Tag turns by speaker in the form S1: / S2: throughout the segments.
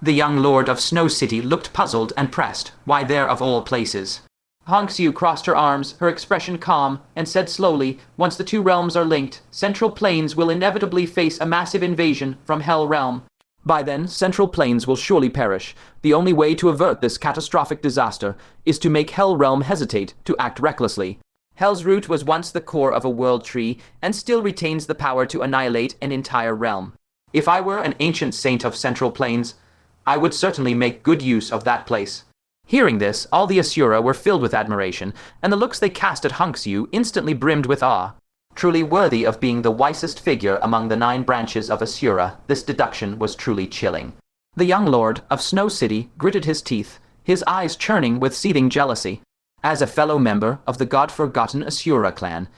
S1: The young lord of Snow City looked puzzled and pressed. Why there of all places? Hongxiu crossed her arms, her expression calm, and said slowly, once the two realms are linked, Central Plains will inevitably face a massive invasion from Hell Realm. By then, Central Plains will surely perish. The only way to avert this catastrophic disaster is to make Hell Realm hesitate to act recklessly. Hell's root was once the core of a world tree, and still retains the power to annihilate an entire realm. If I were an ancient saint of Central Plains, I would certainly make good use of that place. Hearing this, all the Asura were filled with admiration, and the looks they cast at Hongxiu instantly brimmed with awe. Truly worthy of being the wisest figure among the 9 branches of Asura, this deduction was truly chilling. The young lord of Snow City gritted his teeth, his eyes churning with seething jealousy. As a fellow member of the god-forgotten Asura clan,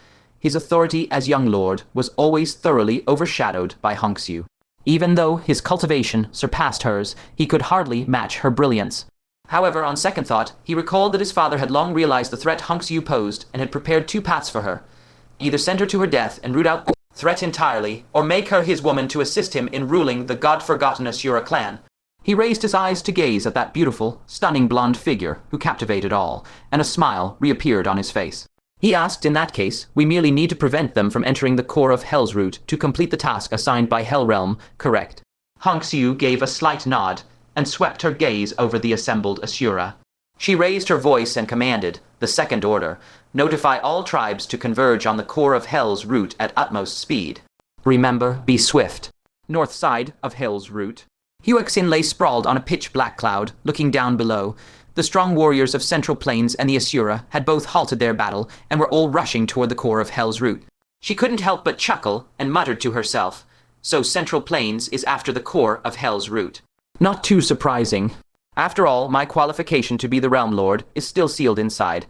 S1: his authority as young lord was always thoroughly overshadowed by Hongxiu. Even though his cultivation surpassed hers, he could hardly match her brilliance. However, on second thought, he recalled that his father had long realized the threat Hongxiu posed and had prepared 2 paths for her. Either send her to her death and root out the threat entirely, or make her his woman to assist him in ruling the god-forgotten Asura clan. He raised his eyes to gaze at that beautiful, stunning blonde figure who captivated all, and a smile reappeared on his face. He asked, in that case, we merely need to prevent them from entering the core of Hell's root to complete the task assigned by Hell Realm, correct? Hongxiu gave a slight nod and swept her gaze over the assembled Asura. She raised her voice and commanded, the second order, notify all tribes to converge on the core of Hell's root at utmost speed. Remember, be swift. North side of Hell's root. Huixin lay sprawled on a pitch-black cloud, looking down below. The strong warriors of Central Plains and the Asura had both halted their battle and were all rushing toward the core of Hell's root. She couldn't help but chuckle and muttered to herself, so Central Plains is after the core of Hell's root. Not too surprising. After all, my qualification to be the Realm Lord is still sealed inside.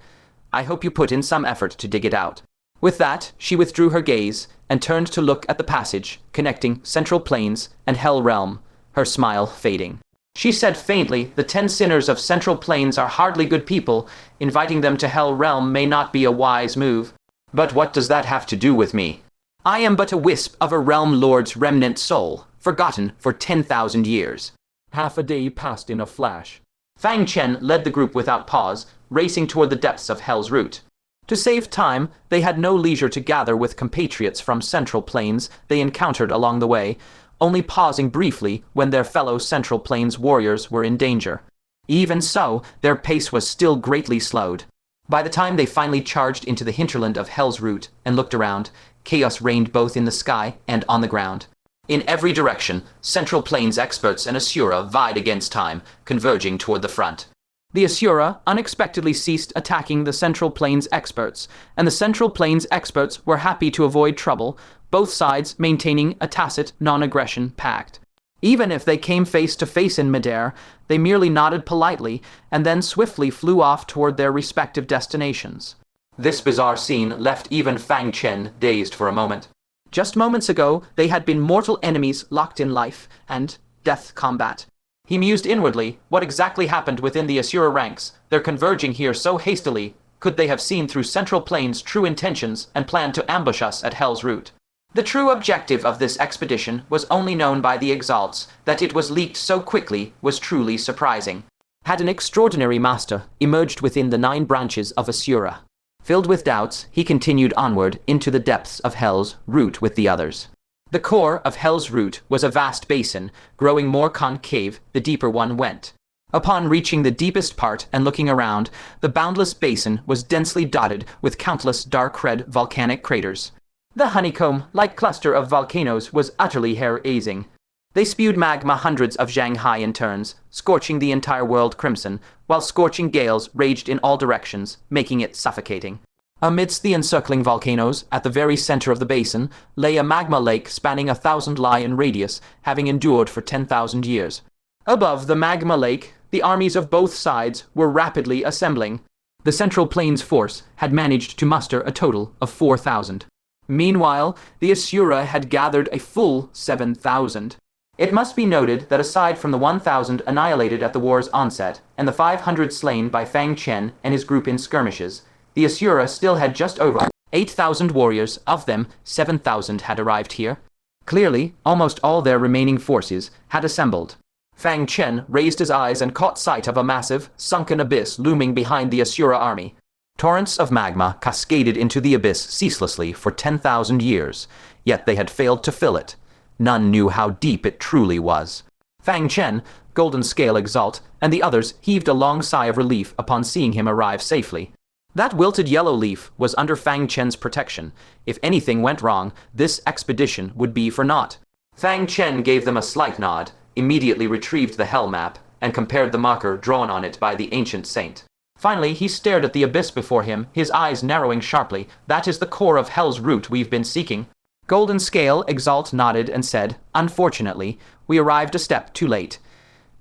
S1: I hope you put in some effort to dig it out. With that, she withdrew her gaze and turned to look at the passage connecting Central Plains and Hell Realm, her smile fading. She said faintly, the 10 sinners of Central Plains are hardly good people. Inviting them to Hell Realm may not be a wise move. But what does that have to do with me? I am but a wisp of a Realm Lord's remnant soul, forgotten for 10,000 years. Half a day passed in a flash. Fang Chen led the group without pause, racing toward the depths of Hell's root. To save time, they had no leisure to gather with compatriots from Central Plains they encountered along the way, only pausing briefly when their fellow Central Plains warriors were in danger. Even so, their pace was still greatly slowed. By the time they finally charged into the hinterland of Hell's root and looked around, chaos reigned both in the sky and on the ground. In every direction, Central Plains experts and Asura vied against time, converging toward the front. The Asura unexpectedly ceased attacking the Central Plains experts, and the Central Plains experts were happy to avoid trouble, both sides maintaining a tacit non-aggression pact. Even if they came face to face in midair, they merely nodded politely and then swiftly flew off toward their respective destinations. This bizarre scene left even Fang Chen dazed for a moment. Just moments ago, they had been mortal enemies locked in life and death combat. He mused inwardly, what exactly happened within the Asura ranks, their converging here so hastily? Could they have seen through Central Plains' true intentions and planned to ambush us at Hell's root? The true objective of this expedition was only known by the Exalts. That it was leaked so quickly was truly surprising. Had an extraordinary master emerged within the 9 branches of Asura? Filled with doubts, he continued onward into the depths of Hell's root with the others. The core of Hell's root was a vast basin, growing more concave the deeper one went. Upon reaching the deepest part and looking around, the boundless basin was densely dotted with countless dark red volcanic craters. The honeycomb-like cluster of volcanoes was utterly hair-raising. They spewed magma hundreds of Shanghai in turns, scorching the entire world crimson, while scorching gales raged in all directions, making it suffocating. Amidst the encircling volcanoes, at the very center of the basin, lay a magma lake spanning 1,000 li in radius, having endured for 10,000 years. Above the magma lake, the armies of both sides were rapidly assembling. The Central Plains force had managed to muster a total of 4,000. Meanwhile, the Asura had gathered a full 7,000. It must be noted that aside from the 1,000 annihilated at the war's onset, and the 500 slain by Fang Chen and his group in skirmishes, the Asura still had just over 8,000 warriors. Of them, 7,000 had arrived here. Clearly, almost all their remaining forces had assembled. Fang Chen raised his eyes and caught sight of a massive, sunken abyss looming behind the Asura army. Torrents of magma cascaded into the abyss ceaselessly for 10,000 years, yet they had failed to fill it. None knew how deep it truly was. Fang Chen, Golden Scale Exalt, and the others heaved a long sigh of relief upon seeing him arrive safely. That wilted yellow leaf was under Fang Chen's protection. If anything went wrong, this expedition would be for naught. Fang Chen gave them a slight nod, immediately retrieved the hell map, and compared the marker drawn on it by the ancient saint. Finally, he stared at the abyss before him, his eyes narrowing sharply. That is the core of hell's root we've been seeking. Golden Scale Exalt nodded and said, "Unfortunately, we arrived a step too late.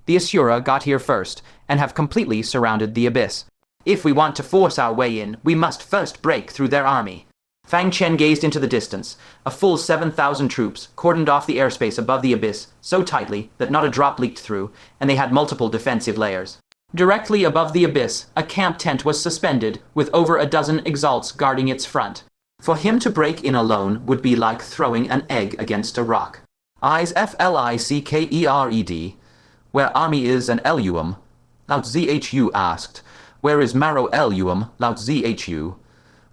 S1: The Asura got here first, and have completely surrounded the abyss. If we want to force our way in, we must first break through their army." Fang Chen gazed into the distance. A full 7,000 troops cordoned off the airspace above the abyss so tightly that not a drop leaked through, and they had multiple defensive layers. Directly above the abyss, a camp tent was suspended, with over a dozen exalts guarding its front. For him to break in alone would be like throwing an egg against a rock. Eyes Flicked. "Where army is an Eluum?" Lao Zhu asked. "Where is Marrow Eluum?" Lao Zhu.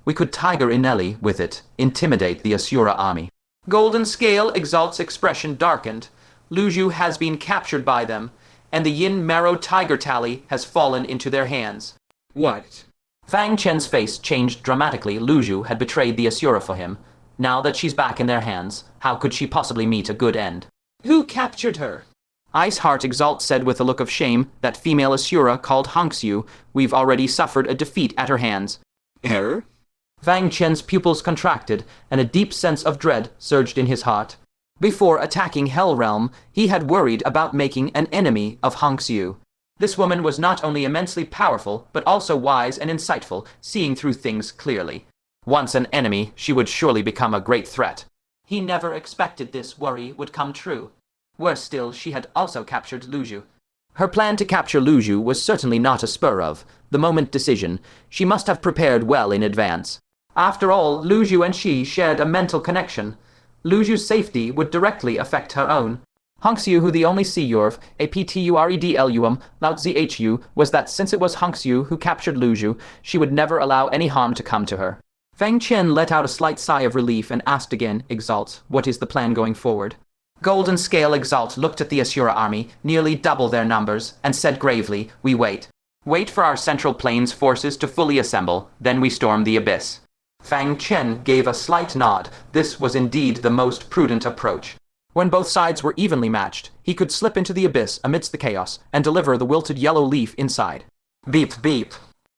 S1: "We could tiger Inelli with it, intimidate the Asura army." Golden Scale Exalt's expression darkened. Lü Zhu has been captured by them, and the Yin Marrow Tiger Tally has fallen into their hands.
S2: What?
S1: Fang Chen's face changed dramatically. Lü Zhu had betrayed the Asura for him. Now that she's back in their hands, how could she possibly meet a good end?
S2: Who captured her?
S1: Iceheart Exalt said with a look of shame, "That female Asura called Hongxiu. We've already suffered a defeat at her hands."
S2: Error?
S1: Fang Chen's pupils contracted, and a deep sense of dread surged in his heart. Before attacking Hell Realm, he had worried about making an enemy of Hongxiu. This woman was not only immensely powerful, but also wise and insightful, seeing through things clearly. Once an enemy, she would surely become a great threat. He never expected this worry would come true. Worse still, she had also captured Lü Zhu. Her plan to capture Lü Zhu was certainly not a spur of the moment decision. She must have prepared well in advance. After all, Lü Zhu and she shared a mental connection. Lü Zhu's safety would directly affect her own. Hongxiu, who the only Seorv, a Ptured Lao Zhu, was that since it was Hongxiu who captured Lü Zhu, she would never allow any harm to come to her. Fang Chen let out a slight sigh of relief and asked again, "Exalt, what is the plan going forward?" Golden Scale Exalt looked at the Asura army, nearly double their numbers, and said gravely, "We wait. Wait for our Central Plains forces to fully assemble, then we storm the abyss." Fang Chen gave a slight nod. This was indeed the most prudent approach. When both sides were evenly matched, he could slip into the abyss amidst the chaos and deliver the wilted yellow leaf inside. Beep, beep.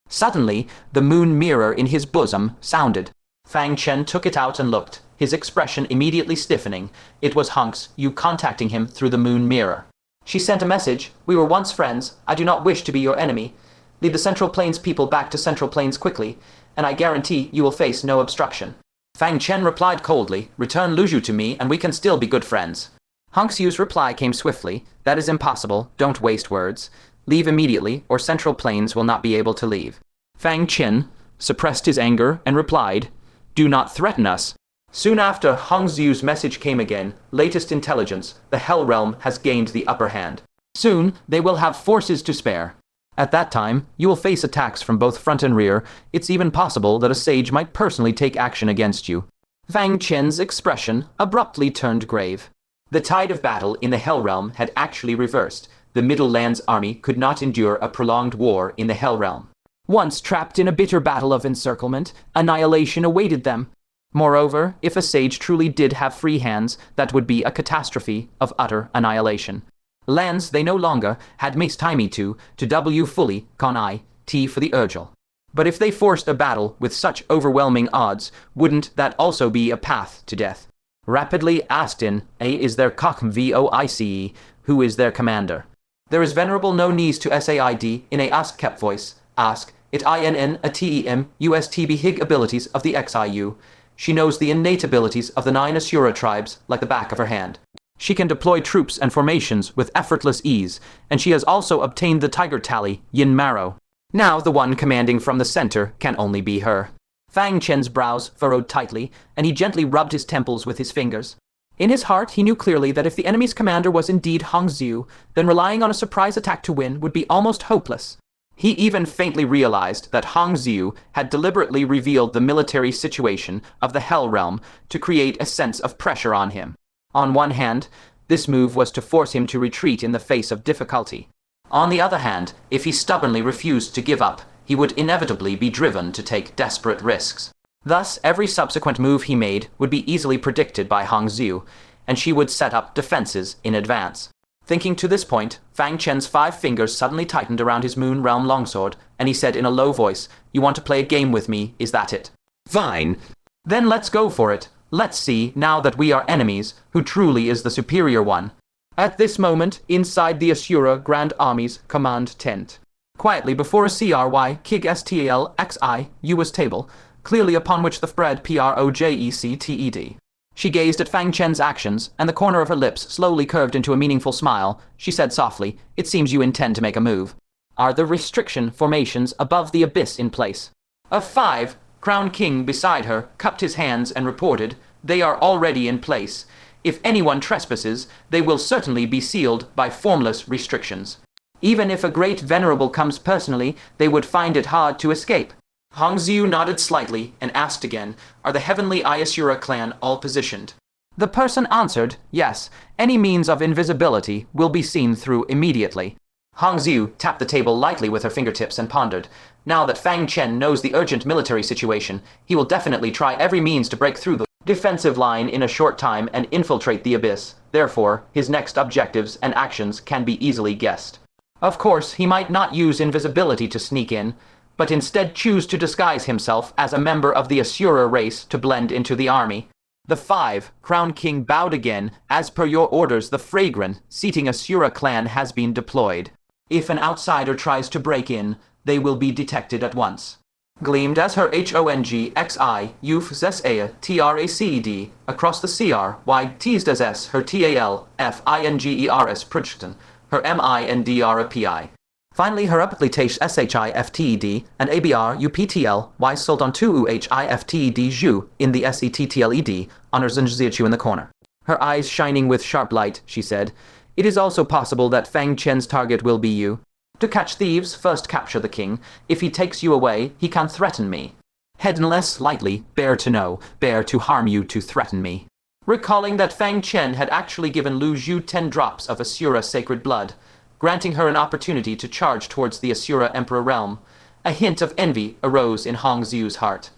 S1: Suddenly, the moon mirror in his bosom sounded. Fang Chen took it out and looked, his expression immediately stiffening. It was Hongxiu contacting him through the moon mirror. She sent a message. "We were once friends. I do not wish to be your enemy. Lead the Central Plains people back to Central Plains quickly, and I guarantee you will face no obstruction." Fang Chen replied coldly, "Return Lü Zhu to me, and we can still be good friends." Hongxiu's reply came swiftly. "That is impossible. Don't waste words. Leave immediately, or Central Plains will not be able to leave." Fang Chen suppressed his anger and replied, "Do not threaten us." Soon after, Hongxiu's message came again. "Latest intelligence. The Hell Realm has gained the upper hand. Soon, they will have forces to spare. At that time, you will face attacks from both front and rear. It's even possible that a sage might personally take action against you." Fang Chen's expression abruptly turned grave. The tide of battle in the Hell Realm had actually reversed. The Middle Lands army could not endure a prolonged war in the Hell Realm. Once trapped in a bitter battle of encirclement, annihilation awaited them. Moreover, if a sage truly did have free hands, that would be a catastrophe of utter annihilation. Lands they no longer had mixed timey to W fully, con I, T for the Urgel. But if they forced a battle with such overwhelming odds, wouldn't that also be a path to death? Rapidly asked in, A is their Cockm Voice, who is their commander? There is venerable no knees to Said in a ask kept voice, ask, it INN a TEM USTB Hig abilities of the XIU. She knows the innate abilities of the 9 Asura tribes like the back of her hand. She can deploy troops and formations with effortless ease, and she has also obtained the Tiger Tally, Yin Marrow. Now the one commanding from the center can only be her. Fang Chen's brows furrowed tightly, and he gently rubbed his temples with his fingers. In his heart, he knew clearly that if the enemy's commander was indeed Hongxiu, then relying on a surprise attack to win would be almost hopeless. He even faintly realized that Hongxiu had deliberately revealed the military situation of the Hell Realm to create a sense of pressure on him. On one hand, this move was to force him to retreat in the face of difficulty. On the other hand, if he stubbornly refused to give up, he would inevitably be driven to take desperate risks. Thus, every subsequent move he made would be easily predicted by Hongxiu, and she would set up defenses in advance. Thinking to this point, Fang Chen's 5 fingers suddenly tightened around his Moon Realm longsword, and he said in a low voice, "You want to play a game with me, is that it?"
S2: Fine.
S1: Then let's go for it. Let's see, now that we are enemies, who truly is the superior one. At this moment, inside the Asura Grand Army's command tent, quietly before a CRY-KIG-STAL-XI-US table, clearly upon which the spread PROJECTED. She gazed at Fang Chen's actions, and the corner of her lips slowly curved into a meaningful smile. She said softly, "It seems you intend to make a move. Are the restriction formations above the abyss in place?" A 5, Crown King beside her, cupped his hands and reported, "They are already in place. If anyone trespasses, they will certainly be sealed by formless restrictions. Even if a great venerable comes personally, they would find it hard to escape." Hongxiu nodded slightly and asked again, "Are the Heavenly Asura clan all positioned?" The person answered, "Yes, any means of invisibility will be seen through immediately." Hongxiu tapped the table lightly with her fingertips and pondered. Now that Fang Chen knows the urgent military situation, he will definitely try every means to break through the defensive line in a short time and infiltrate the abyss. Therefore, his next objectives and actions can be easily guessed. Of course, he might not use invisibility to sneak in, but instead choose to disguise himself as a member of the Asura race to blend into the army. The 5, Crown King bowed again. "As per your orders, the fragrant, seating Asura clan has been deployed. If an outsider tries to break in, they will be detected at once." Gleamed as her HONGXI-UFZSATRACED across the CRY-TSDS her TALFINGERS Pridgeton, her MINDRAPI. Finally, her uppercase SHIFTED and ABRUPTL sold on 2UHIFTED Zhu in the SETTLED on her Zhongtu in the corner. Her eyes shining with sharp light, she said, "It is also possible that Fang Chen's target will be you. To catch thieves, first capture the king. If he takes you away, he can threaten me. Headless lightly, bear to know, bear to harm you to threaten me." Recalling that Fang Chen had actually given Lü Zhu 10 drops of Asura sacred blood, granting her an opportunity to charge towards the Asura Emperor realm, a hint of envy arose in Hongxiu's heart.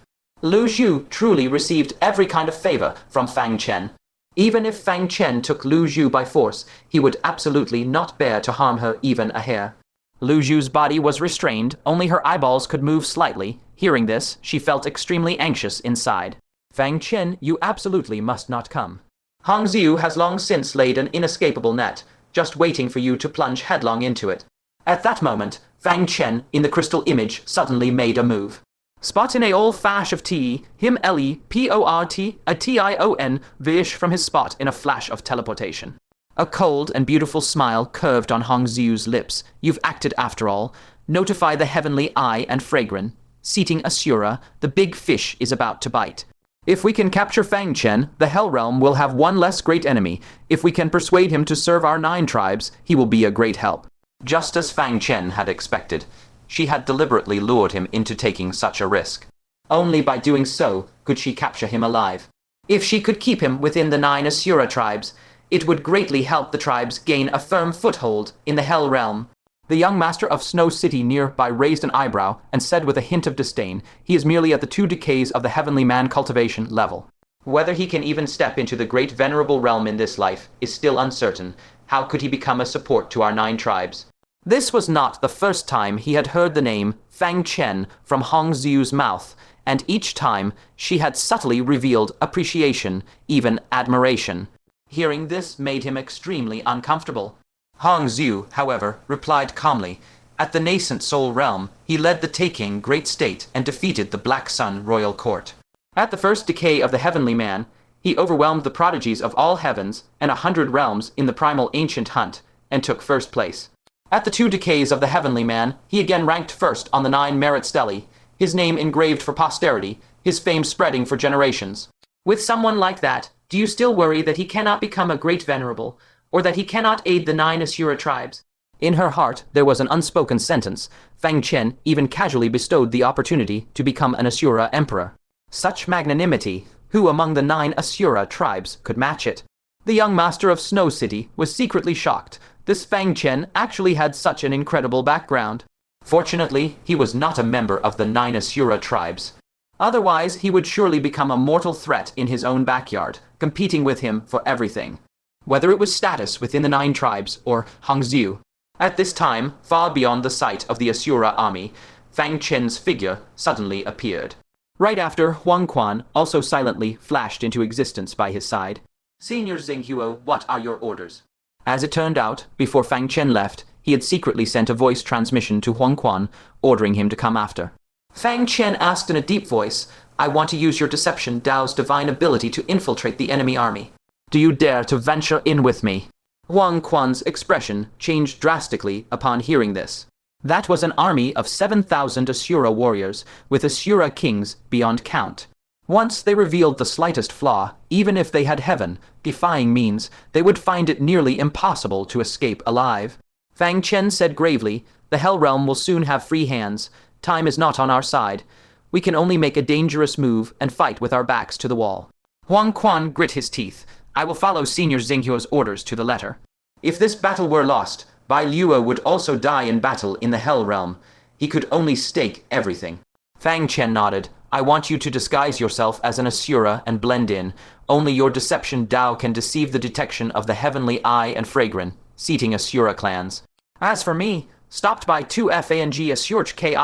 S1: Lü Zhu truly received every kind of favor from Fang Chen. Even if Fang Chen took Lü Zhu by force, he would absolutely not bear to harm her even a hair. Lü Zhu's body was restrained, only her eyeballs could move slightly. Hearing this, she felt extremely anxious inside. "Fang Chen, you absolutely must not come. Hongxiu has long since laid an inescapable net, just waiting for you to plunge headlong into it." At that moment, Fang Chen, in the crystal image, suddenly made a move. Spot in a ol' fash of tea, him LEPORT, a TION, vish from his spot in a flash of teleportation. A cold and beautiful smile curved on Hongxiu's lips. "You've acted after all. Notify the Heavenly Eye and Fragrant. Seating Asura, the big fish is about to bite. If we can capture Fang Chen, the Hell Realm will have one less great enemy. If we can persuade him to serve our 9 tribes, he will be a great help." Just as Fang Chen had expected, she had deliberately lured him into taking such a risk. Only by doing so could she capture him alive. If she could keep him within the 9 Asura tribes, it would greatly help the tribes gain a firm foothold in the Hell Realm. The young master of Snow City nearby raised an eyebrow and said with a hint of disdain, "He is merely at the 2 decays of the heavenly man cultivation level. Whether he can even step into the great venerable realm in this life is still uncertain. How could he become a support to our 9 tribes?" This was not the first time he had heard the name Fang Chen from Hongxiu's mouth, and each time she had subtly revealed appreciation, even admiration. Hearing this made him extremely uncomfortable. Hongxiu, however, replied calmly, "At the nascent Soul Realm, he led the taking great state and defeated the Black Sun royal court. At the first decay of the Heavenly Man, he overwhelmed the prodigies of all heavens and 100 realms in the primal ancient hunt, and took first place. At the 2 decays of the Heavenly Man, he again ranked first on the 9 merit stelae, his name engraved for posterity, his fame spreading for generations. With someone like that, Do you still worry that he cannot become a great venerable, or that he cannot aid the 9 Asura tribes? In her heart there was an unspoken sentence. Fang Chen even casually bestowed the opportunity to become an Asura emperor. Such magnanimity, who among the 9 Asura tribes could match it? The young master of Snow City was secretly shocked. This Fang Chen actually had such an incredible background. Fortunately, he was not a member of the 9 Asura tribes. Otherwise, he would surely become a mortal threat in his own backyard, competing with him for everything. Whether it was status within the 9 tribes or Hongxiu. At this time, far beyond the sight of the Asura army, Fang Chen's figure suddenly appeared. Right after, Huang Quan also silently flashed into existence by his side. Senior Zhongtu, what are your orders? As it turned out, before Fang Chen left, he had secretly sent a voice transmission to Huang Quan, ordering him to come after. Fang Chen asked in a deep voice, I want to use your deception Dao's divine ability to infiltrate the enemy army. Do you dare to venture in with me? Huang Quan's expression changed drastically upon hearing this. That was an army of 7,000 Asura warriors, with Asura kings beyond count. Once they revealed the slightest flaw, even if they had heaven-defying means, they would find it nearly impossible to escape alive. Fang Chen said gravely, the Hell Realm will soon have free hands. Time is not on our side. We can only make a dangerous move and fight with our backs to the wall. Huang Quan grit his teeth. I will follow Senior Zhongtu's orders to the letter. If this battle were lost, Bai Liu would also die in battle in the Hell Realm. He could only stake everything. Fang Chen nodded. I want you to disguise yourself as an Asura and blend in. Only your deception Dao can deceive the detection of the Heavenly Eye and Fragran, seating Asura clans. As for me, stopped by 2 Fang Asurch King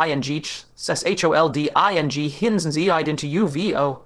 S1: Sesholding Hinzid into UVOL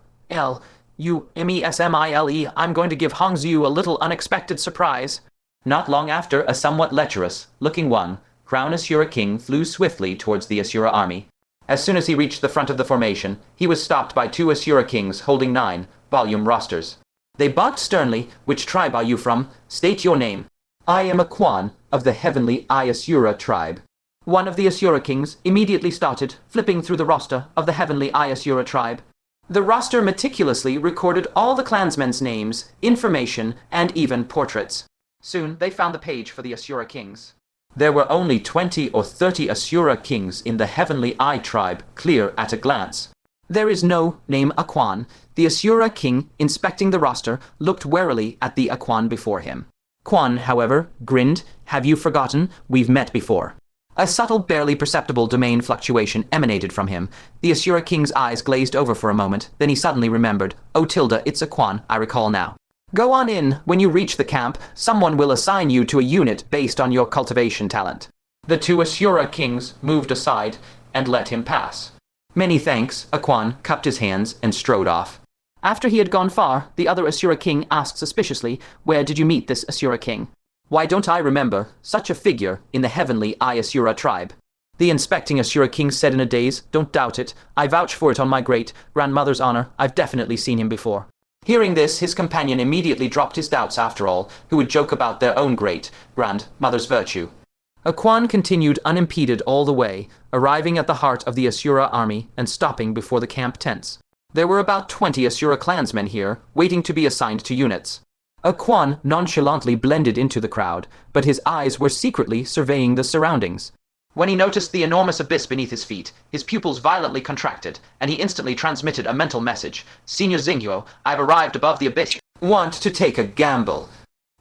S1: I'm going to give Hongxiu a little unexpected surprise. Not long after, a somewhat lecherous-looking one, Crown Asura King, flew swiftly towards the Asura army. As soon as he reached the front of the formation, he was stopped by 2 Asura kings holding 9-volume rosters. They barked sternly, which tribe are you from? State your name. I am a Quan of the Heavenly Eye Asura tribe. One of the Asura kings immediately started flipping through the roster of the Heavenly Eye Asura tribe. The roster meticulously recorded all the clansmen's names, information, and even portraits. Soon they found the page for the Asura kings. There were only 20 or 30 Asura kings in the Heavenly Eye tribe, clear at a glance. There is no name Aquan. The Asura king, inspecting the roster, looked warily at the Aquan before him. Quan, however, grinned. Have you forgotten? We've met before. A subtle, barely perceptible domain fluctuation emanated from him. The Asura king's eyes glazed over for a moment, then he suddenly remembered. Oh Tilda, it's Aquan, I recall now. Go on in. When you reach the camp, someone will assign you to a unit based on your cultivation talent. The 2 Asura kings moved aside and let him pass. Many thanks, Aquan cupped his hands and strode off. After he had gone far, the other Asura king asked suspiciously, where did you meet this Asura king? Why don't I remember such a figure in the Heavenly Eye Asura tribe? The inspecting Asura king said in a daze, don't doubt it. I vouch for it on my great-grandmother's honor. I've definitely seen him before. Hearing this, his companion immediately dropped his doubts after all, who would joke about their own great-grandmother's virtue. Aquan continued unimpeded all the way, arriving at the heart of the Asura army and stopping before the camp tents. There were about 20 Asura clansmen here, waiting to be assigned to units. Aquan nonchalantly blended into the crowd, but his eyes were secretly surveying the surroundings. When he noticed the enormous abyss beneath his feet, his pupils violently contracted, and he instantly transmitted a mental message. Senior Zhongtu, I've arrived above the abyss. Want to take a gamble?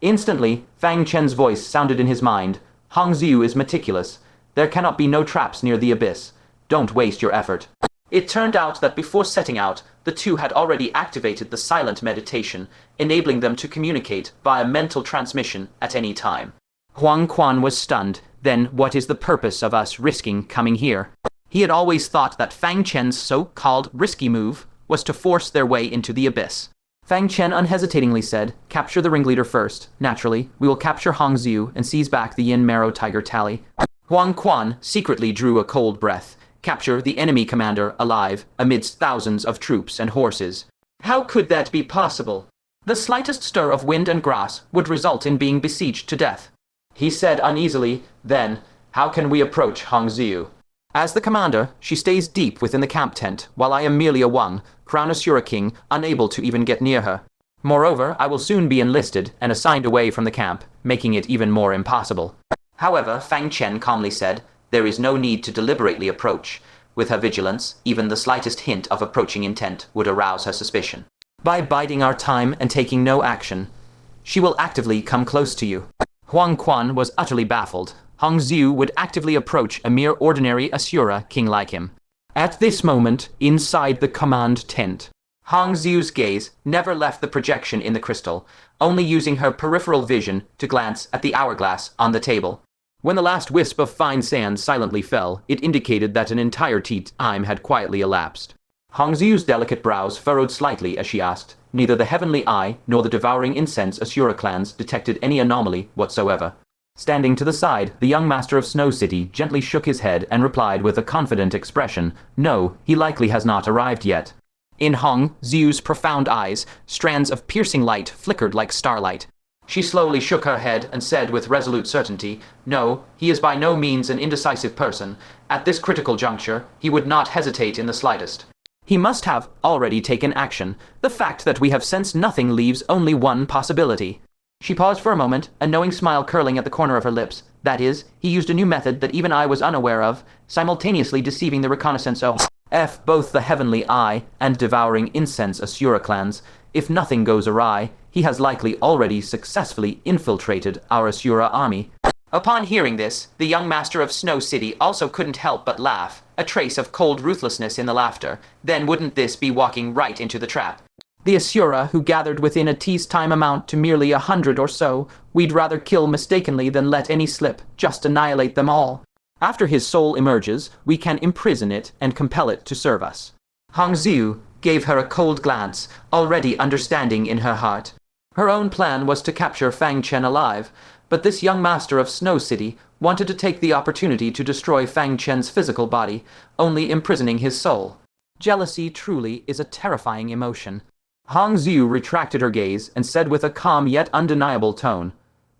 S1: Instantly, Fang Chen's voice sounded in his mind. Hongxiu is meticulous. There cannot be no traps near the abyss. Don't waste your effort. It turned out that before setting out, the 2 had already activated the silent meditation, enabling them to communicate via mental transmission at any time. Huang Quan was stunned. Then what is the purpose of us risking coming here? He had always thought that Fang Chen's so-called risky move was to force their way into the abyss. Fang Chen unhesitatingly said, capture the ringleader first. Naturally, we will capture Hongxiu and seize back the Yin Marrow Tiger tally. Huang Quan secretly drew a cold breath. Capture the enemy commander alive amidst thousands of troops and horses. How could that be possible? The slightest stir of wind and grass would result in being besieged to death. He said uneasily, then, how can we approach Hongxiu? As the commander, she stays deep within the camp tent, while I am merely a Wang, Crown Asura King, unable to even get near her. Moreover, I will soon be enlisted and assigned away from the camp, making it even more impossible. However, Fang Chen calmly said, there is no need to deliberately approach. With her vigilance, even the slightest hint of approaching intent would arouse her suspicion. By biding our time and taking no action, she will actively come close to you. Huang Quan was utterly baffled. Hongxiu would actively approach a mere ordinary Asura king like him. At this moment, inside the command tent, Hongxiu's gaze never left the projection in the crystal, only using her peripheral vision to glance at the hourglass on the table. When the last wisp of fine sand silently fell, it indicated that an entire time had quietly elapsed. Hongxiu's delicate brows furrowed slightly as she asked. Neither the heavenly eye nor the devouring incense Asura clans detected any anomaly whatsoever. Standing to the side, the young master of Snow City gently shook his head and replied with a confident expression, no, he likely has not arrived yet. In Hongxiu's profound eyes, strands of piercing light flickered like starlight. She slowly shook her head and said with resolute certainty, no, he is by no means an indecisive person. At this critical juncture, he would not hesitate in the slightest. He must have already taken action. The fact that we have sensed nothing leaves only one possibility. She paused for a moment, a knowing smile curling at the corner of her lips. That is, he used a new method that even I was unaware of, simultaneously deceiving the reconnaissance both the heavenly eye and devouring incense Asura clans. If nothing goes awry, he has likely already successfully infiltrated our Asura army. Upon hearing this, the young master of Snow City also couldn't help but laugh, a trace of cold ruthlessness in the laughter. Then wouldn't this be walking right into the trap? The Asura who gathered within a time amount to merely 100 or so, we'd rather kill mistakenly than let any slip, just annihilate them all. After his soul emerges, we can imprison it and compel it to serve us. Hongxiu gave her a cold glance, already understanding in her heart. Her own plan was to capture Fang Chen alive, but this young master of Snow City wanted to take the opportunity to destroy Fang Chen's physical body, only imprisoning his soul. Jealousy truly is a terrifying emotion. Hongxiu retracted her gaze and said with a calm yet undeniable tone,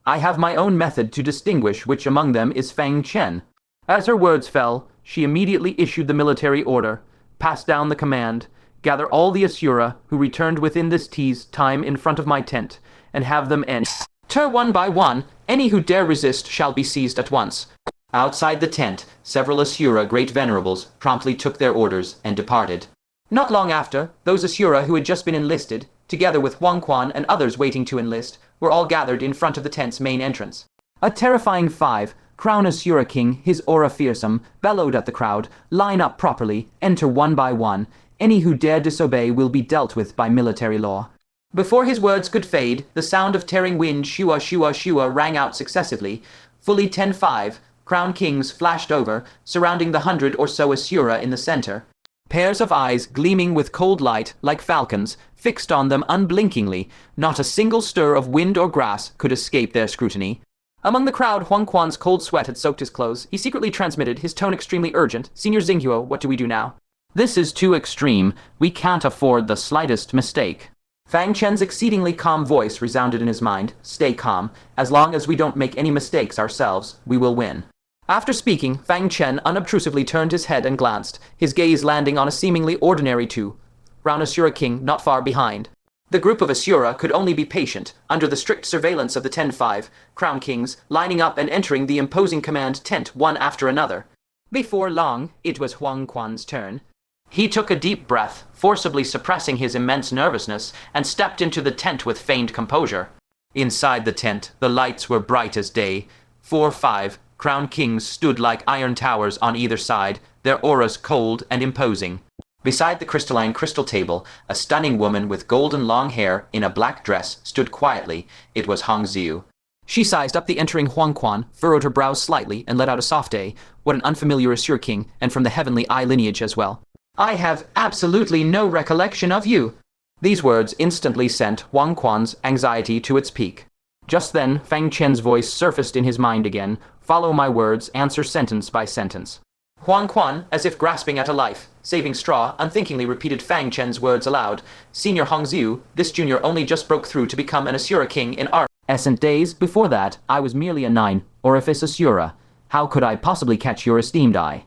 S1: I have my own method to distinguish which among them is Fang Chen. As her words fell, she immediately issued the military order, passed down the command, gather all the Asura who returned within this time in front of my tent, and have them enter one by one. Any who dare resist shall be seized at once. Outside the tent, several Asura great venerables promptly took their orders and departed. Not long after, those Asura who had just been enlisted, together with Huang Quan and others waiting to enlist, were all gathered in front of the tent's main entrance. A terrifying 5, Crown Asura King, his aura fearsome, bellowed at the crowd, line up properly, enter one by one. Any who dare disobey will be dealt with by military law. Before his words could fade, the sound of tearing wind shua shua shua rang out successively. Fully 10-5, Crown Kings flashed over, surrounding the 100 or so Asura in the center. Pairs of eyes gleaming with cold light, like falcons, fixed on them unblinkingly. Not a single stir of wind or grass could escape their scrutiny. Among the crowd, Huang Quan's cold sweat had soaked his clothes. He secretly transmitted, his tone extremely urgent, Senior Xinghuo, what do we do now? This is too extreme. We can't afford the slightest mistake. Fang Chen's exceedingly calm voice resounded in his mind. Stay calm. As long as we don't make any mistakes ourselves, we will win. After speaking, Fang Chen unobtrusively turned his head and glanced, his gaze landing on a seemingly ordinary Brown Asura King not far behind. The group of Asura could only be patient, under the strict surveillance of the 10-5, Crown Kings, lining up and entering the imposing command tent one after another. Before long, it was Huang Quan's turn. He took a deep breath, forcibly suppressing his immense nervousness, and stepped into the tent with feigned composure. Inside the tent, the lights were bright as day. 4-5, Crown Kings stood like iron towers on either side, their auras cold and imposing. Beside the crystalline crystal table, a stunning woman with golden long hair in a black dress stood quietly. It was Hongxiu. She sized up the entering Huang Quan, furrowed her brows slightly, and let out a soft "A." What an unfamiliar Asura King, and from the heavenly eye lineage as well. I have absolutely no recollection of you. These words instantly sent Huang Quan's anxiety to its peak. Just then, Fang Chen's voice surfaced in his mind again. Follow my words, answer sentence by sentence. Huang Quan, as if grasping at a life, saving straw, unthinkingly repeated Fang Chen's words aloud. Senior Hongxiu, this junior only just broke through to become an Asura King in our recent days. Before that, I was merely a 9, orifice Asura. How could I possibly catch your esteemed eye?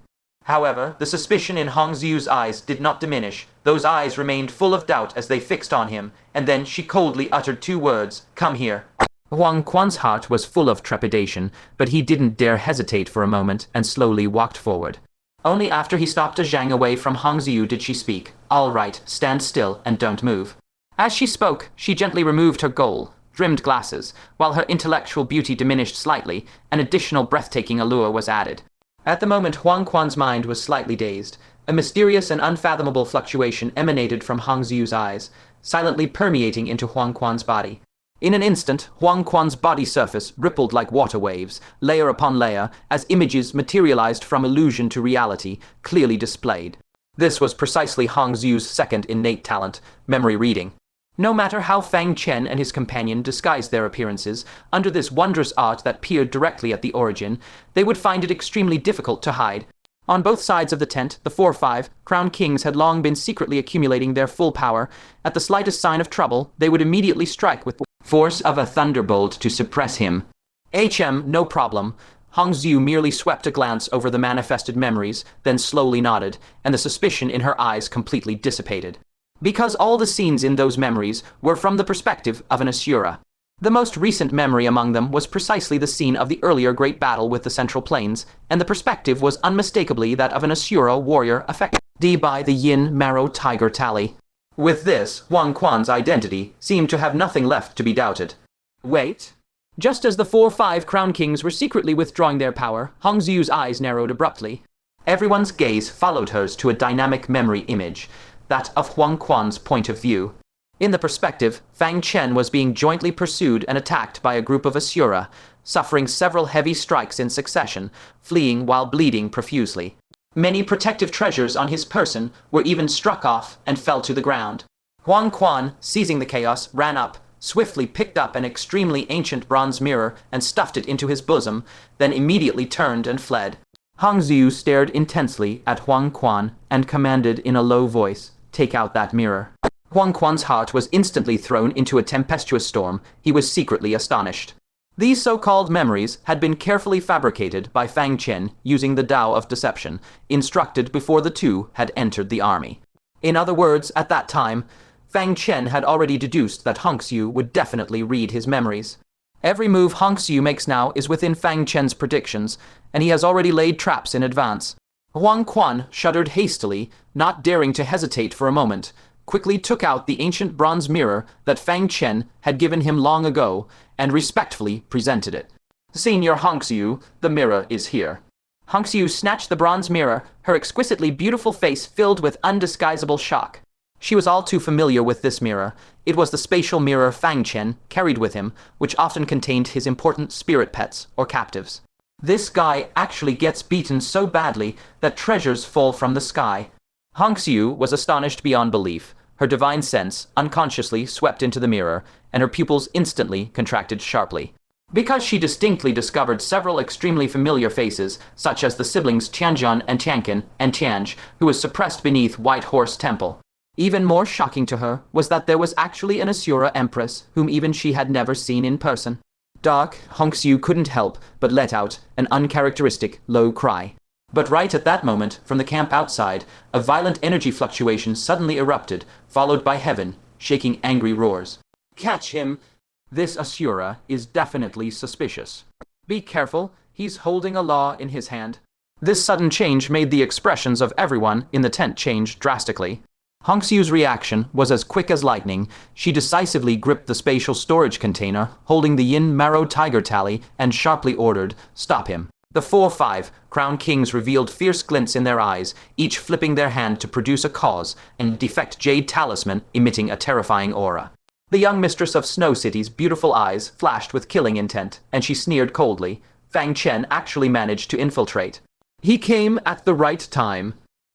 S1: However, the suspicion in Hongxiu's eyes did not diminish. Those eyes remained full of doubt as they fixed on him, and then she coldly uttered 2 words, "Come here." Huang Quan's heart was full of trepidation, but he didn't dare hesitate for a moment and slowly walked forward. Only after he stopped a zhang away from Hongxiu did she speak. "All right, stand still and don't move." As she spoke, she gently removed her gold-rimmed glasses. While her intellectual beauty diminished slightly, an additional breathtaking allure was added. At the moment, Huang Quan's mind was slightly dazed. A mysterious and unfathomable fluctuation emanated from Hongxiu's eyes, silently permeating into Huang Quan's body. In an instant, Huang Quan's body surface rippled like water waves, layer upon layer, as images materialized from illusion to reality, clearly displayed. This was precisely Hongxiu's second innate talent, memory reading. No matter how Fang Chen and his companion disguised their appearances, under this wondrous art that peered directly at the origin, they would find it extremely difficult to hide. On both sides of the tent, the 4-5 crowned kings had long been secretly accumulating their full power. At the slightest sign of trouble, they would immediately strike with the force of a thunderbolt to suppress him. No problem. Hongxiu merely swept a glance over the manifested memories, then slowly nodded, and the suspicion in her eyes completely dissipated. Because all the scenes in those memories were from the perspective of an Asura. The most recent memory among them was precisely the scene of the earlier great battle with the Central Plains, and the perspective was unmistakably that of an Asura warrior affected by the yin marrow tiger tally. With this, Huang Quan's identity seemed to have nothing left to be doubted. Wait. Just as the 4-5 crown kings were secretly withdrawing their power, Hongxiu's eyes narrowed abruptly. Everyone's gaze followed hers to a dynamic memory image, that of Huang Quan's point of view. In the perspective, Fang Chen was being jointly pursued and attacked by a group of Asura, suffering several heavy strikes in succession, fleeing while bleeding profusely. Many protective treasures on his person were even struck off and fell to the ground. Huang Quan, seizing the chaos, ran up, swiftly picked up an extremely ancient bronze mirror and stuffed it into his bosom, then immediately turned and fled. Hongxiu stared intensely at Huang Quan and commanded in a low voice, "Take out that mirror." Huang Quan's heart was instantly thrown into a tempestuous storm. He was secretly astonished. These so-called memories had been carefully fabricated by Fang Chen using the Tao of Deception, instructed before the two had entered the army. In other words, at that time, Fang Chen had already deduced that Hongxiu would definitely read his memories. Every move Hongxiu makes now is within Fang Chen's predictions, and he has already laid traps in advance. Huang Quan shuddered hastily, not daring to hesitate for a moment, quickly took out the ancient bronze mirror that Fang Chen had given him long ago, and respectfully presented it. "Senior Hongxiu, the mirror is here." Hongxiu snatched the bronze mirror, her exquisitely beautiful face filled with undisguisable shock. She was all too familiar with this mirror. It was the spatial mirror Fang Chen carried with him, which often contained his important spirit pets or captives. This guy actually gets beaten so badly that treasures fall from the sky. Hongxiu was astonished beyond belief. Her divine sense unconsciously swept into the mirror, and her pupils instantly contracted sharply. Because she distinctly discovered several extremely familiar faces, such as the siblings Tianjun and Tianqin and Tianj, who was suppressed beneath White Horse Temple. Even more shocking to her was that there was actually an Asura empress whom even she had never seen in person. Dark, Hongxiu couldn't help but let out an uncharacteristic low cry. But right at that moment, from the camp outside, a violent energy fluctuation suddenly erupted, followed by heaven, shaking angry roars. "Catch him! This Asura is definitely suspicious. Be careful, he's holding a law in his hand." This sudden change made the expressions of everyone in the tent change drastically. Hongxiu's reaction was as quick as lightning. She decisively gripped the spatial storage container, holding the yin marrow tiger tally, and sharply ordered, "Stop him." The 4-5 crown kings revealed fierce glints in their eyes, each flipping their hand to produce a cause, and defect jade talisman emitting a terrifying aura. The young mistress of Snow City's beautiful eyes flashed with killing intent, and she sneered coldly. Fang Chen actually managed to infiltrate. He came at the right time.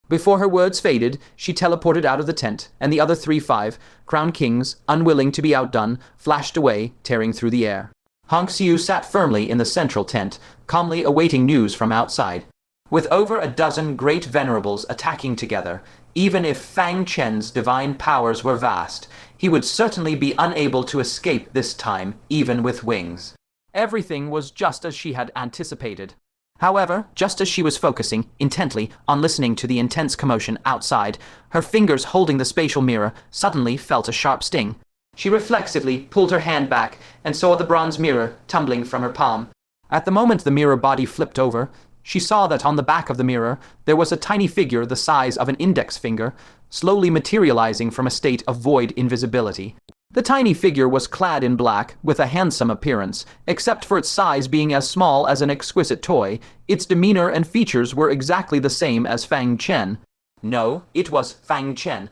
S1: Before her words faded, she teleported out of the tent, and the other 3-5 crown kings, unwilling to be outdone, flashed away, tearing through the air. Hongxiu sat firmly in the central tent, calmly awaiting news from outside. With over a dozen great venerables attacking together, even if Fang Chen's divine powers were vast, he would certainly be unable to escape this time, even with wings. Everything was just as she had anticipated. However, just as she was focusing intently on listening to the intense commotion outside, her fingers holding the spatial mirror suddenly felt a sharp sting. She reflexively pulled her hand back and saw the bronze mirror tumbling from her palm. At the moment the mirror body flipped over, she saw that on the back of the mirror there was a tiny figure the size of an index finger, slowly materializing from a state of void invisibility. The tiny figure was clad in black, with a handsome appearance. Except for its size being as small as an exquisite toy, its demeanor and features were exactly the same as Fang Chen. No, it was Fang Chen.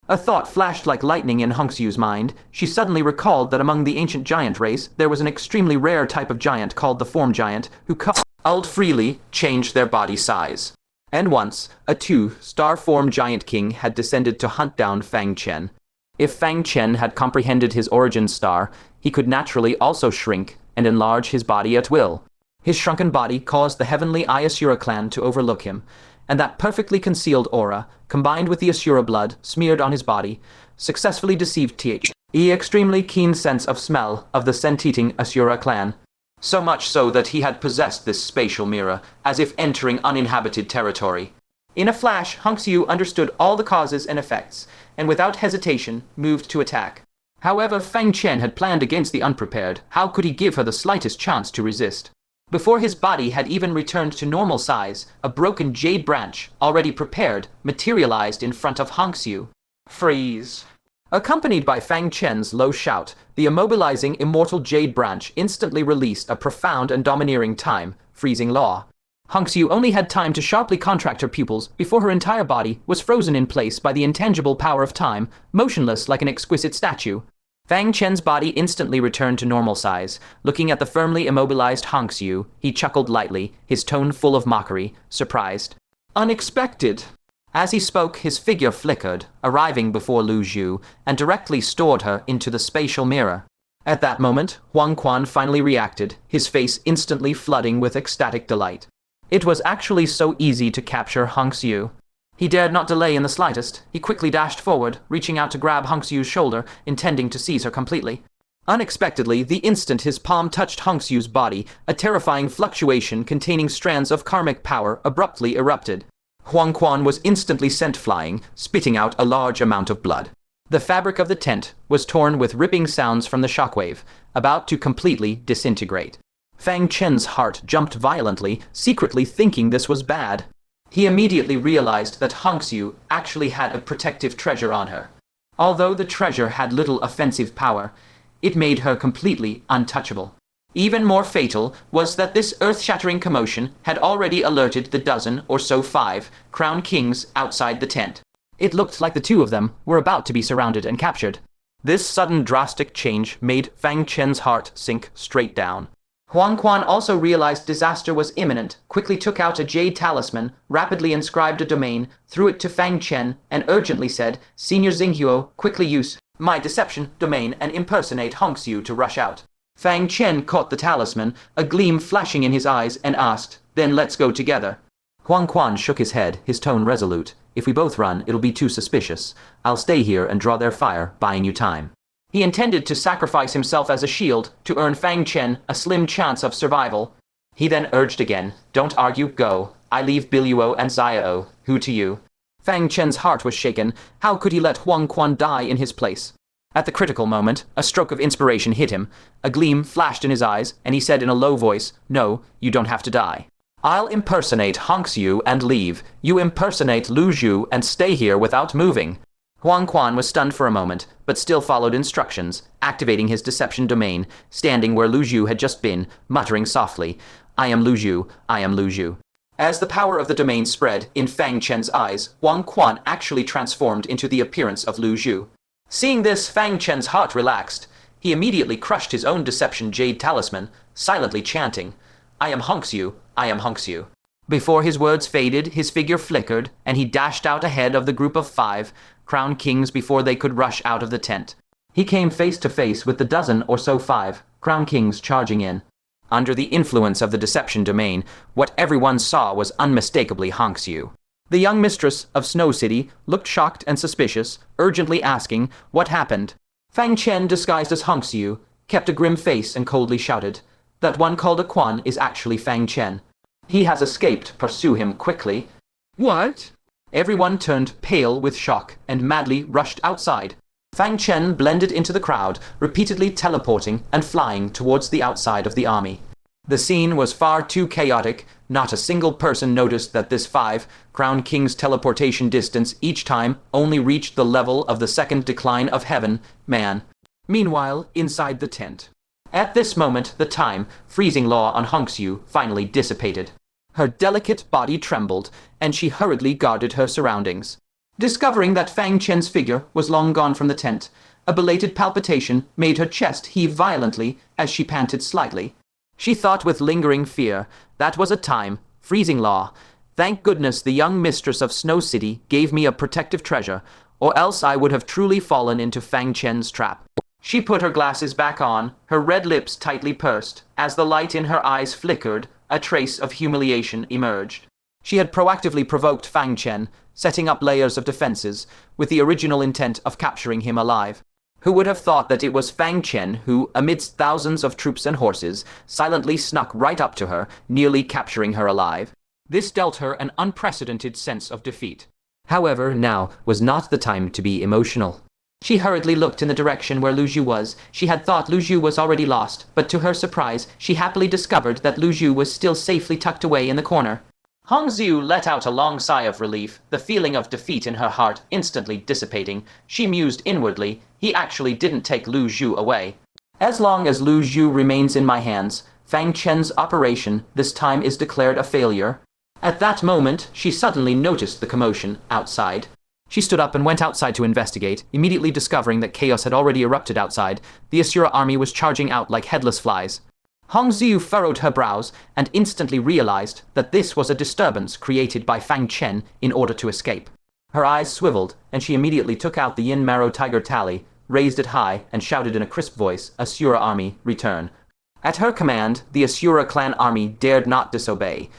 S1: A thought flashed like lightning in Hongxiu's mind. She suddenly recalled that among the ancient giant race, there was an extremely rare type of giant called the form giant, who could freely change their body size. And once, a two-star form giant king had descended to hunt down Fang Chen. If Fang Chen had comprehended his origin star, he could naturally also shrink and enlarge his body at will. His shrunken body caused the heavenly Asura clan to overlook him, and that perfectly concealed aura, combined with the Asura blood smeared on his body, successfully deceived the extremely keen sense of smell of the scent-eating Asura clan. So much so that he had possessed this spatial mirror, as if entering uninhabited territory. In a flash, Hongxiu understood all the causes and effects, and without hesitation moved to attack. However, Fang Chen had planned against the unprepared. How could he give her the slightest chance to resist? Before his body had even returned to normal size, a broken jade branch, already prepared, materialized in front of Hongxiu. Freeze! Accompanied by Fang Chen's low shout, the immobilizing immortal jade branch instantly released a profound and domineering time-freezing law. Hongxiu only had time to sharply contract her pupils before her entire body was frozen in place by the intangible power of time, motionless like an exquisite statue. Fang Chen's body instantly returned to normal size. Looking at the firmly immobilized Hongxiu, he chuckled lightly, his tone full of mockery, surprised. Unexpected! As he spoke, his figure flickered, arriving before Lü Zhu, and directly stored her into the spatial mirror. At that moment, Huang Quan finally reacted, his face instantly flooding with ecstatic delight. It was actually so easy to capture Hongxiu. He dared not delay in the slightest. He quickly dashed forward, reaching out to grab Hongxiu's shoulder, intending to seize her completely. Unexpectedly, the instant his palm touched Hongxiu's body, a terrifying fluctuation containing strands of karmic power abruptly erupted. Huang Quan was instantly sent flying, spitting out a large amount of blood. The fabric of the tent was torn with ripping sounds from the shockwave, about to completely disintegrate. Fang Chen's heart jumped violently, secretly thinking this was bad. He immediately realized that Hongxiu actually had a protective treasure on her. Although the treasure had little offensive power, it made her completely untouchable. Even more fatal was that this earth-shattering commotion had already alerted the dozen or so 5 crown kings outside the tent. It looked like the 2 of them were about to be surrounded and captured. This sudden drastic change made Fang Chen's heart sink straight down. Huang Quan also realized disaster was imminent, quickly took out a jade talisman, rapidly inscribed a domain, threw it to Fang Chen, and urgently said, "Senior Xinghuo, quickly use my deception domain and impersonate Hongxiu to rush out." Fang Chen caught the talisman, a gleam flashing in his eyes, and asked, "Then let's go together." Huang Quan shook his head, his tone resolute. "If we both run, it'll be too suspicious. I'll stay here and draw their fire, buying you time." He intended to sacrifice himself as a shield to earn Fang Chen a slim chance of survival. He then urged again, "Don't argue, go. I leave Biluo and Xiao. Who to you?" Fang Chen's heart was shaken. How could he let Huang Quan die in his place? At the critical moment, a stroke of inspiration hit him. A gleam flashed in his eyes, and he said in a low voice, "No, you don't have to die. I'll impersonate Hongxiu and leave. You impersonate Lü Zhu and stay here without moving." Huang Quan was stunned for a moment, but still followed instructions, activating his deception domain, standing where Lü Zhu had just been, muttering softly, "I am Lü Zhu, I am Lü Zhu." As the power of the domain spread in Fang Chen's eyes, Huang Quan actually transformed into the appearance of Lü Zhu. Seeing this, Fang Chen's heart relaxed. He immediately crushed his own deception jade talisman, silently chanting, "I am Hongxiu, I am Hongxiu." Before his words faded, his figure flickered, and he dashed out ahead of the group of 5 crown kings before they could rush out of the tent. He came face to face with the dozen or so 5 crown kings charging in. Under the influence of the deception domain, what everyone saw was unmistakably Hongxiu. The young mistress of Snow City looked shocked and suspicious, urgently asking what happened. Fang Chen, disguised as Hongxiu, kept a grim face and coldly shouted, "That one called a Quan is actually Fang Chen." He has escaped. Pursue him quickly."
S2: What?
S1: Everyone turned pale with shock and madly rushed outside. Fang Chen blended into the crowd, repeatedly teleporting and flying towards the outside of the army. The scene was far too chaotic. Not a single person noticed that this 5 Crown King's teleportation distance each time only reached the level of the second decline of heaven, man. Meanwhile, inside the tent. At this moment, the time freezing law on Hongxiu finally dissipated. Her delicate body trembled, and she hurriedly guarded her surroundings. Discovering that Fang Chen's figure was long gone from the tent, a belated palpitation made her chest heave violently as she panted slightly. She thought with lingering fear, that was a time, freezing law. Thank goodness the young mistress of Snow City gave me a protective treasure, or else I would have truly fallen into Fang Chen's trap. She put her glasses back on, her red lips tightly pursed. As the light in her eyes flickered, a trace of humiliation emerged. She had proactively provoked Fang Chen, setting up layers of defenses, with the original intent of capturing him alive. Who would have thought that it was Fang Chen who, amidst thousands of troops and horses, silently snuck right up to her, nearly capturing her alive? This dealt her an unprecedented sense of defeat. However, now was not the time to be emotional. She hurriedly looked in the direction where Lü Zhu was. She had thought Lü Zhu was already lost, but to her surprise, she happily discovered that Lü Zhu was still safely tucked away in the corner. Hongxiu let out a long sigh of relief, the feeling of defeat in her heart instantly dissipating. She mused inwardly, he actually didn't take Lü Zhu away. As long as Lü Zhu remains in my hands, Fang Chen's operation this time is declared a failure. At that moment, she suddenly noticed the commotion outside. She stood up and went outside to investigate, immediately discovering that chaos had already erupted outside. The Asura army was charging out like headless flies. Hongxiu furrowed her brows and instantly realized that this was a disturbance created by Fang Chen in order to escape. Her eyes swiveled, and she immediately took out the Yin Marrow Tiger Tally, raised it high, and shouted in a crisp voice, "Asura army, return." At her command, the Asura clan army dared not disobey.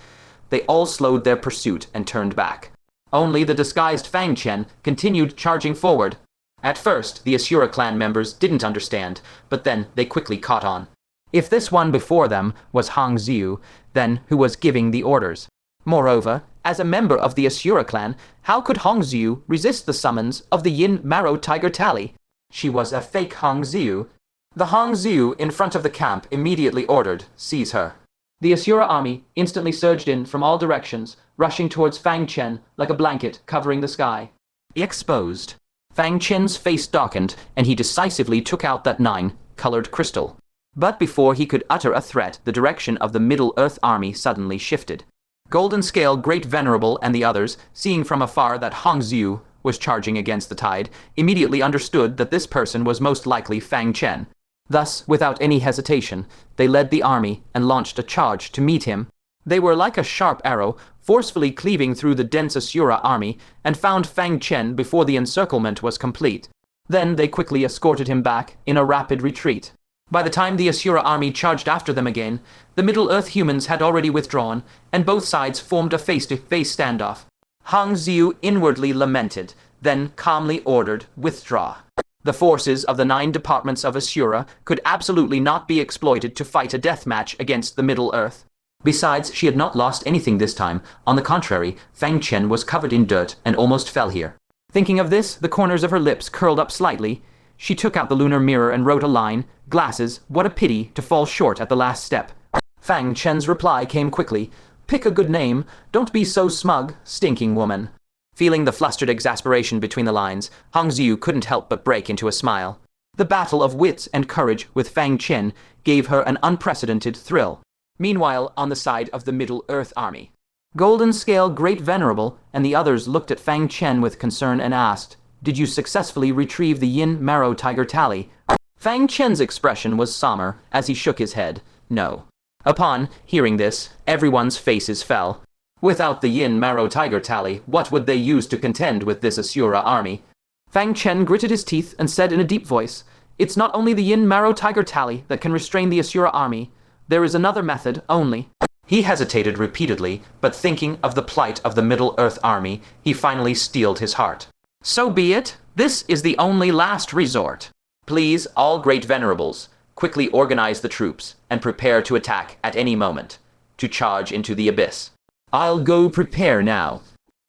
S1: They all slowed their pursuit and turned back. Only the disguised Fang Chen continued charging forward. At first, the Asura clan members didn't understand, but then they quickly caught on. If this one before them was Hongxiu, then who was giving the orders? Moreover, as a member of the Asura clan, how could Hongxiu resist the summons of the Yin Marrow Tiger Tally? She was a fake Hongxiu. The Hongxiu in front of the camp immediately ordered, "Seize her." The Asura army instantly surged in from all directions, rushing towards Fang Chen like a blanket covering the sky. Exposed. Fang Chen's face darkened, and he decisively took out that 9-colored crystal. But before he could utter a threat, the direction of the Middle-earth army suddenly shifted. Golden Scale, Great Venerable, and the others, seeing from afar that Hongxiu was charging against the tide, immediately understood that this person was most likely Fang Chen. Thus, without any hesitation, they led the army and launched a charge to meet him. They were like a sharp arrow, forcefully cleaving through the dense Asura army, and found Fang Chen before the encirclement was complete. Then they quickly escorted him back in a rapid retreat. By the time the Asura army charged after them again, the Middle-earth humans had already withdrawn, and both sides formed a face-to-face standoff. Hongxiu inwardly lamented, then calmly ordered, "Withdraw." The forces of the 9 departments of Asura could absolutely not be exploited to fight a death match against the Middle-earth. Besides, she had not lost anything this time. On the contrary, Fang Chen was covered in dirt and almost fell here. Thinking of this, the corners of her lips curled up slightly. She took out the lunar mirror and wrote a line, "Glasses, what a pity to fall short at the last step." Fang Chen's reply came quickly, "Pick a good name. Don't be so smug, stinking woman." Feeling the flustered exasperation between the lines, Hongxiu couldn't help but break into a smile. The battle of wits and courage with Fang Chen gave her an unprecedented thrill. Meanwhile, on the side of the Middle-earth army, Golden Scale, Great Venerable, and the others looked at Fang Chen with concern and asked, "Did you successfully retrieve the Yin Marrow Tiger Tally?" Fang Chen's expression was somber as he shook his head, "No." Upon hearing this, everyone's faces fell. Without the Yin Marrow Tiger Tally, what would they use to contend with this Asura army? Fang Chen gritted his teeth and said in a deep voice, "It's not only the Yin Marrow Tiger Tally that can restrain the Asura army. There is another method only." He hesitated repeatedly, but thinking of the plight of the Middle-earth army, he finally steeled his heart. "So be it. This is the only last resort. Please, all Great Venerables, quickly organize the troops and prepare to attack at any moment. to charge into the abyss. I'll go prepare now.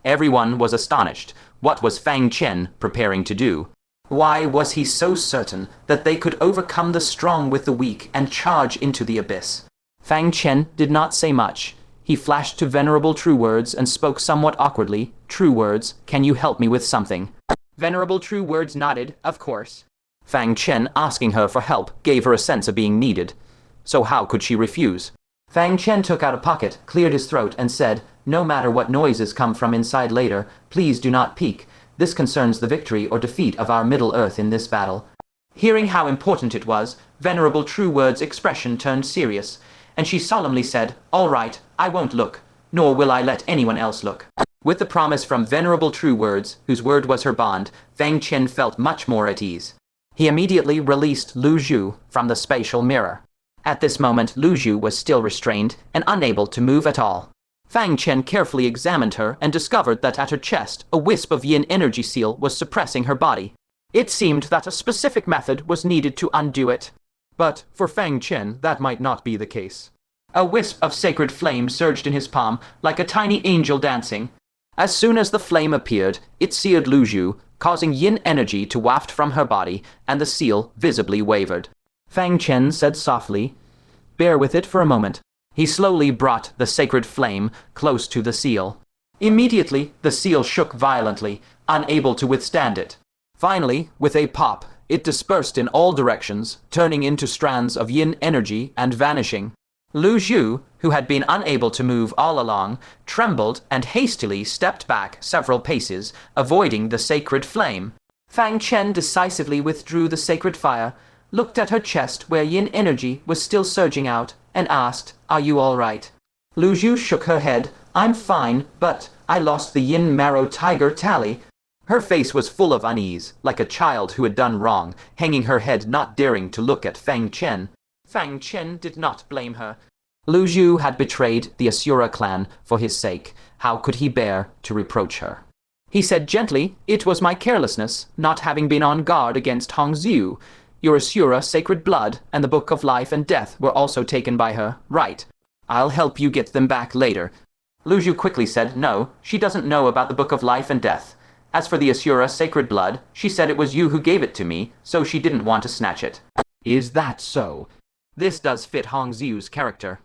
S1: Everyone was astonished. What was Fang Chen preparing to do? Why was he so certain that they could overcome the strong with the weak and charge into the abyss? Fang Chen did not say much. He flashed to Venerable True Words and spoke somewhat awkwardly. True Words, can you help me with something? Venerable True Words nodded, of course. Fang Chen, asking her for help, gave her a sense of being needed. So how could she refuse? Fang Chen took out a pocket, cleared his throat, and said, no matter what noises come from inside later, please do not peek. This concerns the victory or defeat of our Middle Earth in this battle. Hearing how important it was, Venerable True Words' expression turned serious, and she solemnly said, all right, I won't look, nor will I let anyone else look. With the promise from Venerable True Words, whose word was her bond, Fang Chen felt much more at ease. He immediately released Lü Zhu from the spatial mirror. At this moment, Lü Zhu was still restrained and unable to move at all. Fang Chen carefully examined her and discovered that at her chest, a wisp of yin energy seal was suppressing her body. It seemed that a specific method was needed to undo it. But for Fang Chen, that might not be the case. A wisp of sacred flame surged in his palm like a tiny angel dancing. As soon as the flame appeared, it seared Lü Zhu, causing yin energy to waft from her body, and the seal visibly wavered. Fang Chen said softly, bear with it for a moment. He slowly brought the sacred flame close to the seal. Immediately, the seal shook violently, unable to withstand it. Finally, with a pop, it dispersed in all directions, turning into strands of yin energy and vanishing. Lü Zhu, who had been unable to move all along, trembled and hastily stepped back several paces, avoiding the sacred flame. Fang Chen decisively withdrew the sacred fire, looked at her chest where yin energy was still surging out, and asked, are you all right? Lü Zhu shook her head. I'm fine, but I lost the yin marrow tiger tally. Her face was full of unease, like a child who had done wrong, hanging her head not daring to look at Fang Chen. Fang Chen did not blame her. Lü Zhu had betrayed the Asura clan for his sake. How could he bear to reproach her? He said gently, it was my carelessness, not having been on guard against Hongxiu. Your Asura sacred blood and the Book of Life and Death were also taken by her, right? I'll help you get them back later. Lü Zhu quickly said, no, she doesn't know about the Book of Life and Death. As for the Asura sacred blood, she said it was you who gave it to me, so she didn't want to snatch it. Is that so? This does fit Hongxiu's character.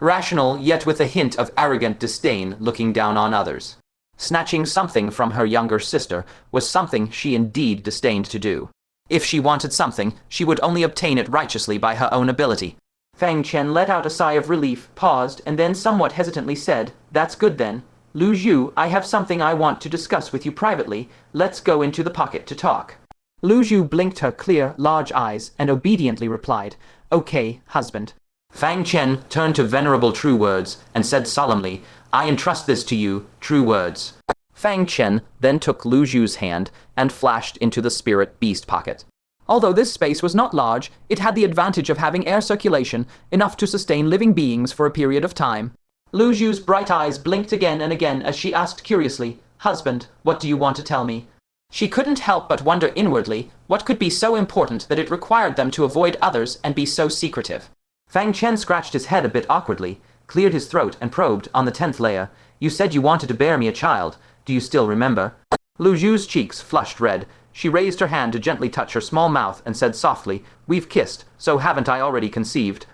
S1: Rational, yet with a hint of arrogant disdain, looking down on others. Snatching something from her younger sister was something she indeed disdained to do. If she wanted something, she would only obtain it righteously by her own ability. Fang Chen let out a sigh of relief, paused, and then somewhat hesitantly said, that's good then. Lü Zhu, I have something I want to discuss with you privately. Let's go into the pocket to talk. Lü Zhu blinked her clear, large eyes and obediently replied, okay, husband. Fang Chen turned to Venerable True Words and said solemnly, I entrust this to you, True Words. Fang Chen then took Lü Zhu's hand and flashed into the spirit beast pocket. Although this space was not large, it had the advantage of having air circulation, enough to sustain living beings for a period of time. Lü Zhu's bright eyes blinked again and again as she asked curiously, husband, what do you want to tell me? She couldn't help but wonder inwardly what could be so important that it required them to avoid others and be so secretive. Fang Chen scratched his head a bit awkwardly, cleared his throat and probed on the 10th layer. You said you wanted to bear me a child. Do you still remember? Lü Zhu's cheeks flushed red. She raised her hand to gently touch her small mouth and said softly, we've kissed, so haven't I already conceived?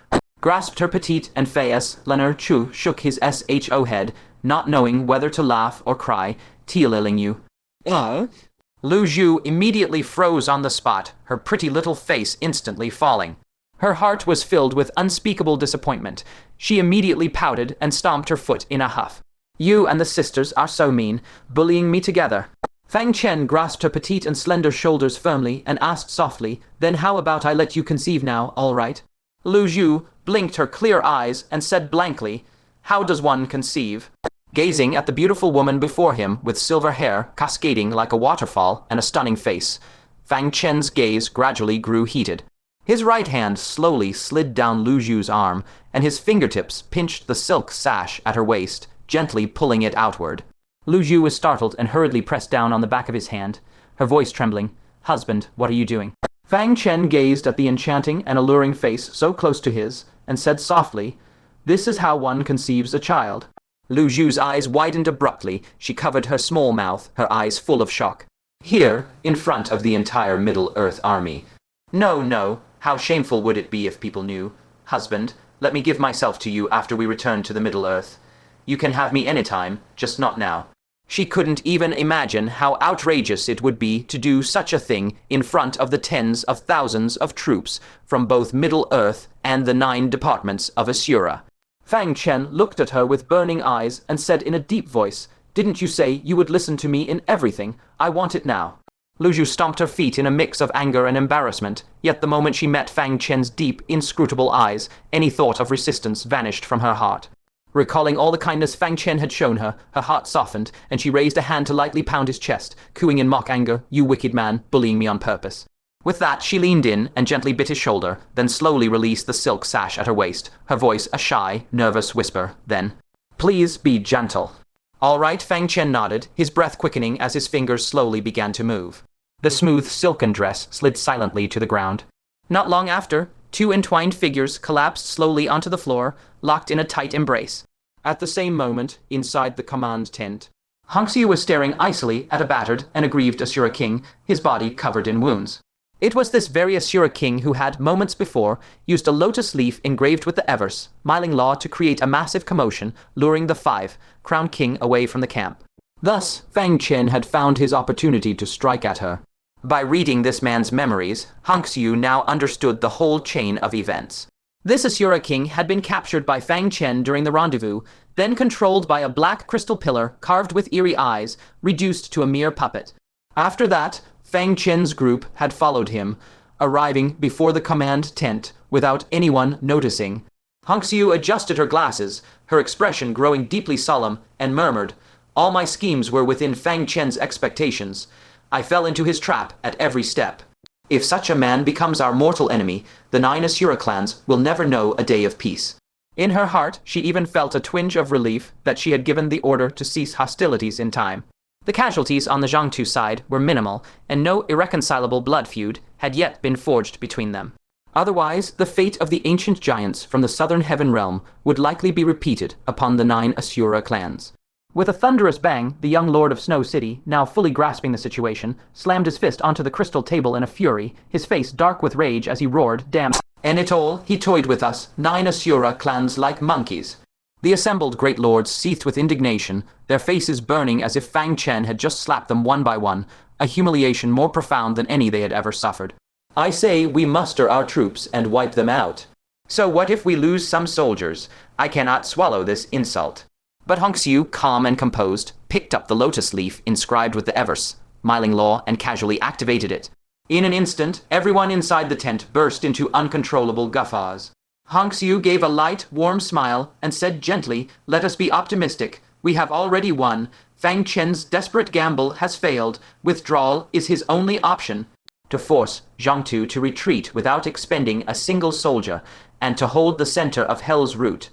S1: Grasped her petite and fayas, Leonard Chu shook his sho head, not knowing whether to laugh or cry, tealiling you. Lü Zhu immediately froze on the spot, her pretty little face instantly falling. Her heart was filled with unspeakable disappointment. She immediately pouted and stomped her foot in a huff. You and the sisters are so mean, bullying me together. Fang Chen grasped her petite and slender shoulders firmly and asked softly, then how about I let you conceive now, all right? Lü Zhu blinked her clear eyes and said blankly, how does one conceive? Gazing at the beautiful woman before him with silver hair cascading like a waterfall and a stunning face, Fang Chen's gaze gradually grew heated. His right hand slowly slid down Lü Zhu's arm, and his fingertips pinched the silk sash at her waist, gently pulling it outward. Lü Zhu was startled and hurriedly pressed down on the back of his hand, her voice trembling. Husband, what are you doing? Fang Chen gazed at the enchanting and alluring face so close to his, and said softly, This is how one conceives a child. Lü Zhu's eyes widened abruptly. She covered her small mouth, her eyes full of shock. Here, in front of the entire Middle-earth army. No, no, how shameful would it be if people knew? Husband, let me give myself to you after we return to the Middle-earth. You can have me anytime, just not now. She couldn't even imagine how outrageous it would be to do such a thing in front of the tens of thousands of troops from both Middle-earth and the 9 departments of Asura. Fang Chen looked at her with burning eyes and said in a deep voice, "Didn't you say you would listen to me in everything? I want it now." Lü Zhu stomped her feet in a mix of anger and embarrassment, yet the moment she met Fang Chen's deep, inscrutable eyes, any thought of resistance vanished from her heart. Recalling all the kindness Fang Chen had shown her, her heart softened, and she raised a hand to lightly pound his chest, cooing in mock anger, "You wicked man, bullying me on purpose." With that, she leaned in and gently bit his shoulder, then slowly released the silk sash at her waist, her voice a shy, nervous whisper. Then, "Please be gentle." "All right," Fang Chen nodded, his breath quickening as his fingers slowly began to move. The smooth silken dress slid silently to the ground. Not long after, 2 entwined figures collapsed slowly onto the floor, locked in a tight embrace. At the same moment, inside the command tent, Hongxiu was staring icily at a battered and aggrieved Asura king, his body covered in wounds. It was this very Asura king who had, moments before, used a lotus leaf engraved with the Evers, Myling Law, to create a massive commotion, luring the 5, Crown King, away from the camp. Thus, Fang Chen had found his opportunity to strike at her. By reading this man's memories, Hongxiu now understood the whole chain of events. This Asura king had been captured by Fang Chen during the rendezvous, then controlled by a black crystal pillar carved with eerie eyes, reduced to a mere puppet. After that, Fang Chen's group had followed him, arriving before the command tent without anyone noticing. Hongxiu adjusted her glasses, her expression growing deeply solemn, and murmured, "All my schemes were within Fang Chen's expectations. I fell into his trap at every step. If such a man becomes our mortal enemy, the 9 Asura clans will never know a day of peace." In her heart, she even felt a twinge of relief that she had given the order to cease hostilities in time. The casualties on the Zhongtu side were minimal, and no irreconcilable blood feud had yet been forged between them. Otherwise, the fate of the ancient giants from the southern heaven realm would likely be repeated upon the 9 Asura clans. With a thunderous bang, the young lord of Snow City, now fully grasping the situation, slammed his fist onto the crystal table in a fury, his face dark with rage as he roared, "Damn! And it all, he toyed with us, 9 Asura clans like monkeys." The assembled great lords seethed with indignation, their faces burning as if Fang Chen had just slapped them one by one, a humiliation more profound than any they had ever suffered. "I say we muster our troops and wipe them out. So what if we lose some soldiers? I cannot swallow this insult." But Hongxiu, calm and composed, picked up the lotus leaf inscribed with the Evers, Myling Law, and casually activated it. In an instant, everyone inside the tent burst into uncontrollable guffaws. Hongxiu gave a light, warm smile and said gently, "Let us be optimistic. We have already won. Fang Chen's desperate gamble has failed. Withdrawal is his only option. To force Zhongtu to retreat without expending a single soldier, and to hold the center of Hell's root.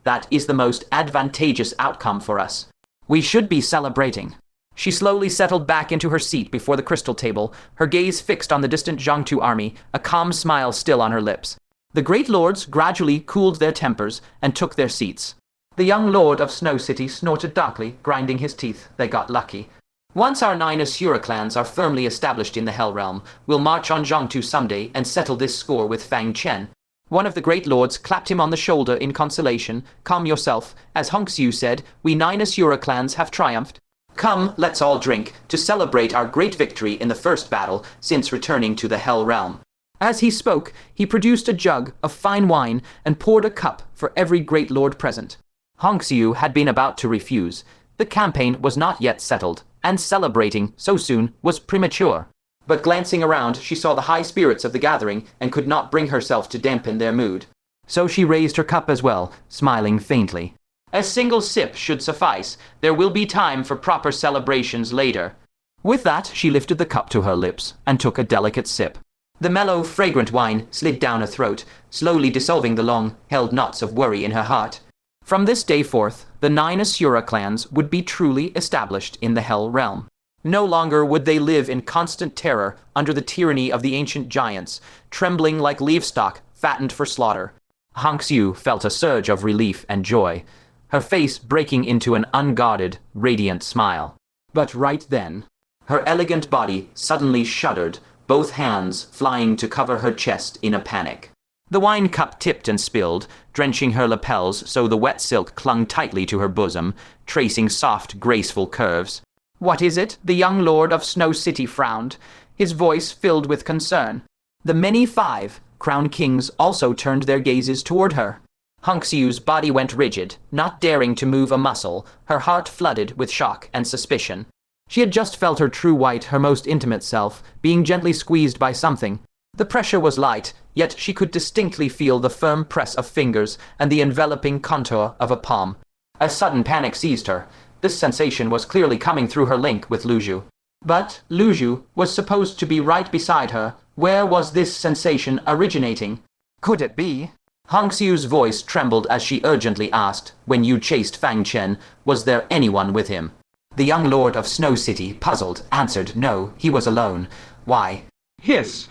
S1: That is the most advantageous outcome for us. We should be celebrating." She slowly settled back into her seat before the crystal table, her gaze fixed on the distant Zhongtu army, a calm smile still on her lips. The great lords gradually cooled their tempers and took their seats. The young lord of Snow City snorted darkly, grinding his teeth. They got lucky. "Once our 9 Asura clans are firmly established in the Hell Realm, we'll march on Zhongtu someday and settle this score with Fang Chen." One of the great lords clapped him on the shoulder in consolation. "Calm yourself. As Hongxiu said, we 9 Asura clans have triumphed. Come, let's all drink, to celebrate our great victory in the first battle since returning to the Hell Realm." As he spoke, he produced a jug of fine wine and poured a cup for every great lord present. Hongxiu had been about to refuse. The campaign was not yet settled, and celebrating so soon was premature. But glancing around, she saw the high spirits of the gathering and could not bring herself to dampen their mood. So she raised her cup as well, smiling faintly. "A single sip should suffice. There will be time for proper celebrations later." With that, she lifted the cup to her lips and took a delicate sip. The mellow, fragrant wine slid down her throat, slowly dissolving the long-held knots of worry in her heart. From this day forth, the 9 Asura clans would be truly established in the Hell Realm. No longer would they live in constant terror under the tyranny of the ancient giants, trembling like livestock fattened for slaughter. Hongxiu felt a surge of relief and joy, her face breaking into an unguarded, radiant smile. But right then, her elegant body suddenly shuddered, both hands flying to cover her chest in a panic. The wine cup tipped and spilled, drenching her lapels so the wet silk clung tightly to her bosom, tracing soft, graceful curves. "What is it?" the young lord of Snow City frowned, his voice filled with concern. The many 5 crown kings also turned their gazes toward her. Hongxiu's body went rigid, not daring to move a muscle, her heart flooded with shock and suspicion. She had just felt her true white, her most intimate self, being gently squeezed by something. The pressure was light, yet she could distinctly feel the firm press of fingers and the enveloping contour of a palm. A sudden panic seized her. This sensation was clearly coming through her link with Lü Zhu. But Lü Zhu was supposed to be right beside her. Where was this sensation originating? Could it be? Hongxiu's voice trembled as she urgently asked, "When you chased Fang Chen, was there anyone with him?" The young lord of Snow City, puzzled, answered, "No, he was alone." "Why?"
S2: Hiss.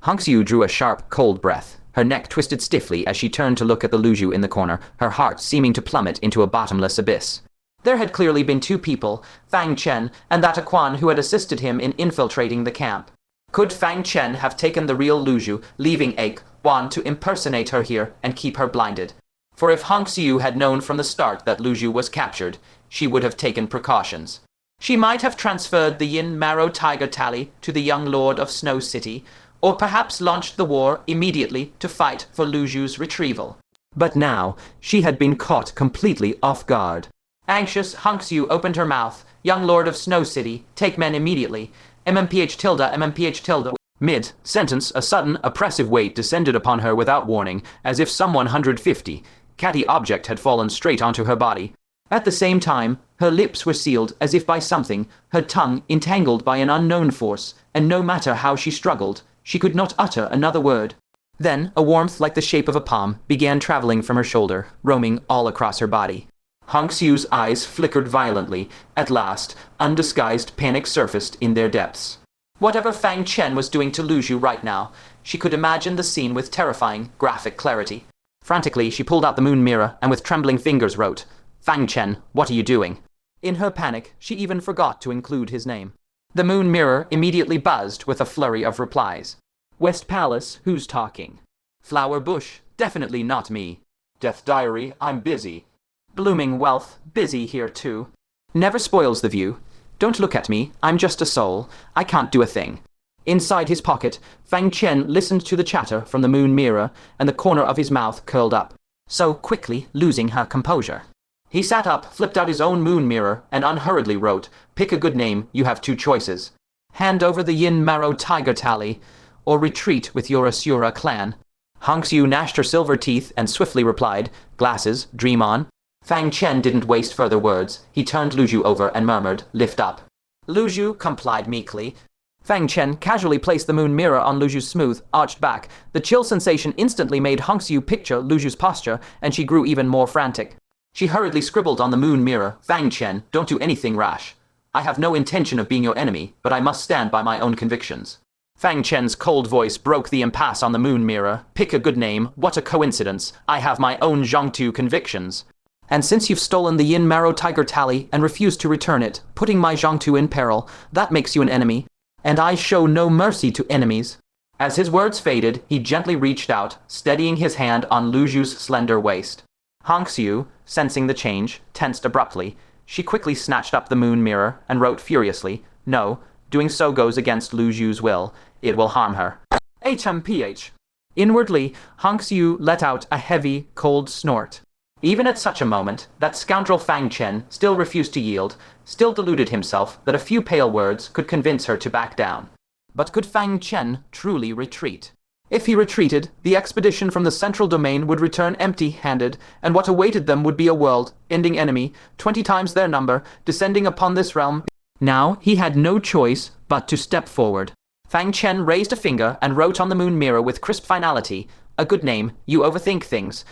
S1: Hongxiu drew a sharp, cold breath. Her neck twisted stiffly as she turned to look at the Lü Zhu in the corner, her heart seeming to plummet into a bottomless abyss. There had clearly been 2 people, Fang Chen and that Quan who had assisted him in infiltrating the camp. Could Fang Chen have taken the real Lü Zhu, leaving Quan to impersonate her here and keep her blinded? For if Hongxiu had known from the start that Lü Zhu was captured, she would have taken precautions. She might have transferred the Yin Marrow Tiger Tally to the young lord of Snow City, or perhaps launched the war immediately to fight for Lü Zhu's retrieval. But now, she had been caught completely off guard. Anxious, Hongxiu opened her mouth. "Young lord of Snow City, take men immediately. MMPH tilde. Mid-sentence, a sudden, oppressive weight descended upon her without warning, as if some 150 catty object had fallen straight onto her body. At the same time, her lips were sealed as if by something, her tongue entangled by an unknown force, and no matter how she struggled, she could not utter another word. Then, a warmth like the shape of a palm began traveling from her shoulder, roaming all across her body. Hongxiu's eyes flickered violently. At last, undisguised panic surfaced in their depths. Whatever Fang Chen was doing to Lü Zhu right now, she could imagine the scene with terrifying, graphic clarity. Frantically, she pulled out the moon mirror and with trembling fingers wrote, "Fang Chen, what are you doing?" In her panic, she even forgot to include his name. The moon mirror immediately buzzed with a flurry of replies. "West Palace, who's talking?" "Flower Bush, definitely not me." "Death Diary, I'm busy." "Blooming Wealth, busy here too." "Never spoils the view." "Don't look at me, I'm just a soul. I can't do a thing." Inside his pocket, Fang Chen listened to the chatter from the moon mirror, and the corner of his mouth curled up, so quickly losing her composure. He sat up, flipped out his own moon mirror, and unhurriedly wrote, "Pick a good name, you have 2 choices. Hand over the Yin Marrow Tiger Tally, or retreat with your Asura clan." Hongxiu gnashed her silver teeth and swiftly replied, "Glasses, dream on." Fang Chen didn't waste further words. He turned Lü Zhu over and murmured, "Lift up." Lü Zhu complied meekly. Fang Chen casually placed the moon mirror on Lü Zhu's smooth, arched back. The chill sensation instantly made Hongxiu picture Lü Zhu's posture, and she grew even more frantic. She hurriedly scribbled on the moon mirror, "Fang Chen, don't do anything rash. I have no intention of being your enemy, but I must stand by my own convictions." Fang Chen's cold voice broke the impasse on the moon mirror. "Pick a good name. What a coincidence. I have my own Zhongtu convictions. And since you've stolen the Yin Marrow Tiger Tally and refused to return it, putting my Zhongtu in peril, that makes you an enemy. And I show no mercy to enemies." As his words faded, he gently reached out, steadying his hand on Lü Zhu's slender waist. Hongxiu, sensing the change, tensed abruptly. She quickly snatched up the moon mirror and wrote furiously, "No, doing so goes against Lü Zhu's will. It will harm her." HMPH. Inwardly, Hongxiu let out a heavy, cold snort. Even at such a moment, that scoundrel Fang Chen still refused to yield, still deluded himself that a few pale words could convince her to back down. But could Fang Chen truly retreat? If he retreated, the expedition from the central domain would return empty-handed, and what awaited them would be a world-ending enemy, 20 times their number, descending upon this realm. Now he had no choice but to step forward. Fang Chen raised a finger and wrote on the moon mirror with crisp finality, "A good name, you overthink things.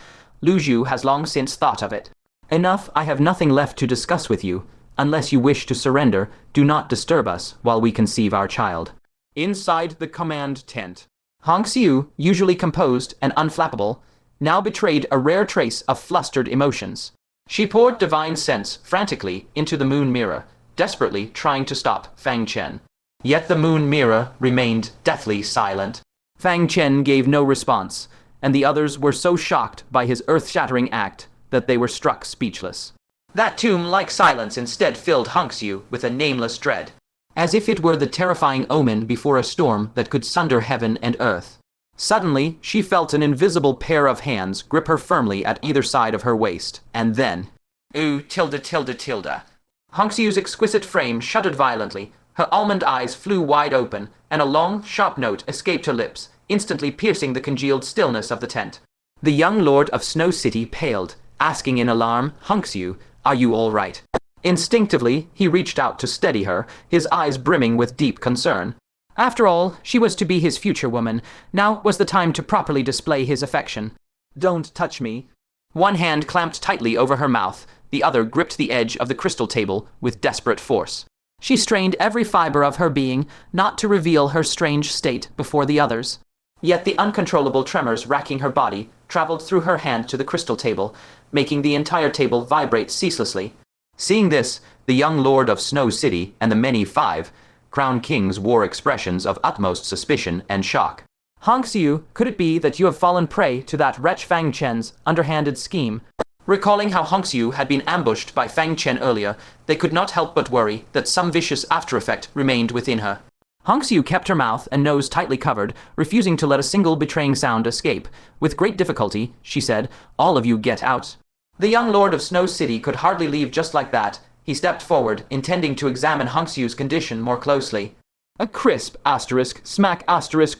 S1: Lü Zhu has long since thought of it." "Enough, I have nothing left to discuss with you. Unless you wish to surrender, do not disturb us while we conceive our child." Inside the command tent, Hongxiu, usually composed and unflappable, now betrayed a rare trace of flustered emotions. She poured divine sense frantically into the moon mirror, desperately trying to stop Fang Chen. Yet the moon mirror remained deathly silent. Fang Chen gave no response, and the others were so shocked by his earth-shattering act that they were struck speechless. That tomb-like silence instead filled Hongxiu with a nameless dread, as if it were the terrifying omen before a storm that could sunder heaven and earth. Suddenly, she felt an invisible pair of hands grip her firmly at either side of her waist, and then... Ooh, tilde. Hongxiu's exquisite frame shuddered violently, her almond eyes flew wide open, and a long, sharp note escaped her lips, instantly piercing the congealed stillness of the tent. The young lord of Snow City paled, asking in alarm, "Hongxiu, are you all right?" Instinctively, he reached out to steady her, his eyes brimming with deep concern. After all, she was to be his future woman. Now was the time to properly display his affection. "Don't touch me." One hand clamped tightly over her mouth, the other gripped the edge of the crystal table with desperate force. She strained every fiber of her being not to reveal her strange state before the others. Yet the uncontrollable tremors racking her body traveled through her hand to the crystal table, making the entire table vibrate ceaselessly. Seeing this, the young lord of Snow City and the many 5 crown kings wore expressions of utmost suspicion and shock. "Hongxiu, could it be that you have fallen prey to that wretch Fang Chen's underhanded scheme?" Recalling how Hongxiu had been ambushed by Fang Chen earlier, they could not help but worry that some vicious after-effect remained within her. Hongxiu kept her mouth and nose tightly covered, refusing to let a single betraying sound escape. With great difficulty, she said, "All of you get out." The young lord of Snow City could hardly leave just like that. He stepped forward, intending to examine Hongxiu's condition more closely. A crisp smack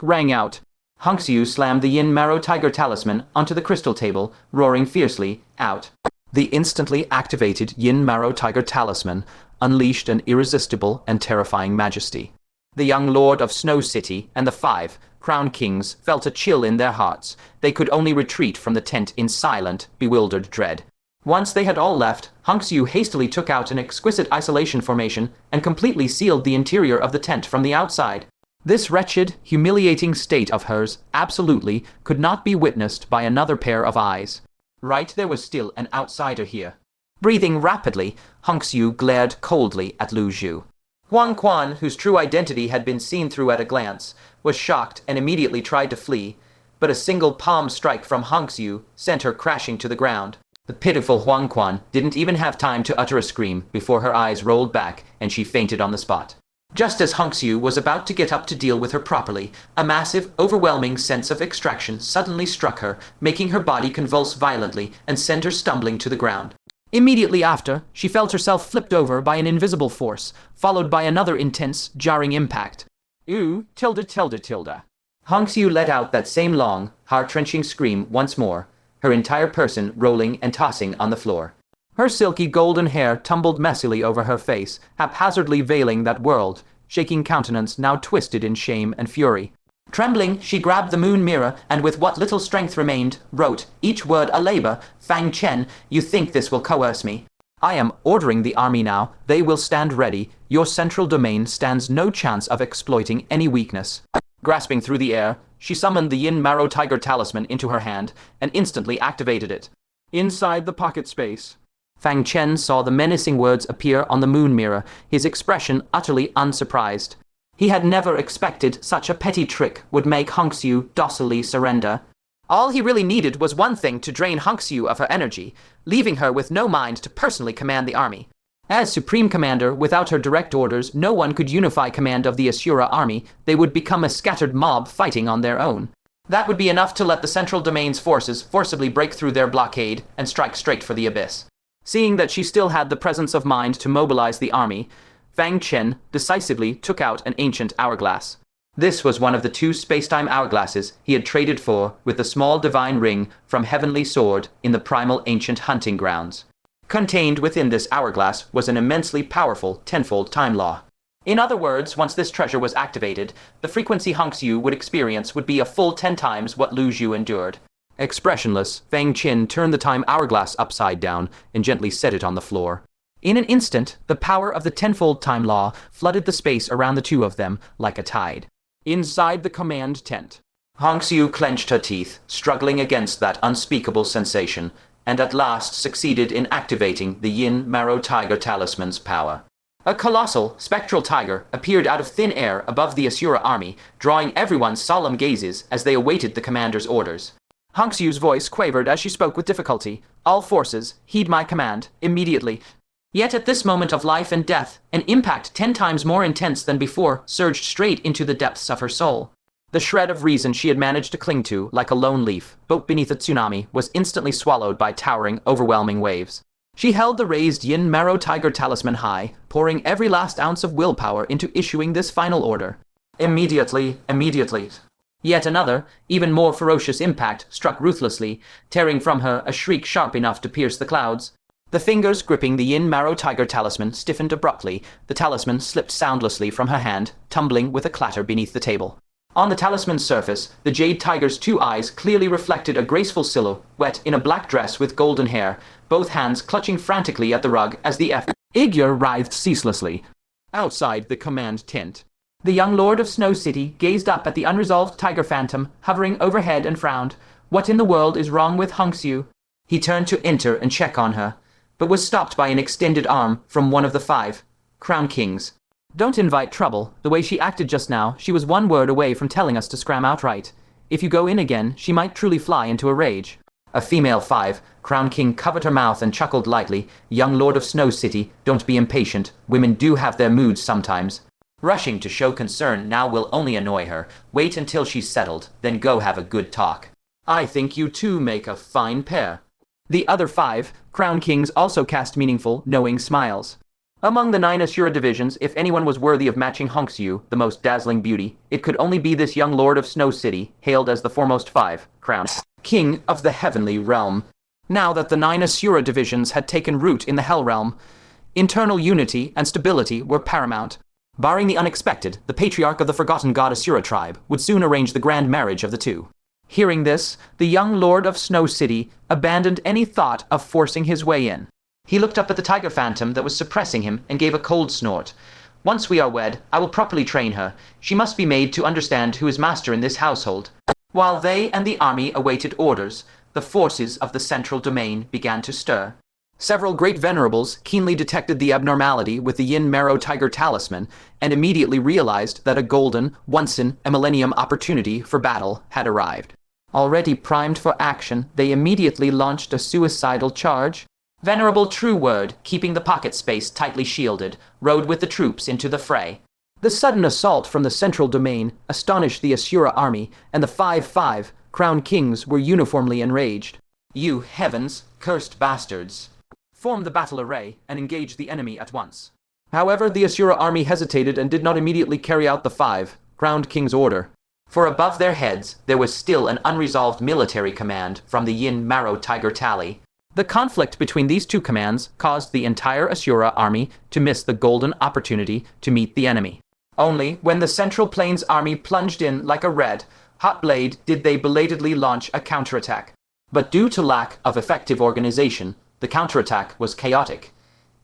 S1: rang out. Hongxiu slammed the Yin Marrow Tiger Talisman onto the crystal table, roaring fiercely, "Out." The instantly activated Yin Marrow Tiger Talisman unleashed an irresistible and terrifying majesty. The young lord of Snow City and the 5 crown kings felt a chill in their hearts. They could only retreat from the tent in silent, bewildered dread. Once they had all left, Hongxiu hastily took out an exquisite isolation formation and completely sealed the interior of the tent from the outside. This wretched, humiliating state of hers absolutely could not be witnessed by another pair of eyes. Right, there was still an outsider here. Breathing rapidly, Hongxiu glared coldly at Lü Zhu. Huang Quan, whose true identity had been seen through at a glance, was shocked and immediately tried to flee, but a single palm strike from Hongxiu sent her crashing to the ground. The pitiful Huang Quan didn't even have time to utter a scream before her eyes rolled back and she fainted on the spot. Just as Hongxiu was about to get up to deal with her properly, a massive, overwhelming sense of extraction suddenly struck her, making her body convulse violently and send her stumbling to the ground. Immediately after, she felt herself flipped over by an invisible force, followed by another intense, jarring impact. Ooh, tilde. Hongxiu let out that same long, heart-wrenching scream once more, her entire person rolling and tossing on the floor. Her silky golden hair tumbled messily over her face, haphazardly veiling that world-shaking countenance now twisted in shame and fury. Trembling, she grabbed the moon mirror and with what little strength remained, wrote, each word a labor, "Fang Chen, you think this will coerce me? I am ordering the army now. They will stand ready. Your central domain stands no chance of exploiting any weakness." Grasping through the air, she summoned the Yin Marrow Tiger Talisman into her hand and instantly activated it. Inside the pocket space, Fang Chen saw the menacing words appear on the moon mirror, his expression utterly unsurprised. He had never expected such a petty trick would make Hongxiu docilely surrender. All he really needed was one thing to drain Hongxiu of her energy, leaving her with no mind to personally command the army. As Supreme Commander, without her direct orders, no one could unify command of the Asura army. They would become a scattered mob fighting on their own. That would be enough to let the Central Domain's forces forcibly break through their blockade and strike straight for the abyss. Seeing that she still had the presence of mind to mobilize the army, Fang Chen decisively took out an ancient hourglass. This was one of the 2 spacetime hourglasses he had traded for with the small divine ring from Heavenly Sword in the primal ancient hunting grounds. Contained within this hourglass was an immensely powerful tenfold time law. In other words, once this treasure was activated, the frequency Hongxiu would experience would be a full 10 times what Lü Zhu endured. Expressionless, Fang Chen turned the time hourglass upside down and gently set it on the floor. In an instant, the power of the tenfold time law flooded the space around the 2 of them like a tide. Inside the command tent, Hongxiu clenched her teeth, struggling against that unspeakable sensation, and at last succeeded in activating the Yin Marrow Tiger Talisman's power. A colossal, spectral tiger appeared out of thin air above the Asura army, drawing everyone's solemn gazes as they awaited the commander's orders. Hongxiu's voice quavered as she spoke with difficulty. "All forces, heed my command, immediately." Yet at this moment of life and death, an impact 10 times more intense than before surged straight into the depths of her soul. The shred of reason she had managed to cling to, like a lone leaf, buoyed beneath a tsunami, was instantly swallowed by towering, overwhelming waves. She held the raised Yin Marrow Tiger Talisman high, pouring every last ounce of willpower into issuing this final order. Immediately. Yet another, even more ferocious impact struck ruthlessly, tearing from her a shriek sharp enough to pierce the clouds. The fingers gripping the Yin Marrow Tiger Talisman stiffened abruptly. The talisman slipped soundlessly from her hand, tumbling with a clatter beneath the table. On the talisman's surface, the jade tiger's 2 eyes clearly reflected a graceful silhouette in a black dress with golden hair, both hands clutching frantically at the rug as the figure writhed ceaselessly. Outside the command tent, the young lord of Snow City gazed up at the unresolved tiger phantom hovering overhead and frowned. What in the world is wrong with Hongxiu? He turned to enter and check on her, but was stopped by an extended arm from one of the 5 crown kings. "Don't invite trouble. The way she acted just now, she was 1 word away from telling us to scram outright. If you go in again, she might truly fly into a rage." A female 5 crown king covered her mouth and chuckled lightly. "Young lord of Snow City, don't be impatient. Women do have their moods sometimes. Rushing to show concern now will only annoy her. Wait until she's settled, then go have a good talk. I think you two make a fine pair." The other 5 crown kings also cast meaningful, knowing smiles. Among the 9 Asura divisions, if anyone was worthy of matching Hongxiu, the most dazzling beauty, it could only be this young lord of Snow City, hailed as the foremost 5 crown king of the heavenly realm. Now that the 9 Asura divisions had taken root in the Hell Realm, internal unity and stability were paramount. Barring the unexpected, the patriarch of the forgotten god Asura tribe would soon arrange the grand marriage of the 2. Hearing this, the young lord of Snow City abandoned any thought of forcing his way in. He looked up at the tiger phantom that was suppressing him and gave a cold snort. "Once we are wed, I will properly train her. She must be made to understand who is master in this household." While they and the army awaited orders, the forces of the central domain began to stir. Several great venerables keenly detected the abnormality with the Yin Marrow Tiger Talisman and immediately realized that a golden, once-in-a-millennium opportunity for battle had arrived. Already primed for action, they immediately launched a suicidal charge. Venerable True Word, keeping the pocket space tightly shielded, rode with the troops into the fray. The sudden assault from the central domain astonished the Asura army, and the 5 crown kings were uniformly enraged. "You heavens, cursed bastards! Form the battle array and engage the enemy at once." However, the Asura army hesitated and did not immediately carry out the 5 crowned kings' order. For above their heads, there was still an unresolved military command from the Yin Marrow Tiger Tally. The conflict between these 2 commands caused the entire Asura army to miss the golden opportunity to meet the enemy. Only when the Central Plains army plunged in like a red-hot blade did they belatedly launch a counterattack. But due to lack of effective organization, the counterattack was chaotic,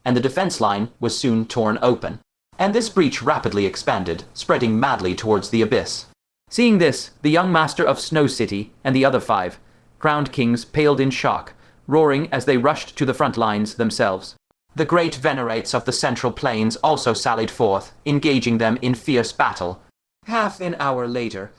S1: and the defense line was soon torn open. And this breach rapidly expanded, spreading madly towards the abyss. Seeing this, the young master of Snow City and the other 5 crowned kings paled in shock, roaring as they rushed to the front lines themselves. The great venerates of the Central Plains also sallied forth, engaging them in fierce battle. Half an hour later,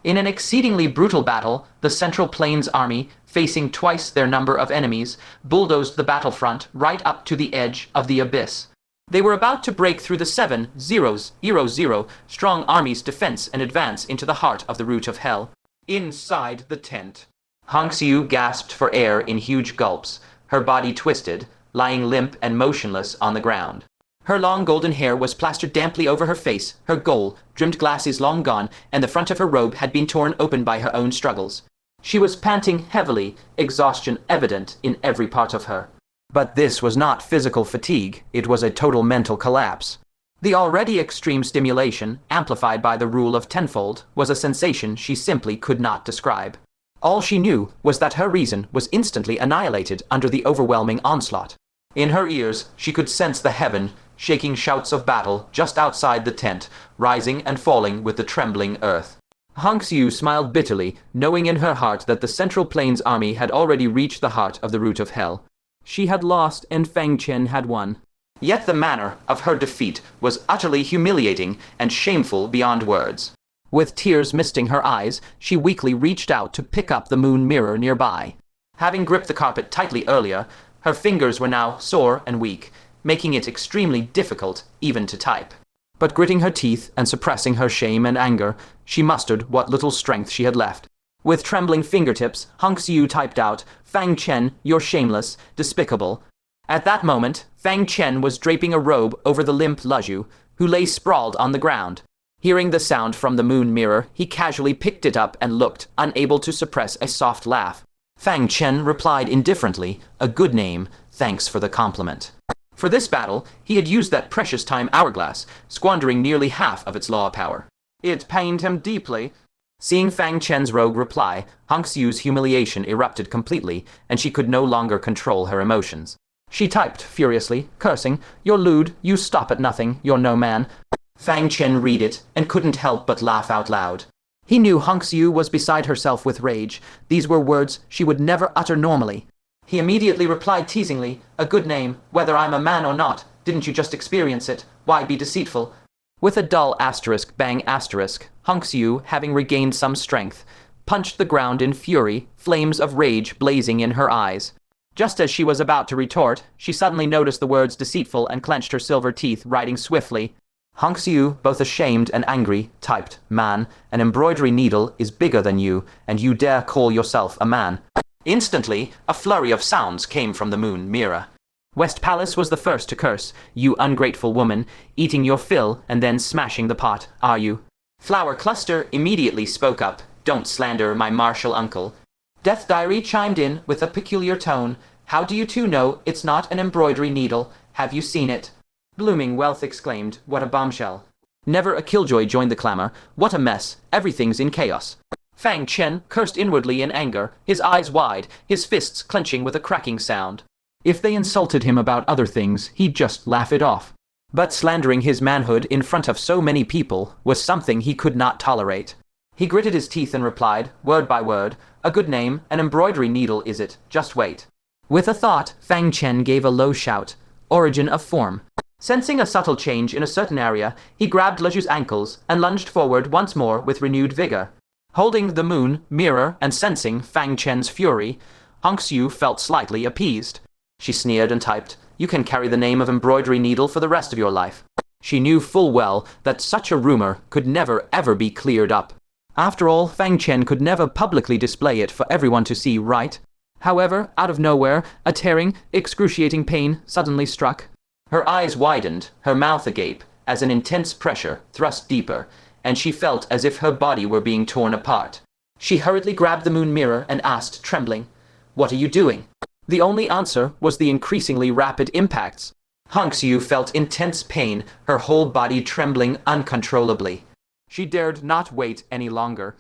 S1: in an exceedingly brutal battle, the Central Plains army, facing twice their number of enemies, bulldozed the battlefront right up to the edge of the abyss. They were about to break through the 7-0-0 strong army's defense and advance into the heart of the root of hell. Inside the tent, Hongxiu gasped for air in huge gulps, her body twisted, lying limp and motionless on the ground. Her long golden hair was plastered damply over her face, her gold-rimmed glasses long gone, and the front of her robe had been torn open by her own struggles. She was panting heavily, exhaustion evident in every part of her. But this was not physical fatigue, it was a total mental collapse. The already extreme stimulation, amplified by the rule of tenfold, was a sensation she simply could not describe. All she knew was that her reason was instantly annihilated under the overwhelming onslaught. In her ears, she could sense the heaven-shaking shouts of battle just outside the tent, rising and falling with the trembling earth. Hongxiu smiled bitterly, knowing in her heart that the Central Plains army had already reached the heart of the root of hell. She had lost and Fang Chen had won. Yet the manner of her defeat was utterly humiliating and shameful beyond words. With tears misting her eyes, she weakly reached out to pick up the moon mirror nearby. Having gripped the carpet tightly earlier, her fingers were now sore and weak, making it extremely difficult even to type. But gritting her teeth and suppressing her shame and anger, she mustered what little strength she had left. With trembling fingertips, Hongxiu typed out, "Fang Chen, you're shameless, despicable." At that moment, Fang Chen was draping a robe over the limp Lü Zhu, who lay sprawled on the ground. Hearing the sound from the moon mirror, he casually picked it up and looked, unable to suppress a soft laugh. Fang Chen replied indifferently, "A good name, thanks for the compliment." For this battle, he had used that precious time hourglass, squandering nearly half of its law power. It pained him deeply. Seeing Fang Chen's rogue reply, Hongxiu's humiliation erupted completely, and she could no longer control her emotions. She typed furiously, cursing, "You're lewd, you stop at nothing, you're no man." Fang Chen read it, and couldn't help but laugh out loud. He knew Hongxiu was beside herself with rage. These were words she would never utter normally. He immediately replied teasingly, "A good name, whether I'm a man or not. Didn't you just experience it? Why be deceitful?" With a dull asterisk bang asterisk, Hongxiu, having regained some strength, punched the ground in fury, flames of rage blazing in her eyes. Just as she was about to retort, she suddenly noticed the words deceitful and clenched her silver teeth, writing swiftly. Hongxiu, both ashamed and angry, typed, "Man, an embroidery needle is bigger than you, and you dare call yourself a man." Instantly, a flurry of sounds came from the moon mirror. West Palace was the first to curse. "You ungrateful woman, eating your fill and then smashing the pot, are you?" Flower Cluster immediately spoke up, "Don't slander my martial uncle." Death Diary chimed in with a peculiar tone, "How do you two know it's not an embroidery needle? Have you seen it?" Blooming Wealth exclaimed, "What a bombshell." Never a Killjoy joined the clamor. "What a mess, everything's in chaos." Fang Chen cursed inwardly in anger, his eyes wide, his fists clenching with a cracking sound. If they insulted him about other things, he'd just laugh it off. But slandering his manhood in front of so many people was something he could not tolerate. He gritted his teeth and replied, word by word, "A good name, an embroidery needle is it, just wait." With a thought, Fang Chen gave a low shout, "Origin of form." Sensing a subtle change in a certain area, he grabbed Lü Zhu's ankles and lunged forward once more with renewed vigor. Holding the moon, mirror, and sensing Fang Chen's fury, Hongxiu felt slightly appeased. She sneered and typed, "You can carry the name of embroidery needle for the rest of your life." She knew full well that such a rumor could never ever be cleared up. After all, Fang Chen could never publicly display it for everyone to see, right? However, out of nowhere, a tearing, excruciating pain suddenly struck. Her eyes widened, her mouth agape, as an intense pressure thrust deeper, and she felt as if her body were being torn apart. She hurriedly grabbed the moon mirror and asked, trembling, "What are you doing?" The only answer was the increasingly rapid impacts. Hongxiu felt intense pain, her whole body trembling uncontrollably. She dared not wait any longer.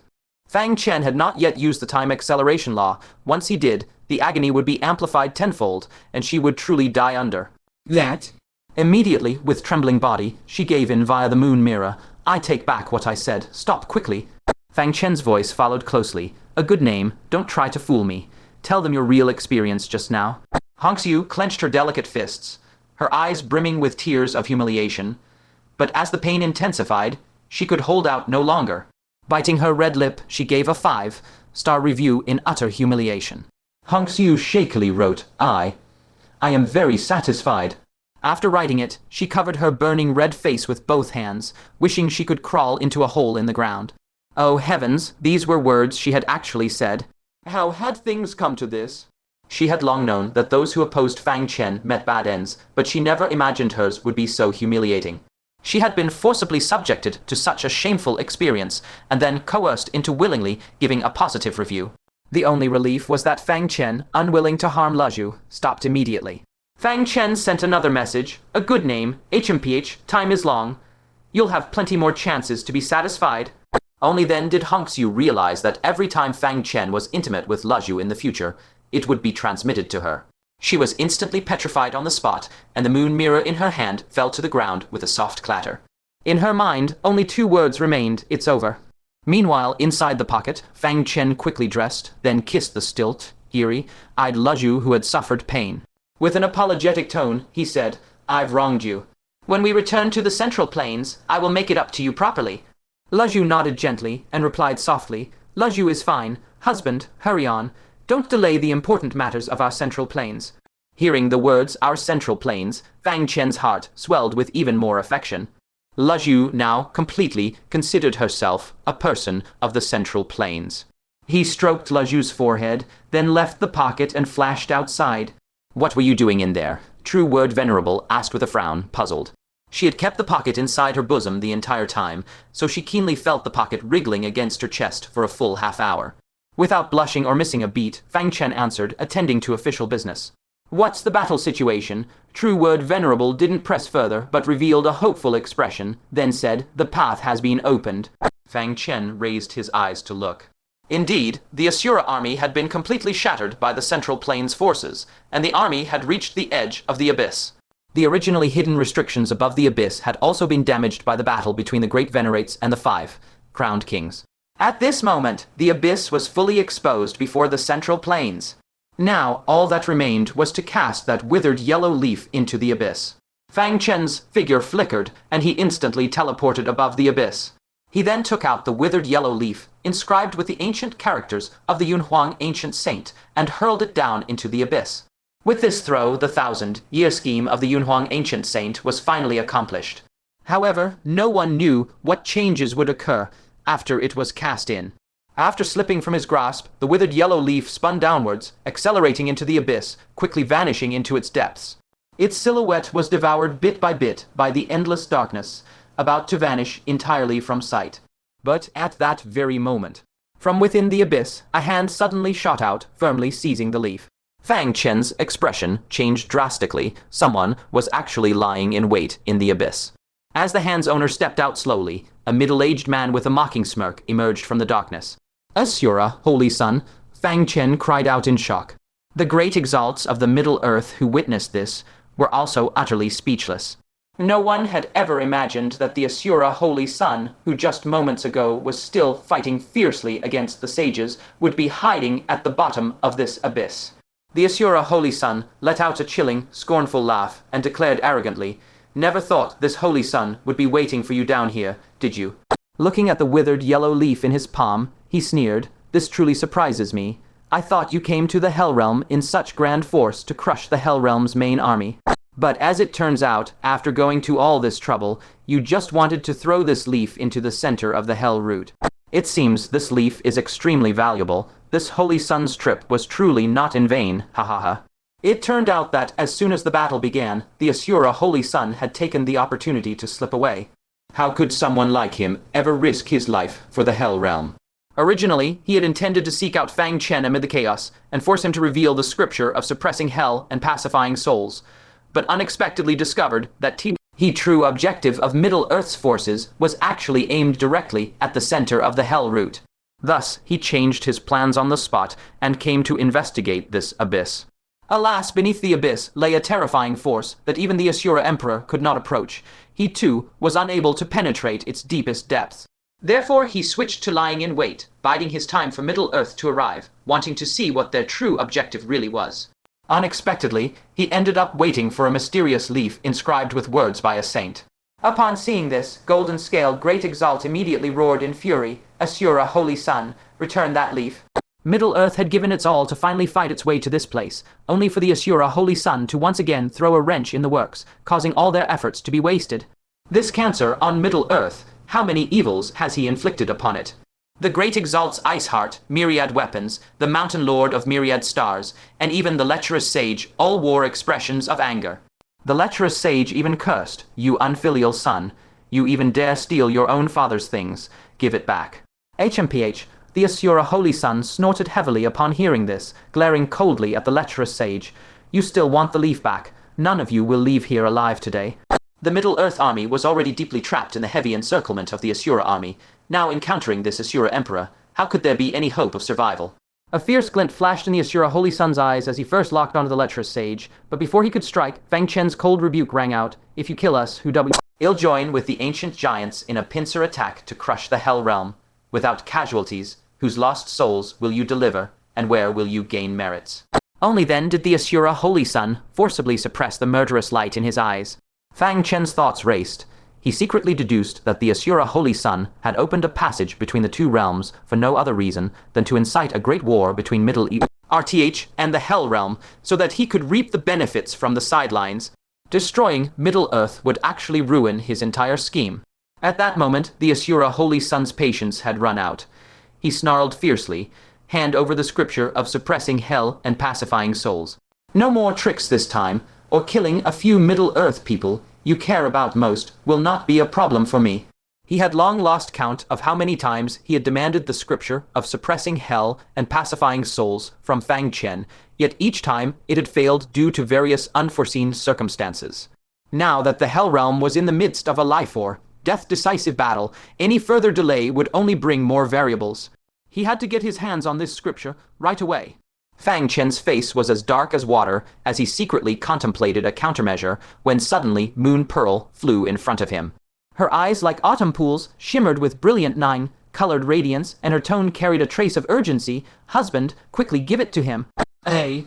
S1: Fang Chen had not yet used the time acceleration law. Once he did, the agony would be amplified tenfold, and she would truly die under.
S2: That?
S1: Immediately, with trembling body, she gave in via the moon mirror. "I take back what I said. Stop quickly." Fang Chen's voice followed closely. "A good name. Don't try to fool me. Tell them your real experience just now." Hongxiu clenched her delicate fists, her eyes brimming with tears of humiliation. But as the pain intensified, she could hold out no longer. Biting her red lip, she gave a 5-star review in utter humiliation. Hongxiu shakily wrote, I am very satisfied." After writing it, she covered her burning red face with both hands, wishing she could crawl into a hole in the ground. Oh heavens, these were words she had actually said. How had things come to this? She had long known that those who opposed Fang Chen met bad ends, but she never imagined hers would be so humiliating. She had been forcibly subjected to such a shameful experience, and then coerced into willingly giving a positive review. The only relief was that Fang Chen, unwilling to harm Lü Zhu, stopped immediately. Fang Chen sent another message, "A good name, HMPH, time is long. You'll have plenty more chances to be satisfied." Only then did Hongxiu realize that every time Fang Chen was intimate with Lü Zhu in the future, it would be transmitted to her. She was instantly petrified on the spot, and the moon mirror in her hand fell to the ground with a soft clatter. In her mind, only 2 words remained, "It's over." Meanwhile, inside the pocket, Fang Chen quickly dressed, then kissed the stilt, eerie-eyed Lü Zhu who had suffered pain. With an apologetic tone, he said, "I've wronged you. When we return to the Central Plains, I will make it up to you properly." Lü Zhu nodded gently and replied softly, "Lü Zhu is fine. Husband, hurry on. Don't delay the important matters of our Central Plains." Hearing the words, "our Central Plains," Fang Chen's heart swelled with even more affection. Lü Zhu now completely considered herself a person of the Central Plains. He stroked Lü Zhu's forehead, then left the pocket and flashed outside. "What were you doing in there?" True Word Venerable asked with a frown, puzzled. She had kept the pocket inside her bosom the entire time, so she keenly felt the pocket wriggling against her chest for a full half-hour. Without blushing or missing a beat, Fang Chen answered, attending to official business. "What's the battle situation?" True Word Venerable didn't press further, but revealed a hopeful expression, then said, "The path has been opened." Fang Chen raised his eyes to look. Indeed, the Asura army had been completely shattered by the Central Plains forces, and the army had reached the edge of the abyss. The originally hidden restrictions above the abyss had also been damaged by the battle between the Great Venerates and the 5 crowned kings. At this moment, the abyss was fully exposed before the Central Plains. Now, all that remained was to cast that withered yellow leaf into the abyss. Fang Chen's figure flickered, and he instantly teleported above the abyss. He then took out the withered yellow leaf, inscribed with the ancient characters of the Yunhuang ancient saint, and hurled it down into the abyss. With this throw, the 1,000-year scheme of the Yunhuang ancient saint was finally accomplished. However, no one knew what changes would occur after it was cast in. After slipping from his grasp, the withered yellow leaf spun downwards, accelerating into the abyss, quickly vanishing into its depths. Its silhouette was devoured bit by the endless darkness, about to vanish entirely from sight. But at that very moment, from within the abyss, a hand suddenly shot out, firmly seizing the leaf. Fang Chen's expression changed drastically. Someone was actually lying in wait in the abyss. As the hand's owner stepped out slowly, a middle-aged man with a mocking smirk emerged from the darkness. "Asura, holy son," Fang Chen cried out in shock. The great exalts of the Middle Earth who witnessed this were also utterly speechless. No one had ever imagined that the Asura Holy Sun, who just moments ago was still fighting fiercely against the sages, would be hiding at the bottom of this abyss. The Asura Holy Sun let out a chilling, scornful laugh and declared arrogantly, "Never thought this Holy Sun would be waiting for you down here, did you?" Looking at the withered yellow leaf in his palm, he sneered, "This truly surprises me. I thought you came to the Hell Realm in such grand force to crush the Hell Realm's main army. But as it turns out, after going to all this trouble, you just wanted to throw this leaf into the center of the Hell Root. It seems this leaf is extremely valuable. This Holy Sun's trip was truly not in vain, ha ha ha." It turned out that as soon as the battle began, the Asura Holy Sun had taken the opportunity to slip away. How could someone like him ever risk his life for the Hell Realm? Originally, he had intended to seek out Fang Chen amid the chaos and force him to reveal the scripture of suppressing hell and pacifying souls, but unexpectedly discovered that the true objective of Middle-earth's forces was actually aimed directly at the center of the Hell Root. Thus, he changed his plans on the spot and came to investigate this abyss. Alas, beneath the abyss lay a terrifying force that even the Asura Emperor could not approach. He, too, was unable to penetrate its deepest depths. Therefore, he switched to lying in wait, biding his time for Middle-earth to arrive, wanting to see what their true objective really was. Unexpectedly, he ended up waiting for a mysterious leaf inscribed with words by a saint. Upon seeing this, Golden Scale Great Exalt immediately roared in fury, "Asura, Holy Sun, return that leaf." Middle-earth had given its all to finally fight its way to this place, only for the Asura Holy Sun to once again throw a wrench in the works, causing all their efforts to be wasted. This cancer on Middle-earth, how many evils has he inflicted upon it? The Great Exalt's Ice Heart, Myriad Weapons, the Mountain Lord of Myriad Stars, and even the Lecherous Sage all wore expressions of anger. The Lecherous Sage even cursed, "You unfilial son, you even dare steal your own father's things, give it back." HMPH, the Asura Holy Sun snorted heavily upon hearing this, glaring coldly at the Lecherous Sage. "You still want the leaf back. None of you will leave here alive today." The Middle-earth army was already deeply trapped in the heavy encirclement of the Asura army. Now encountering this Asura Emperor, how could there be any hope of survival? A fierce glint flashed in the Asura Holy Sun's eyes as he first locked onto the Lecherous Sage, but before he could strike, Fang Chen's cold rebuke rang out, "If you kill us, who will join with the ancient giants in a pincer attack to crush the Hell Realm." without casualties, whose lost souls will you deliver, and where will you gain merits? Only then did the Asura Holy Sun forcibly suppress the murderous light in his eyes. Fang Chen's thoughts raced. He secretly deduced that the Asura Holy Sun had opened a passage between the two realms for no other reason than to incite a great war between Middle RTH and the Hell Realm, so that he could reap the benefits from the sidelines. Destroying Middle-earth would actually ruin his entire scheme. At that moment, the Asura Holy Sun's patience had run out. He snarled fiercely, hand over the scripture of suppressing hell and pacifying souls. No more tricks this time, or killing a few Middle-earth people you care about most will not be a problem for me. He had long lost count of how many times he had demanded the scripture of suppressing hell and pacifying souls from Fang Chen, yet each time it had failed due to various unforeseen circumstances. Now that the Hell Realm was in the midst of a life war, death-decisive battle, any further delay would only bring more variables. He had to get his hands on this scripture right away. Fang Chen's face was as dark as water as he secretly contemplated a countermeasure when suddenly Moon Pearl flew in front of him. Her eyes, like autumn pools, shimmered with brilliant nine-colored radiance, and her tone carried a trace of urgency. "Husband, quickly give it to him." "Hey."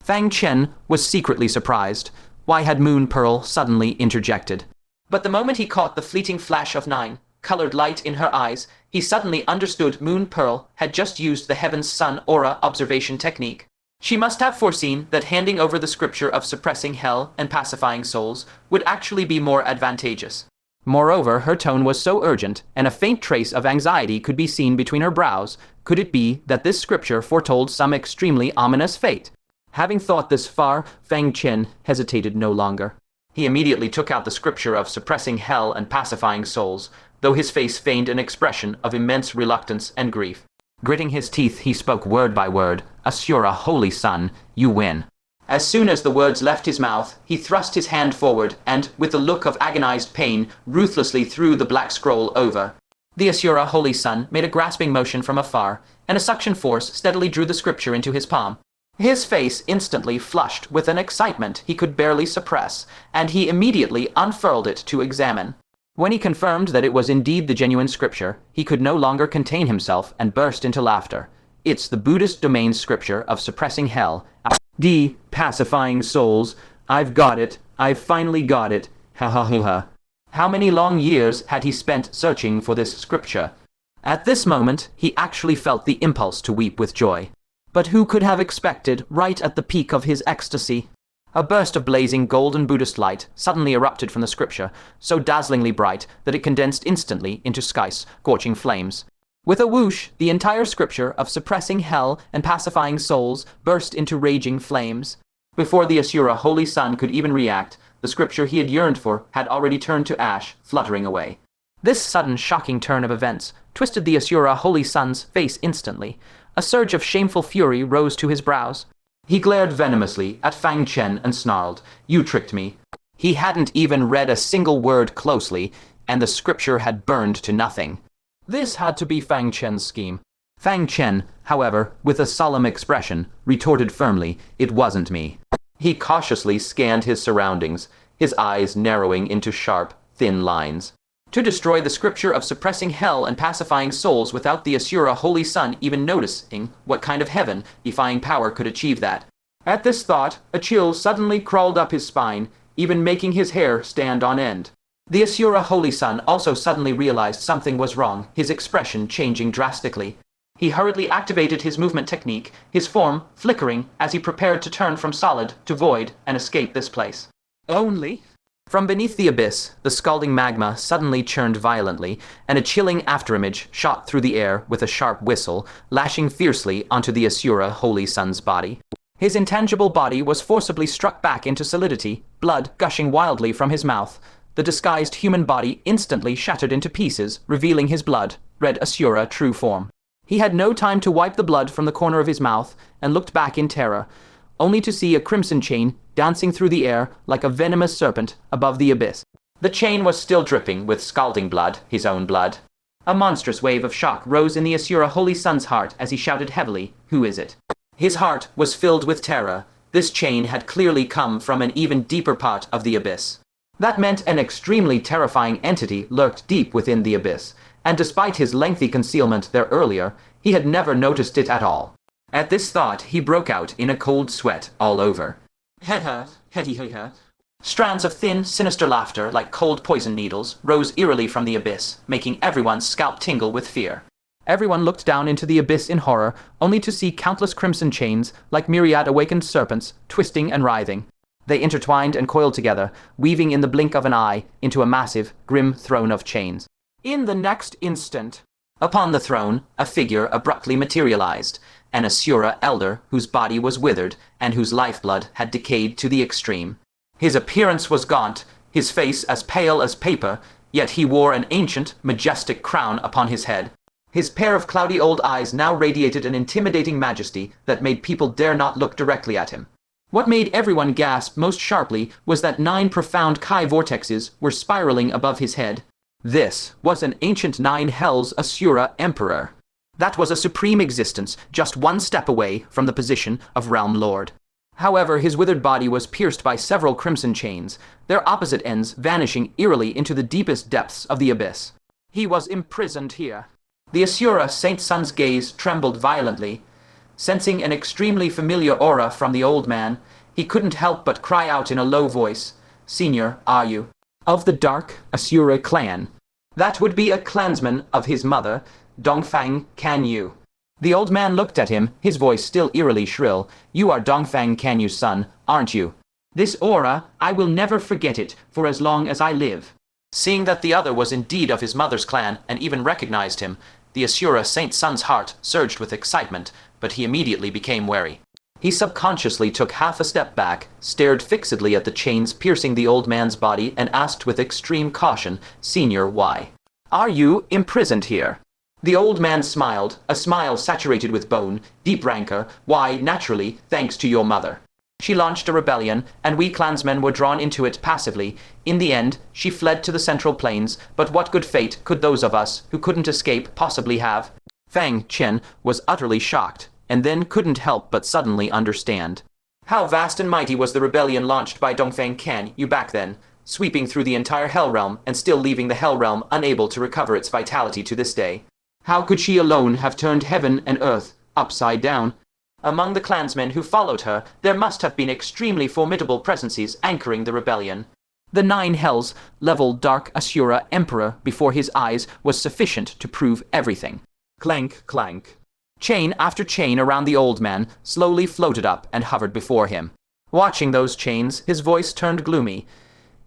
S1: Fang Chen was secretly surprised. Why had Moon Pearl suddenly interjected? But the moment he caught the fleeting flash of nine-colored light in her eyes, he suddenly understood Moon Pearl had just used the Heaven's Sun aura observation technique. She must have foreseen that handing over the scripture of suppressing hell and pacifying souls would actually be more advantageous. Moreover, her tone was so urgent, and a faint trace of anxiety could be seen between her brows. Could it be that this scripture foretold some extremely ominous fate? Having thought this far, Fang Chen hesitated no longer. He immediately took out the scripture of suppressing hell and pacifying souls, though his face feigned an expression of immense reluctance and grief. Gritting his teeth, he spoke word by word, "Asura, Holy Sun, you win." As soon as the words left his mouth, he thrust his hand forward and, with a look of agonized pain, ruthlessly threw the black scroll over. The Asura Holy Sun made a grasping motion from afar, and a suction force steadily drew the scripture into his palm. His face instantly flushed with an excitement he could barely suppress, and he immediately unfurled it to examine. When he confirmed that it was indeed the genuine scripture, he could no longer contain himself and burst into laughter. "It's the Buddhist domain scripture of suppressing hell. Pacifying souls. I've got it. I've finally got it. Ha ha ha ha." How many long years had he spent searching for this scripture? At this moment, he actually felt the impulse to weep with joy. But who could have expected, right at the peak of his ecstasy? A burst of blazing golden Buddhist light suddenly erupted from the scripture, so dazzlingly bright that it condensed instantly into scorching flames. With a whoosh, the entire scripture of suppressing hell and pacifying souls burst into raging flames. Before the Asura Holy Sun could even react, the scripture he had yearned for had already turned to ash, fluttering away. This sudden, shocking turn of events twisted the Asura Holy Sun's face instantly. A surge of shameful fury rose to his brows. He glared venomously at Fang Chen and snarled, "You tricked me." He hadn't even read a single word closely, and the scripture had burned to nothing. This had to be Fang Chen's scheme. Fang Chen, however, with a solemn expression, retorted firmly, "It wasn't me." He cautiously scanned his surroundings, his eyes narrowing into sharp, thin lines. To destroy the scripture of suppressing hell and pacifying souls without the Asura Holy Sun even noticing, what kind of heaven-defying power could achieve that? At this thought, a chill suddenly crawled up his spine, even making his hair stand on end. The Asura Holy Sun also suddenly realized something was wrong, his expression changing drastically. He hurriedly activated his movement technique, his form flickering as he prepared to turn from solid to void and escape this place. Only? From beneath the abyss, the scalding magma suddenly churned violently, and a chilling afterimage shot through the air with a sharp whistle, lashing fiercely onto the Asura Holy Sun's body. His intangible body was forcibly struck back into solidity, blood gushing wildly from his mouth. The disguised human body instantly shattered into pieces, revealing his blood, red Asura true form. He had no time to wipe the blood from the corner of his mouth, and looked back in terror, only to see a crimson chain dancing through the air like a venomous serpent above the abyss. The chain was still dripping with scalding blood, his own blood. A monstrous wave of shock rose in the Asura Holy Sun's heart as he shouted heavily, "Who is it?" His heart was filled with terror. This chain had clearly come from an even deeper part of the abyss. That meant an extremely terrifying entity lurked deep within the abyss, and despite his lengthy concealment there earlier, he had never noticed it at all. At this thought, he broke out in a cold sweat all over. Strands of thin, sinister laughter, like cold poison needles, rose eerily from the abyss, making everyone's scalp tingle with fear. Everyone looked down into the abyss in horror, only to see countless crimson chains, like myriad awakened serpents, twisting and writhing. They intertwined and coiled together, weaving in the blink of an eye into a massive, grim throne of chains. In the next instant, upon the throne, a figure abruptly materialized, an Asura elder whose body was withered and whose lifeblood had decayed to the extreme. His appearance was gaunt, his face as pale as paper, yet he wore an ancient, majestic crown upon his head. His pair of cloudy old eyes now radiated an intimidating majesty that made people dare not look directly at him. What made everyone gasp most sharply was that 9 profound Kai vortexes were spiraling above his head. This was an ancient 9 Hells Asura Emperor. That was a supreme existence, just one step away from the position of Realm Lord. However, his withered body was pierced by several crimson chains, their opposite ends vanishing eerily into the deepest depths of the abyss. He was imprisoned here. The Asura Saint Sun's gaze trembled violently. Sensing an extremely familiar aura from the old man, he couldn't help but cry out in a low voice, "Senior, are you?" Of the dark Asura clan. That would be a clansman of his mother, Dongfang Chen. The old man looked at him, his voice still eerily shrill. "You are Dongfang Chen son, aren't you?" "This aura, I will never forget it for as long as I live." Seeing that the other was indeed of his mother's clan and even recognized him, the Asura Saint Sun's heart surged with excitement, but he immediately became wary. He subconsciously took half a step back, stared fixedly at the chains piercing the old man's body, and asked with extreme caution, "Senior, why are you imprisoned here?" The old man smiled, a smile saturated with bone, deep rancor. "Why, naturally, thanks to your mother. She launched a rebellion, and we clansmen were drawn into it passively. In the end, she fled to the Central Plains, but what good fate could those of us who couldn't escape possibly have?" Fang Chen was utterly shocked, and then couldn't help but suddenly understand. How vast and mighty was the rebellion launched by Dongfang Chen back then, sweeping through the entire Hell Realm and still leaving the Hell Realm unable to recover its vitality to this day. How could she alone have turned heaven and earth upside down? Among the clansmen who followed her, there must have been extremely formidable presences anchoring the rebellion. The 9 Hells level Dark Asura Emperor before his eyes was sufficient to prove everything. Clank, clank. Chain after chain around the old man slowly floated up and hovered before him. Watching those chains, his voice turned gloomy.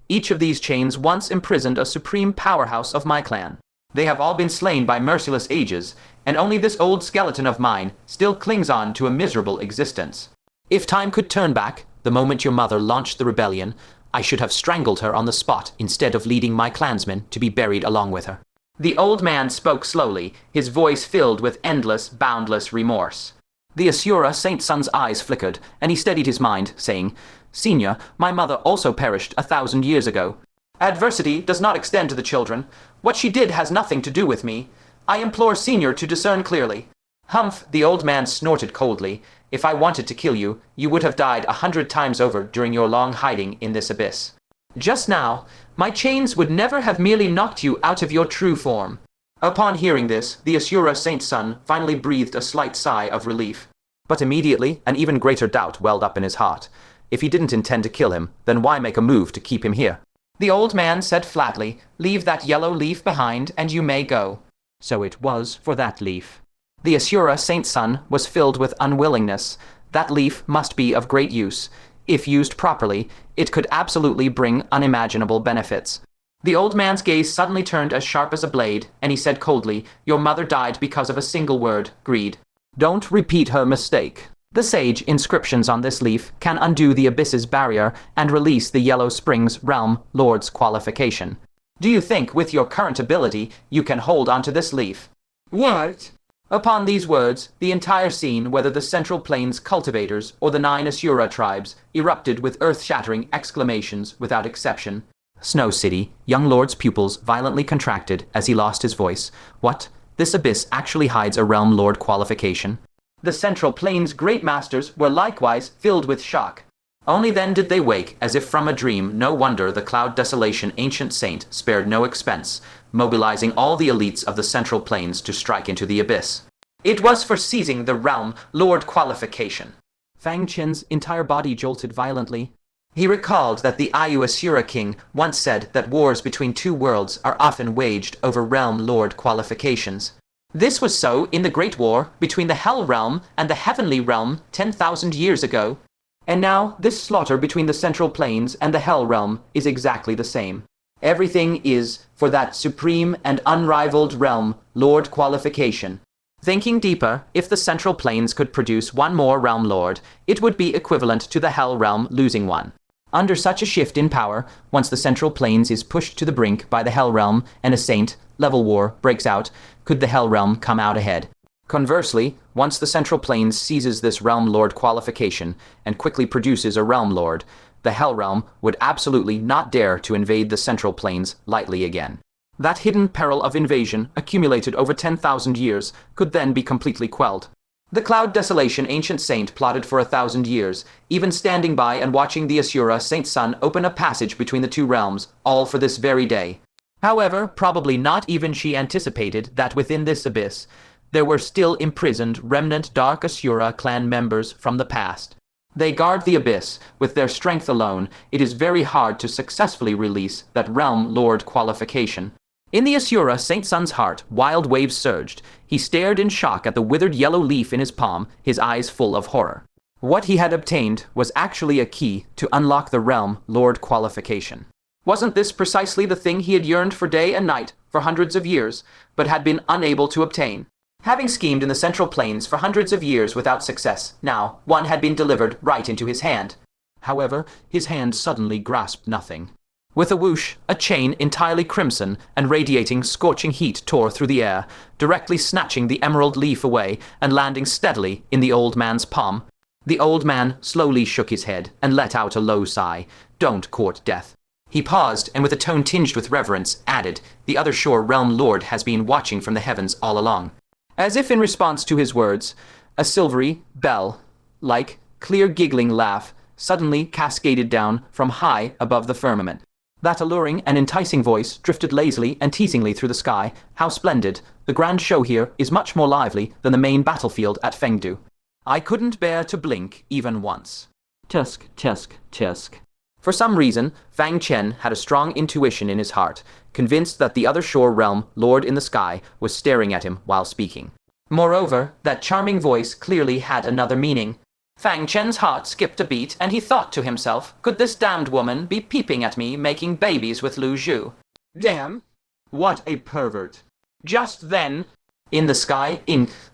S1: Each of these chains once imprisoned a supreme powerhouse of my clan. They have all been slain by merciless ages, and only this old skeleton of mine still clings on to a miserable existence. If time could turn back, the moment your mother launched the rebellion, I should have strangled her on the spot instead of leading my clansmen to be buried along with her. The old man spoke slowly, his voice filled with endless, boundless remorse. The Asura Saint Sun's eyes flickered, and he steadied his mind, saying, "Senior, my mother also perished 1,000 years ago. Adversity does not extend to the children. What she did has nothing to do with me. I implore Senior to discern clearly." "Humph," the old man snorted coldly. "If I wanted to kill you, you would have died 100 times over during your long hiding in this abyss. Just now, my chains would never have merely knocked you out of your true form." Upon hearing this, the Asura Saint Sun finally breathed a slight sigh of relief. But immediately, an even greater doubt welled up in his heart. If he didn't intend to kill him, then why make a move to keep him here? The old man said flatly, "Leave that yellow leaf behind, and you may go." So it was for that leaf. The Asura Saint Sun was filled with unwillingness. That leaf must be of great use. If used properly, it could absolutely bring unimaginable benefits. The old man's gaze suddenly turned as sharp as a blade, and he said coldly, "Your mother died because of a single word, greed. Don't repeat her mistake. The sage inscriptions on this leaf can undo the abyss's barrier and release the Yellow Springs Realm Lord's qualification. Do you think, with your current ability, you can hold onto this leaf?"
S2: What?
S1: Upon these words, the entire scene, whether the Central Plains cultivators or the 9 Asura tribes, erupted with earth-shattering exclamations without exception. Snow City, young lord's pupils violently contracted as he lost his voice. What? This abyss actually hides a Realm Lord qualification? The Central Plains Great Masters were likewise filled with shock. Only then did they wake, as if from a dream. No wonder the Cloud Desolation ancient saint spared no expense, mobilizing all the elites of the Central Plains to strike into the abyss. It was for seizing the realm lord qualification. Fang Chen's entire body jolted violently. He recalled that the Asura king once said that wars between two worlds are often waged over realm lord qualifications. This was so in the Great War between the Hell Realm and the Heavenly Realm 10,000 years ago. And now this slaughter between the Central Plains and the Hell Realm is exactly the same. Everything is for that supreme and unrivaled realm lord qualification. Thinking deeper, if the Central Plains could produce one more realm lord, it would be equivalent to the Hell Realm losing one. Under such a shift in power, once the Central Plains is pushed to the brink by the Hell Realm and a saint-level war breaks out, could the Hell Realm come out ahead? Conversely, once the Central Plains seizes this realm lord qualification and quickly produces a realm lord, the Hell Realm would absolutely not dare to invade the Central Plains lightly again. That hidden peril of invasion, accumulated over 10,000 years, could then be completely quelled. The Cloud Desolation ancient saint plotted for 1,000 years, even standing by and watching the Asura saint sun open a passage between the two realms, all for this very day. However, probably not even she anticipated that within this abyss, there were still imprisoned remnant Dark Asura clan members from the past. They guard the abyss. With their strength alone, it is very hard to successfully release that realm lord qualification. In the Asura saint sun's heart, wild waves surged. He stared in shock at the withered yellow leaf in his palm, his eyes full of horror. What he had obtained was actually a key to unlock the realm lord qualification. Wasn't this precisely the thing he had yearned for day and night for hundreds of years, but had been unable to obtain? Having schemed in the Central Plains for hundreds of years without success, now one had been delivered right into his hand. However, his hand suddenly grasped nothing. With a whoosh, a chain entirely crimson and radiating scorching heat tore through the air, directly snatching the emerald leaf away and landing steadily in the old man's palm. The old man slowly shook his head and let out a low sigh. Don't court death. He paused and with a tone tinged with reverence added, the other shore realm lord has been watching from the heavens all along. As if in response to his words, a silvery, bell-like, clear giggling laugh suddenly cascaded down from high above the firmament. That alluring and enticing voice drifted lazily and teasingly through the sky. How splendid! The grand show here is much more lively than the main battlefield at Fengdu. I couldn't bear to blink even once. Tusk, tusk, tusk. For some reason, Fang Chen had a strong intuition in his heart, convinced that the other shore realm lord in the sky was staring at him while speaking. Moreover, that charming voice clearly had another meaning. Fang Chen's heart skipped a beat, and he thought to himself, could this damned woman be peeping at me making babies with Lü Zhu?
S2: Damn! What a pervert!
S1: Just then, in the sky,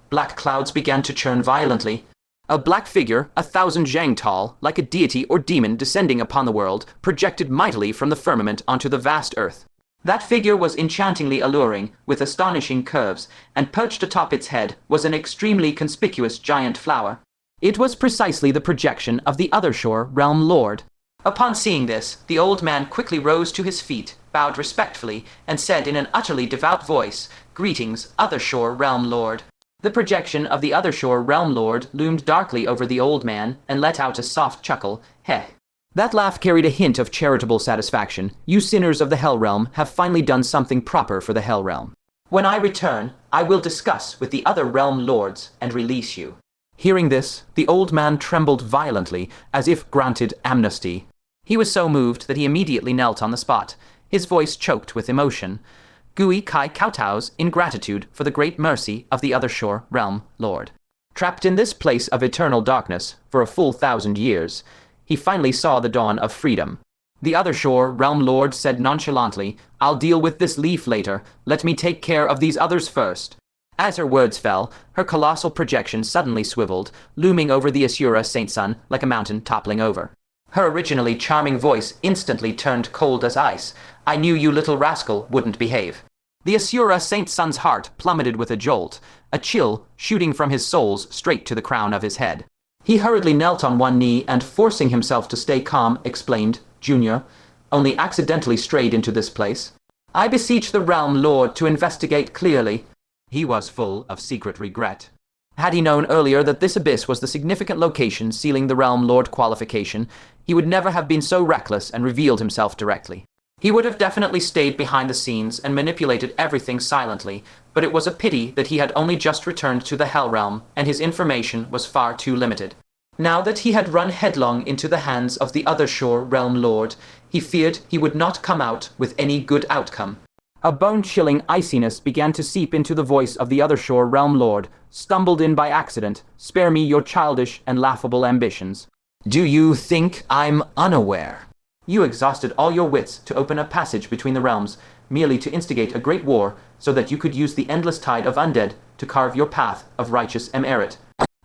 S1: black clouds began to churn violently. A black figure, 1,000 zhang tall, like a deity or demon descending upon the world, projected mightily from the firmament onto the vast earth. That figure was enchantingly alluring, with astonishing curves, and perched atop its head was an extremely conspicuous giant flower. It was precisely the projection of the other shore realm lord. Upon seeing this, the old man quickly rose to his feet, bowed respectfully, and said in an utterly devout voice, "Greetings, other shore realm lord." The projection of the other shore realm lord loomed darkly over the old man and let out a soft chuckle. Heh. That laugh carried a hint of charitable satisfaction. You sinners of the Hell Realm have finally done something proper for the Hell Realm. When I return, I will discuss with the other realm lords and release you. Hearing this, the old man trembled violently, as if granted amnesty. He was so moved that he immediately knelt on the spot, his voice choked with emotion. Gui Kai kowtows in gratitude for the great mercy of the other shore realm lord. Trapped in this place of eternal darkness for a full 1,000 years, he finally saw the dawn of freedom. The other shore realm lord said nonchalantly, "I'll deal with this leaf later. Let me take care of these others first." As her words fell, her colossal projection suddenly swiveled, looming over the Asura saint sun like a mountain toppling over. Her originally charming voice instantly turned cold as ice. "I knew you little rascal wouldn't behave." The Asura saint sun's heart plummeted with a jolt, a chill shooting from his soles straight to the crown of his head. He hurriedly knelt on one knee and, forcing himself to stay calm, explained, "Junior, only accidentally strayed into this place. I beseech the realm lord to investigate clearly." He was full of secret regret. Had he known earlier that this abyss was the significant location sealing the Realm Lord qualification, he would never have been so reckless and revealed himself directly. He would have definitely stayed behind the scenes and manipulated everything silently, but it was a pity that he had only just returned to the Hell Realm, and his information was far too limited. Now that he had run headlong into the hands of the Other Shore Realm Lord, he feared he would not come out with any good outcome. A bone-chilling iciness began to seep into the voice of the Other Shore Realm Lord. Stumbled in by accident. Spare me your childish and laughable ambitions. Do you think I'm unaware? You exhausted all your wits to open a passage between the realms, merely to instigate a great war, so that you could use the endless tide of undead to carve your path of righteous merit.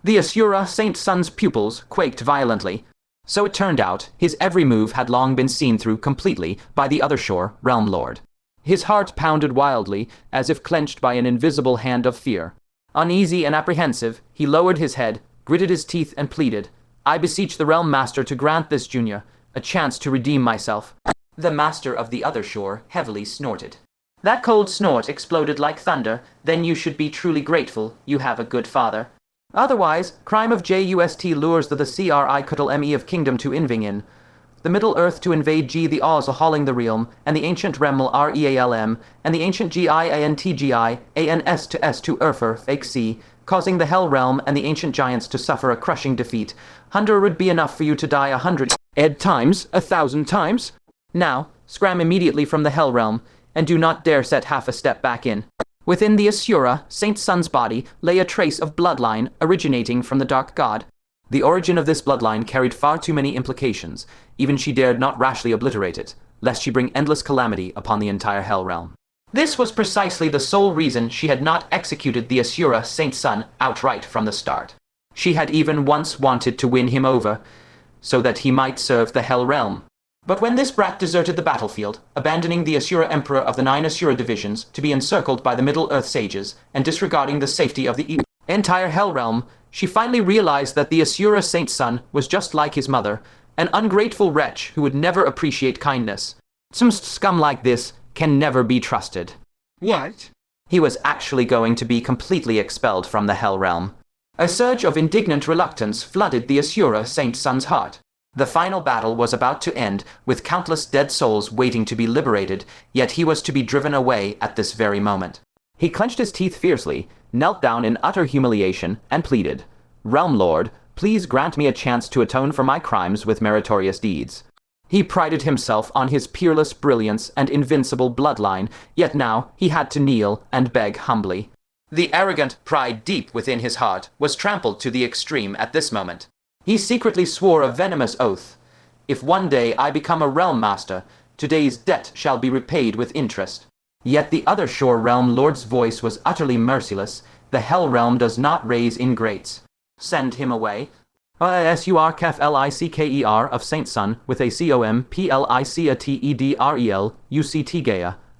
S1: The Asura Saint Sun's pupils quaked violently. So it turned out, his every move had long been seen through completely by the Other Shore Realm Lord. His heart pounded wildly, as if clenched by an invisible hand of fear. Uneasy and apprehensive, he lowered his head, gritted his teeth, and pleaded, I beseech the Realm Master to grant this junior a chance to redeem myself. The Master of the Other Shore heavily snorted. That cold snort exploded like thunder. Then you should be truly grateful you have a good father. Otherwise, crime of just lures the CRI of Kingdom to Invingin. The Middle Earth to invade G the Oz hauling the realm, and the ancient Remel Realm, and the ancient Giantgi, ANS to S to Urfer, fake C, causing the Hell Realm and the ancient giants to suffer a crushing defeat. 100 would be enough for you to die 100 times, 1,000 times. Now, scram immediately from the Hell Realm, and do not dare set half a step back in. Within the Asura, Saint Sun's body, lay a trace of bloodline originating from the Dark God. The origin of this bloodline carried far too many implications. Even she dared not rashly obliterate it, lest she bring endless calamity upon the entire Hell Realm. This was precisely the sole reason she had not executed the Asura Saint Sun outright from the start. She had even once wanted to win him over, so that he might serve the Hell Realm. But when this brat deserted the battlefield, abandoning the Asura Emperor of the 9 Asura divisions to be encircled by the Middle-earth sages, and disregarding the safety of the entire Hell Realm, she finally realized that the Asura Saint Sun was just like his mother, an ungrateful wretch who would never appreciate kindness. Some scum like this can never be trusted.
S2: What?
S1: He was actually going to be completely expelled from the Hell Realm. A surge of indignant reluctance flooded the Asura Saint Sun's heart. The final battle was about to end, with countless dead souls waiting to be liberated, yet he was to be driven away at this very moment. He clenched his teeth fiercely, knelt down in utter humiliation, and pleaded, Realm Lord, please grant me a chance to atone for my crimes with meritorious deeds. He prided himself on his peerless brilliance and invincible bloodline, yet now he had to kneel and beg humbly. The arrogant pride deep within his heart was trampled to the extreme at this moment. He secretly swore a venomous oath. If one day I become a realm master, today's debt shall be repaid with interest. Yet the Other Shore Realm Lord's voice was utterly merciless. The Hell Realm does not raise ingrates. Send him away. Surkeflicker of Saint Sun with a complicatedrel,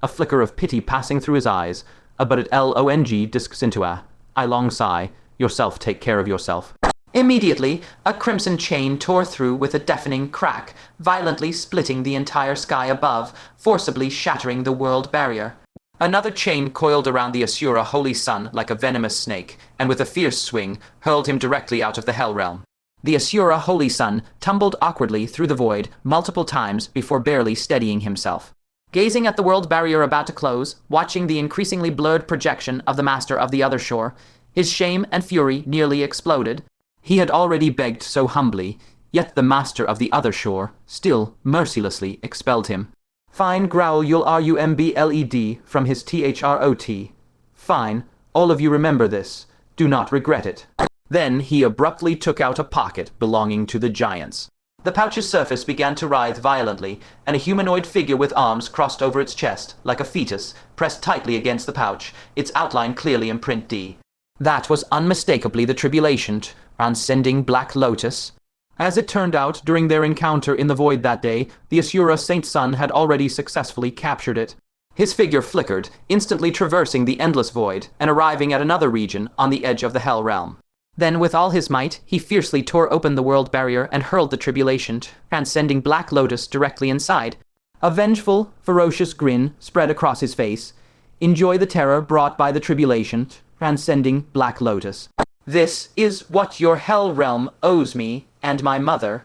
S1: a flicker of pity passing through his eyes, but at long discintua. I long sigh. Yourself take care of yourself. Immediately, a crimson chain tore through with a deafening crack, violently splitting the entire sky above, forcibly shattering the world barrier. Another chain coiled around the Asura Holy Sun like a venomous snake, and with a fierce swing, hurled him directly out of the Hell Realm. The Asura Holy Sun tumbled awkwardly through the void multiple times before barely steadying himself. Gazing at the world barrier about to close, watching the increasingly blurred projection of the Master of the Other Shore, his shame and fury nearly exploded. He had already begged so humbly, yet the Master of the Other Shore still mercilessly expelled him. Fine, growl you'll rumbled from his throat. Fine, all of you remember this. Do not regret it. Then he abruptly took out a pocket belonging to the giants. The pouch's surface began to writhe violently, and a humanoid figure with arms crossed over its chest, like a fetus, pressed tightly against the pouch, its outline clearly in print D. That was unmistakably the tribulation, transcending Black Lotus. As it turned out, during their encounter in the void that day, the Asura Saint Sun had already successfully captured it. His figure flickered, instantly traversing the endless void, and arriving at another region on the edge of the Hell Realm. Then, with all his might, he fiercely tore open the world barrier and hurled the tribulation, transcending Black Lotus directly inside. A vengeful, ferocious grin spread across his face. Enjoy the terror brought by the tribulation, transcending Black Lotus. This is what your hell realm owes me and my mother.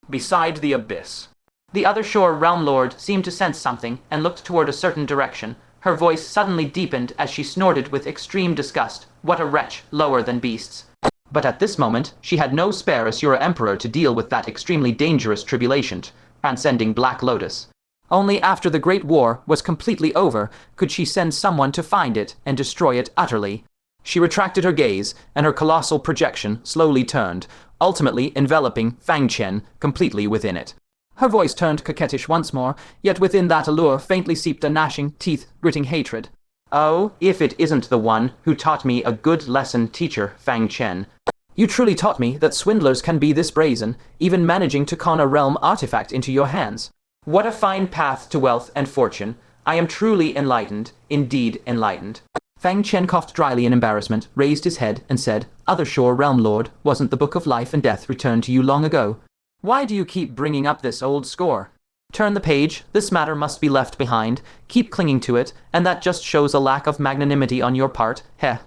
S2: Beside the abyss.
S1: The other shore realm lord seemed to sense something and looked toward a certain direction. Her voice suddenly deepened as she snorted with extreme disgust. What a wretch, lower than beasts. But at this moment, she had no spare Asura Emperor to deal with that extremely dangerous tribulation, transcending Black Lotus. Only after the Great War was completely over could she send someone to find it and destroy it utterly. She retracted her gaze, and her colossal projection slowly turned, ultimately enveloping Fang Chen completely within it. Her voice turned coquettish once more, yet within that allure faintly seeped a gnashing, teeth-gritting hatred.
S2: Oh, if it isn't the one who taught me a good lesson, teacher Fang Chen.
S1: You truly taught me that swindlers can be this brazen, even managing to con a realm artifact into your hands.
S2: What a fine path to wealth and fortune. I am truly enlightened, indeed enlightened.
S1: Fang Chen coughed dryly in embarrassment, raised his head, and said, Other Shore Realm Lord, wasn't the Book of Life and Death returned to you long ago? Why do you keep bringing up this old score? Turn the page, this matter must be left behind, keep clinging to it, and that just shows a lack of magnanimity on your part, heh.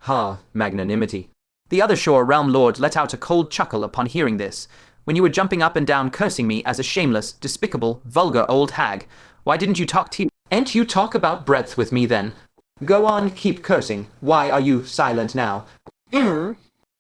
S2: Ha, magnanimity.
S1: The Other Shore Realm Lord let out a cold chuckle upon hearing this. When you were jumping up and down cursing me as a shameless, despicable, vulgar old hag, why didn't you
S2: Ain't you talk about breadth with me then? Go on, keep cursing. Why are you silent now?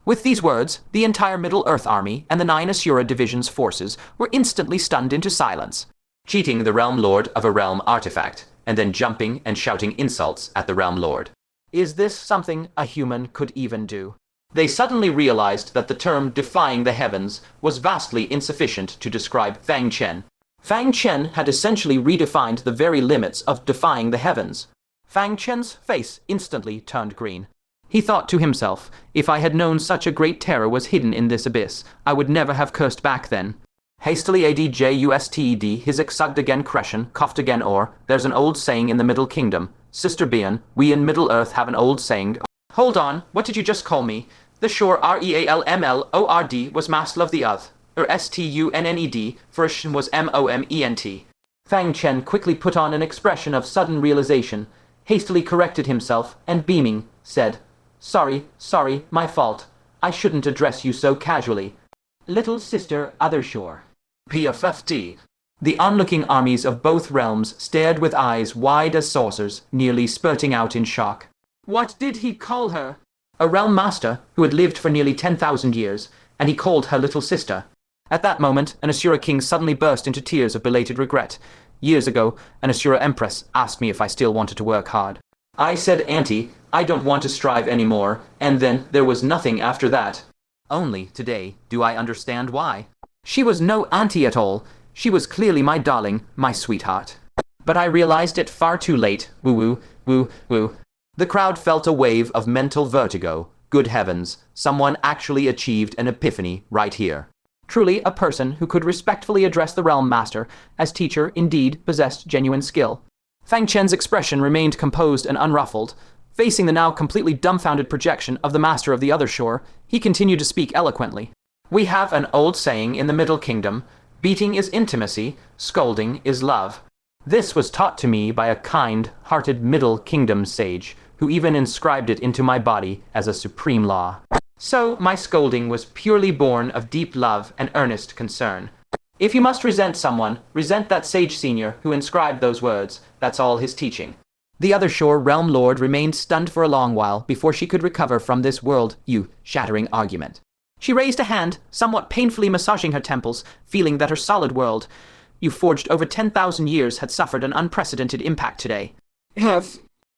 S1: With these words, the entire Middle-earth army and the 9 Asura division's forces were instantly stunned into silence.
S2: Cheating the Realm Lord of a realm artifact, and then jumping and shouting insults at the Realm Lord.
S1: Is this something a human could even do?
S2: They suddenly realized that the term defying the heavens was vastly insufficient to describe Fang Chen.
S1: Fang Chen had essentially redefined the very limits of defying the heavens. Fang Chen's face instantly turned green. He thought to himself, if I had known such a great terror was hidden in this abyss, I would never have cursed back then. Hastily adjusted his exugged again crescent, coughed again there's an old saying in the Middle Kingdom. Sister Bian, we in Middle-earth have an old saying.
S2: Hold on, what did you just call me? The shore realmlord was master of the earth, or stunned, for Shin was moment.
S1: Fang Chen quickly put on an expression of sudden realization, hastily corrected himself, and beaming, said, Sorry, my fault. I shouldn't address you so casually. Little sister Other Shore.
S2: PFFD.
S1: The onlooking armies of both realms stared with eyes wide as saucers, nearly spurting out in shock.
S2: What did he call her?
S1: A realm master who had lived for nearly 10,000 years, and he called her little sister. At that moment, an Asura king suddenly burst into tears of belated regret. Years ago, an Asura empress asked me if I still wanted to work hard.
S2: I said, Auntie, I don't want to strive anymore, and then there was nothing after that.
S1: Only today do I understand why. She was no auntie at all. She was clearly my darling, my sweetheart. But I realized it far too late. Woo-woo, woo-woo. The crowd felt a wave of mental vertigo. Good heavens, someone actually achieved an epiphany right here. Truly, a person who could respectfully address the realm master as teacher indeed possessed genuine skill. Fang Chen's expression remained composed and unruffled. Facing the now completely dumbfounded projection of the master of the Other Shore, he continued to speak eloquently.
S2: We have an old saying in the Middle Kingdom, beating is intimacy, scolding is love.
S1: This was taught to me by a kind-hearted Middle Kingdom sage, who even inscribed it into my body as a supreme law.
S2: So my scolding was purely born of deep love and earnest concern. If you must resent someone, resent that sage senior who inscribed those words. That's all his teaching.
S1: The Other Shore Realm Lord remained stunned for a long while before she could recover from this world-shattering argument. She raised a hand, somewhat painfully massaging her temples, feeling that her solid world, forged over 10,000 years, had suffered an unprecedented impact today.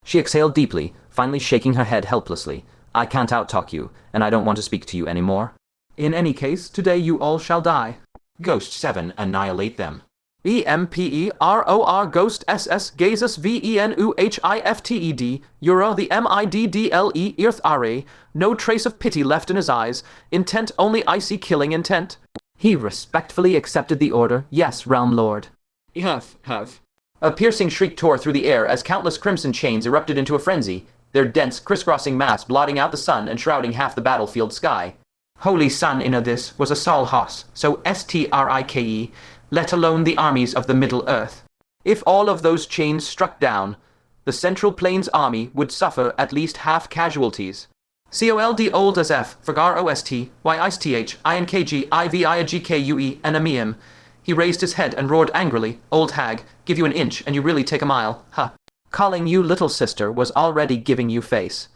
S1: She exhaled deeply, finally shaking her head helplessly. I can't out-talk you, and I don't want to speak to you anymore. In any case, today you all shall die.
S2: Ghost 7, annihilate them.
S1: EMPEROR Ghost SS Gazes VENUHIFTED Eura the MIDDLE Earth RA. No trace of pity left in his eyes. Intent only icy killing intent. He respectfully accepted the order. Yes, Realm Lord.
S2: Have.
S1: A piercing shriek tore through the air as countless crimson chains erupted into a frenzy, their dense, crisscrossing mass blotting out the sun and shrouding half the battlefield sky. Holy Sun in this was a Sol Hoss, so STRIKE, let alone the armies of the Middle Earth. If all of those chains struck down, the Central Plains army would suffer at least half casualties. COLD old as F, Forgar OST, YISTH, INKG, IVIGKUE, and AMIM. He raised his head and roared angrily, "Old hag, give you an inch and you really take a mile, huh? Calling you little sister was already giving you face.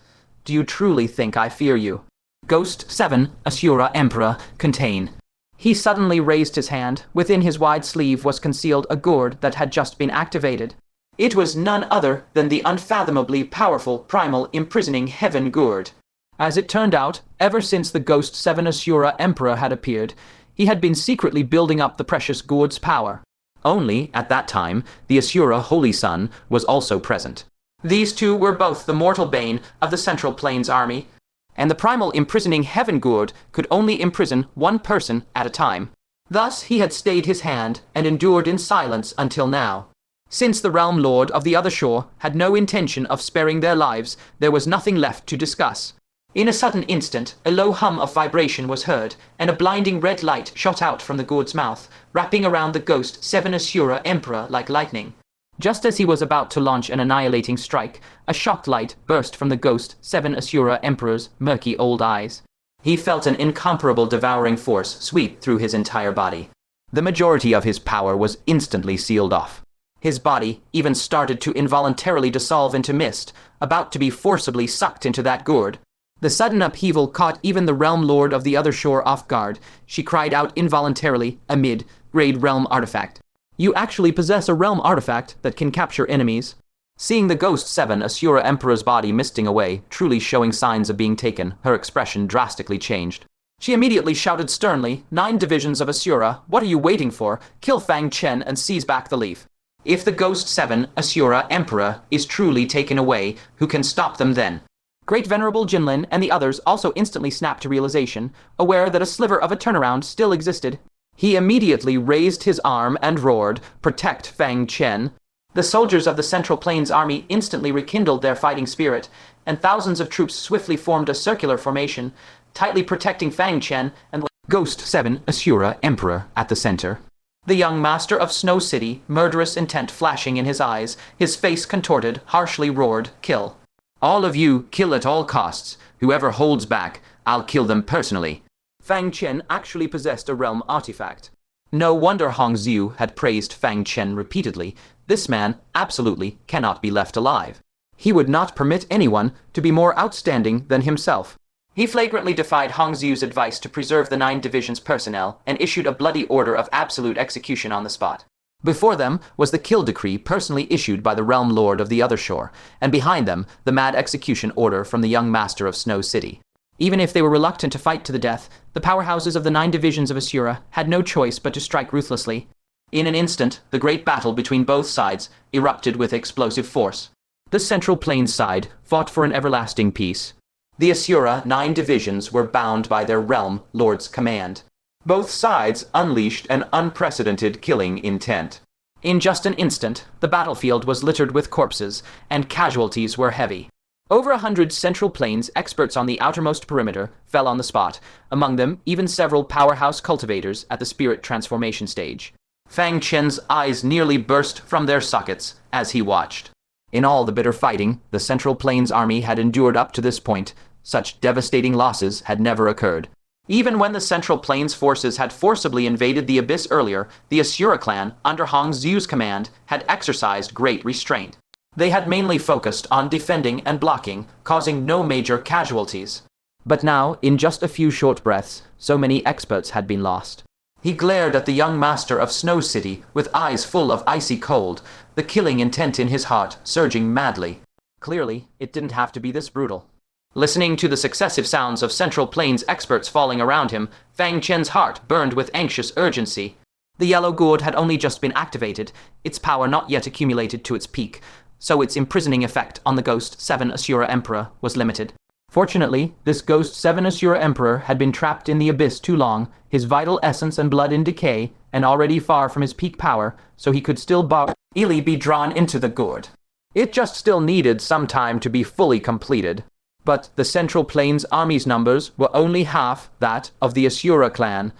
S1: Do you truly think I fear you? Ghost 7, Asura Emperor, contain." He suddenly raised his hand. Within his wide sleeve was concealed a gourd that had just been activated. It was none other than the unfathomably powerful primal imprisoning heaven gourd. As it turned out, ever since the Ghost 7 Asura Emperor had appeared, he had been secretly building up the precious gourd's power. Only, at that time, the Asura Holy Sun was also present. These two were both the mortal bane of the Central Plains army, and the primal imprisoning heaven gourd could only imprison one person at a time. Thus he had stayed his hand and endured in silence until now. Since the realm lord of the other shore had no intention of sparing their lives, there was nothing left to discuss. In a sudden instant, a low hum of vibration was heard, and a blinding red light shot out from the gourd's mouth, wrapping around the Ghost 7 Asura Emperor like lightning. Just as he was about to launch an annihilating strike, a shocked light burst from the Ghost 7 Asura Emperor's murky old eyes. He felt an incomparable devouring force sweep through his entire body. The majority of his power was instantly sealed off. His body even started to involuntarily dissolve into mist, about to be forcibly sucked into that gourd. The sudden upheaval caught even the realm lord of the other shore off guard. She cried out involuntarily, a mid-grade realm artifact. "You actually possess a realm artifact that can capture enemies." Seeing the Ghost 7 Asura Emperor's body misting away, truly showing signs of being taken, her expression drastically changed. She immediately shouted sternly, "9 divisions of Asura, what are you waiting for? Kill Fang Chen and seize back the leaf. If the Ghost 7 Asura Emperor is truly taken away, who can stop them then?" Great Venerable Jinlin and the others also instantly snapped to realization, aware that a sliver of a turnaround still existed. He immediately raised his arm and roared, "Protect Fang Chen." The soldiers of the Central Plains army instantly rekindled their fighting spirit, and thousands of troops swiftly formed a circular formation, tightly protecting Fang Chen and Ghost 7 Asura Emperor at the center. The young master of Snow City, murderous intent flashing in his eyes, his face contorted, harshly roared, "Kill. All of you, kill at all costs. Whoever holds back, I'll kill them personally." Fang Chen actually possessed a realm artifact. No wonder Hongxiu had praised Fang Chen repeatedly. This man absolutely cannot be left alive. He would not permit anyone to be more outstanding than himself. He flagrantly defied Hongxiu's advice to preserve the 9 divisions personnel and issued a bloody order of absolute execution on the spot. Before them was the kill decree personally issued by the realm lord of the other shore, and behind them the mad execution order from the young master of Snow City. Even if they were reluctant to fight to the death, the powerhouses of the 9 divisions of Asura had no choice but to strike ruthlessly. In an instant, the great battle between both sides erupted with explosive force. The Central Plains side fought for an everlasting peace. The Asura 9 divisions were bound by their realm lord's command. Both sides unleashed an unprecedented killing intent. In just an instant, the battlefield was littered with corpses, and casualties were heavy. Over 100 Central Plains experts on the outermost perimeter fell on the spot, among them even several powerhouse cultivators at the spirit transformation stage. Fang Chen's eyes nearly burst from their sockets as he watched. In all the bitter fighting the Central Plains army had endured up to this point, such devastating losses had never occurred. Even when the Central Plains forces had forcibly invaded the Abyss earlier, the Asura clan, under Hongxiu's command, had exercised great restraint. They had mainly focused on defending and blocking, causing no major casualties. But now, in just a few short breaths, so many experts had been lost. He glared at the young master of Snow City with eyes full of icy cold, the killing intent in his heart surging madly. Clearly, it didn't have to be this brutal. Listening to the successive sounds of Central Plains experts falling around him, Fang Chen's heart burned with anxious urgency. The yellow gourd had only just been activated, its power not yet accumulated to its peak, so its imprisoning effect on the Ghost 7 Asura Emperor was limited. Fortunately, this Ghost 7 Asura Emperor had been trapped in the Abyss too long, his vital essence and blood in decay, and already far from his peak power, so he could still easily be drawn into the gourd. It just still needed some time to be fully completed. But the Central Plains army's numbers were only half that of the Asura clan.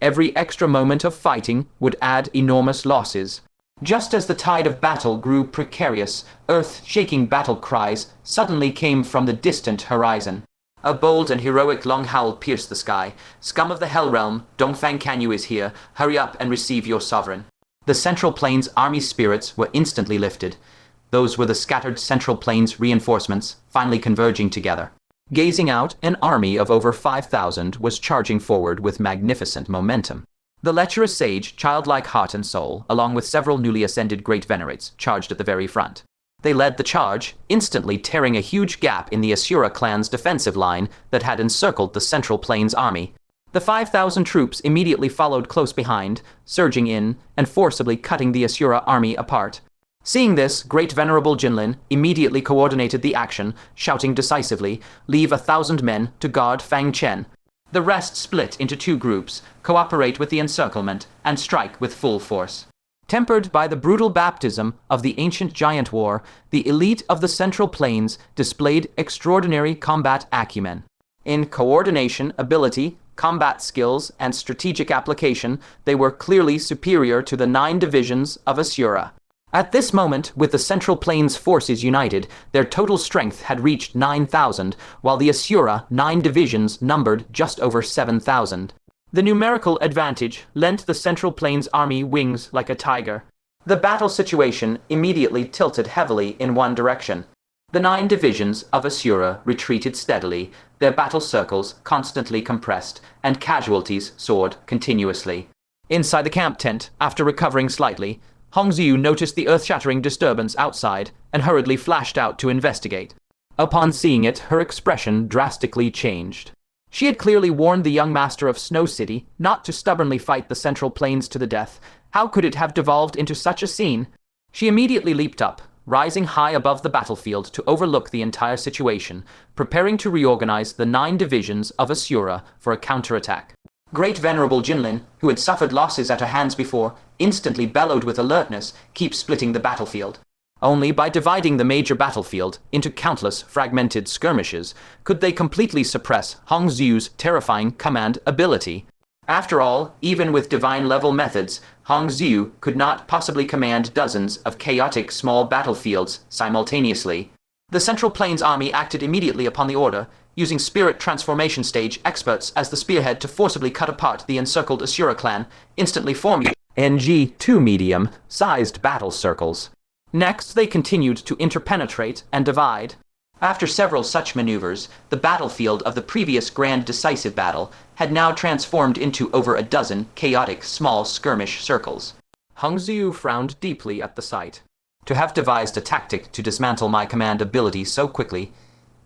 S1: Every extra moment of fighting would add enormous losses. Just as the tide of battle grew precarious, earth-shaking battle cries suddenly came from the distant horizon. A bold and heroic long howl pierced the sky. Scum of the Hell Realm, Dongfang Canyu is here. Hurry up and receive your sovereign. The Central Plains Army's spirits were instantly lifted. Those were the scattered Central Plains reinforcements, finally converging together. Gazing out, an army of over 5,000 was charging forward with magnificent momentum. The lecherous sage, childlike heart and soul, along with several newly ascended great venerates, charged at the very front. They led the charge, instantly tearing a huge gap in the Asura clan's defensive line that had encircled the Central Plains army. The 5,000 troops immediately followed close behind, surging in and forcibly cutting the Asura army apart. Seeing this, Great Venerable Jinlin immediately coordinated the action, shouting decisively, "Leave 1,000 men to guard Fang Chen." The rest split into 2 groups, cooperate with the encirclement, and strike with full force. Tempered by the brutal baptism of the ancient giant war, the elite of the Central Plains displayed extraordinary combat acumen. In coordination, ability, combat skills, and strategic application, they were clearly superior to the 9 divisions of Asura. At this moment, with the Central Plains forces united, their total strength had reached 9,000, while the Asura 9 divisions numbered just over 7,000. The numerical advantage lent the Central Plains army wings like a tiger. The battle situation immediately tilted heavily in one direction. The 9 divisions of Asura retreated steadily, their battle circles constantly compressed, and casualties soared continuously. Inside the camp tent, after recovering slightly, Hongxiu noticed the earth-shattering disturbance outside and hurriedly flashed out to investigate. Upon seeing it, her expression drastically changed. She had clearly warned the young master of Snow City not to stubbornly fight the Central Plains to the death. How could it have devolved into such a scene? She immediately leaped up, rising high above the battlefield to overlook the entire situation, preparing to reorganize the 9 divisions of Asura for a counterattack. Great Venerable Jinlin, who had suffered losses at her hands before, instantly bellowed with alertness, "Keep splitting the battlefield." Only by dividing the major battlefield into countless fragmented skirmishes could they completely suppress Hongxiu's terrifying command ability. After all, even with divine-level methods, Hongxiu could not possibly command dozens of chaotic small battlefields simultaneously. The Central Plains army acted immediately upon the order, using spirit transformation stage experts as the spearhead to forcibly cut apart the encircled Asura clan, instantly forming NG2 medium-sized battle circles. Next, they continued to interpenetrate and divide. After several such maneuvers, the battlefield of the previous grand decisive battle had now transformed into over a dozen chaotic small skirmish circles. Hongxiu frowned deeply at the sight. To have devised a tactic to dismantle my command ability so quickly,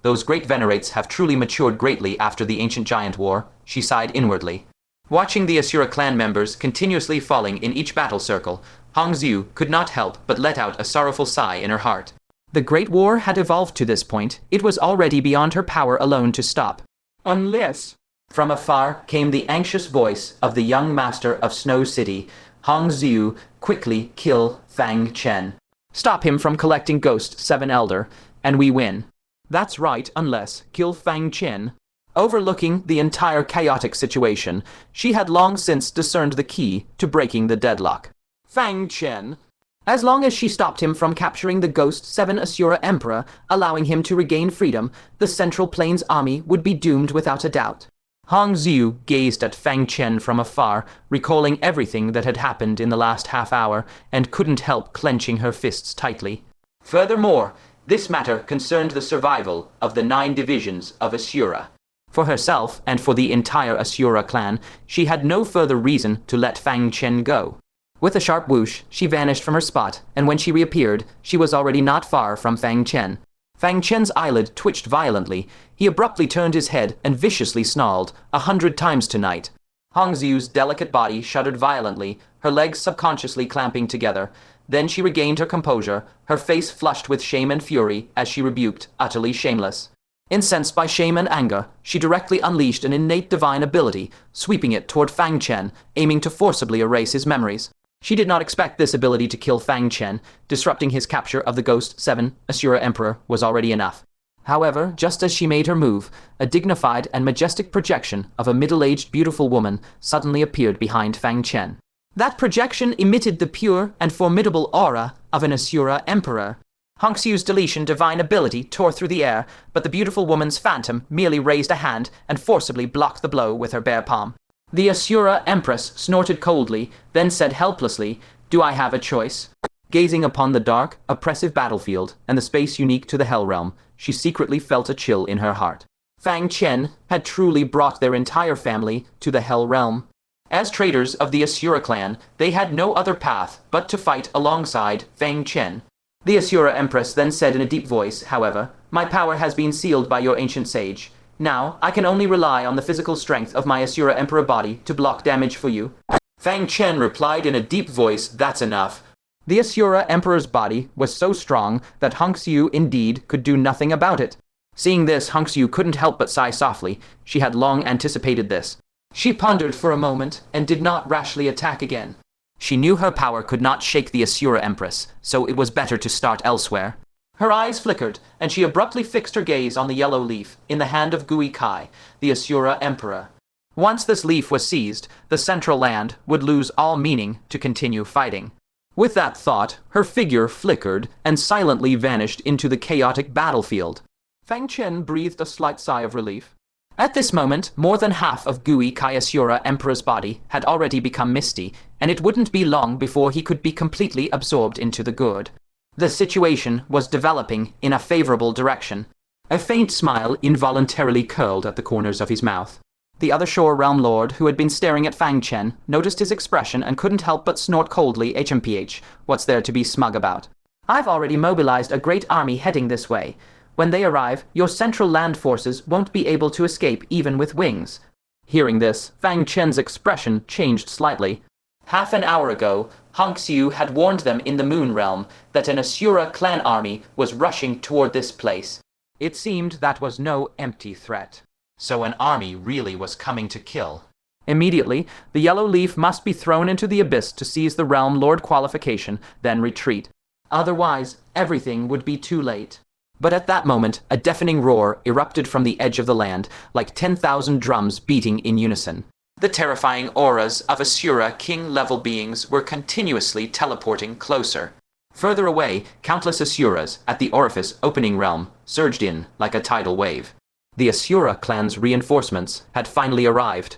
S1: those great venerates have truly matured greatly after the ancient giant war, she sighed inwardly. Watching the Asura clan members continuously falling in each battle circle, Hongxiu could not help but let out a sorrowful sigh in her heart. The Great War had evolved to this point. It was already beyond her power alone to stop. Unless... From afar came the anxious voice of the young master of Snow City. Hongxiu, quickly kill Fang Chen. Stop him from collecting Ghost 7 Elder, and we win. That's right, unless kill Fang Chen. Overlooking the entire chaotic situation, she had long since discerned the key to breaking the deadlock. Fang Chen. As long as she stopped him from capturing the Ghost 7 Asura Emperor, allowing him to regain freedom, the Central Plains army would be doomed without a doubt. Hongxiu gazed at Fang Chen from afar, recalling everything that had happened in the last half hour, and couldn't help clenching her fists tightly. Furthermore, this matter concerned the survival of the 9 divisions of Asura. For herself, and for the entire Asura clan, she had no further reason to let Fang Chen go. With a sharp whoosh, she vanished from her spot, and when she reappeared, she was already not far from Fang Chen. Fang Chen's eyelid twitched violently. He abruptly turned his head and viciously snarled, 100 times tonight. Hongxiu's delicate body shuddered violently, her legs subconsciously clamping together. Then she regained her composure, her face flushed with shame and fury as she rebuked, utterly shameless. Incensed by shame and anger, she directly unleashed an innate divine ability, sweeping it toward Fang Chen, aiming to forcibly erase his memories. She did not expect this ability to kill Fang Chen. Disrupting his capture of the Ghost 7 Asura Emperor was already enough. However, just as she made her move, a dignified and majestic projection of a middle-aged beautiful woman suddenly appeared behind Fang Chen. That projection emitted the pure and formidable aura of an Asura Emperor.
S2: Hongxiu's deletion divine ability tore through the air, but the beautiful woman's phantom merely raised a hand and forcibly blocked the blow with her bare palm. The Asura Empress snorted coldly, then said helplessly, "Do I have a choice?" Gazing upon the dark, oppressive battlefield and the space unique to the Hell Realm, she secretly felt a chill in her heart. Fang Chen had truly brought their entire family to the Hell Realm. As traitors of the Asura clan, they had no other path but to fight alongside Fang Chen. The Asura Empress then said in a deep voice, however, "My power has been sealed by your ancient sage. Now, I can only rely on the physical strength of my Asura Emperor body to block damage for you." Fang Chen replied in a deep voice, "That's enough." The Asura Emperor's body was so strong that Hongxiu indeed could do nothing about it. Seeing this, Hongxiu couldn't help but sigh softly. She had long anticipated this. She pondered for a moment and did not rashly attack again. She knew her power could not shake the Asura Empress, so it was better to start elsewhere. Her eyes flickered, and she abruptly fixed her gaze on the yellow leaf in the hand of Gui Kai, the Asura Emperor. Once this leaf was seized, the central land would lose all meaning to continue fighting. With that thought, her figure flickered and silently vanished into the chaotic battlefield. Fang Chen breathed a slight sigh of relief. At this moment, more than half of Gui Kai Asura Emperor's body had already become misty, and it wouldn't be long before he could be completely absorbed into the good. The situation was developing in a favorable direction. A faint smile involuntarily curled at the corners of his mouth. The other Shore Realm Lord, who had been staring at Fang Chen, noticed his expression and couldn't help but snort coldly, "HMPH, what's there to be smug about? I've already mobilized a great army heading this way. When they arrive, your central land forces won't be able to escape even with wings." Hearing this, Fang Chen's expression changed slightly. Half an hour ago, Hongxiu had warned them in the Moon Realm that an Asura clan army was rushing toward this place. It seemed that was no empty threat. So an army really was coming to kill. Immediately, the yellow leaf must be thrown into the abyss to seize the realm lord qualification, then retreat. Otherwise, everything would be too late. But at that moment, a deafening roar erupted from the edge of the land, like 10,000 drums beating in unison. The terrifying auras of Asura king-level beings were continuously teleporting closer. Further away, countless Asuras at the orifice opening realm surged in like a tidal wave. The Asura clan's reinforcements had finally arrived.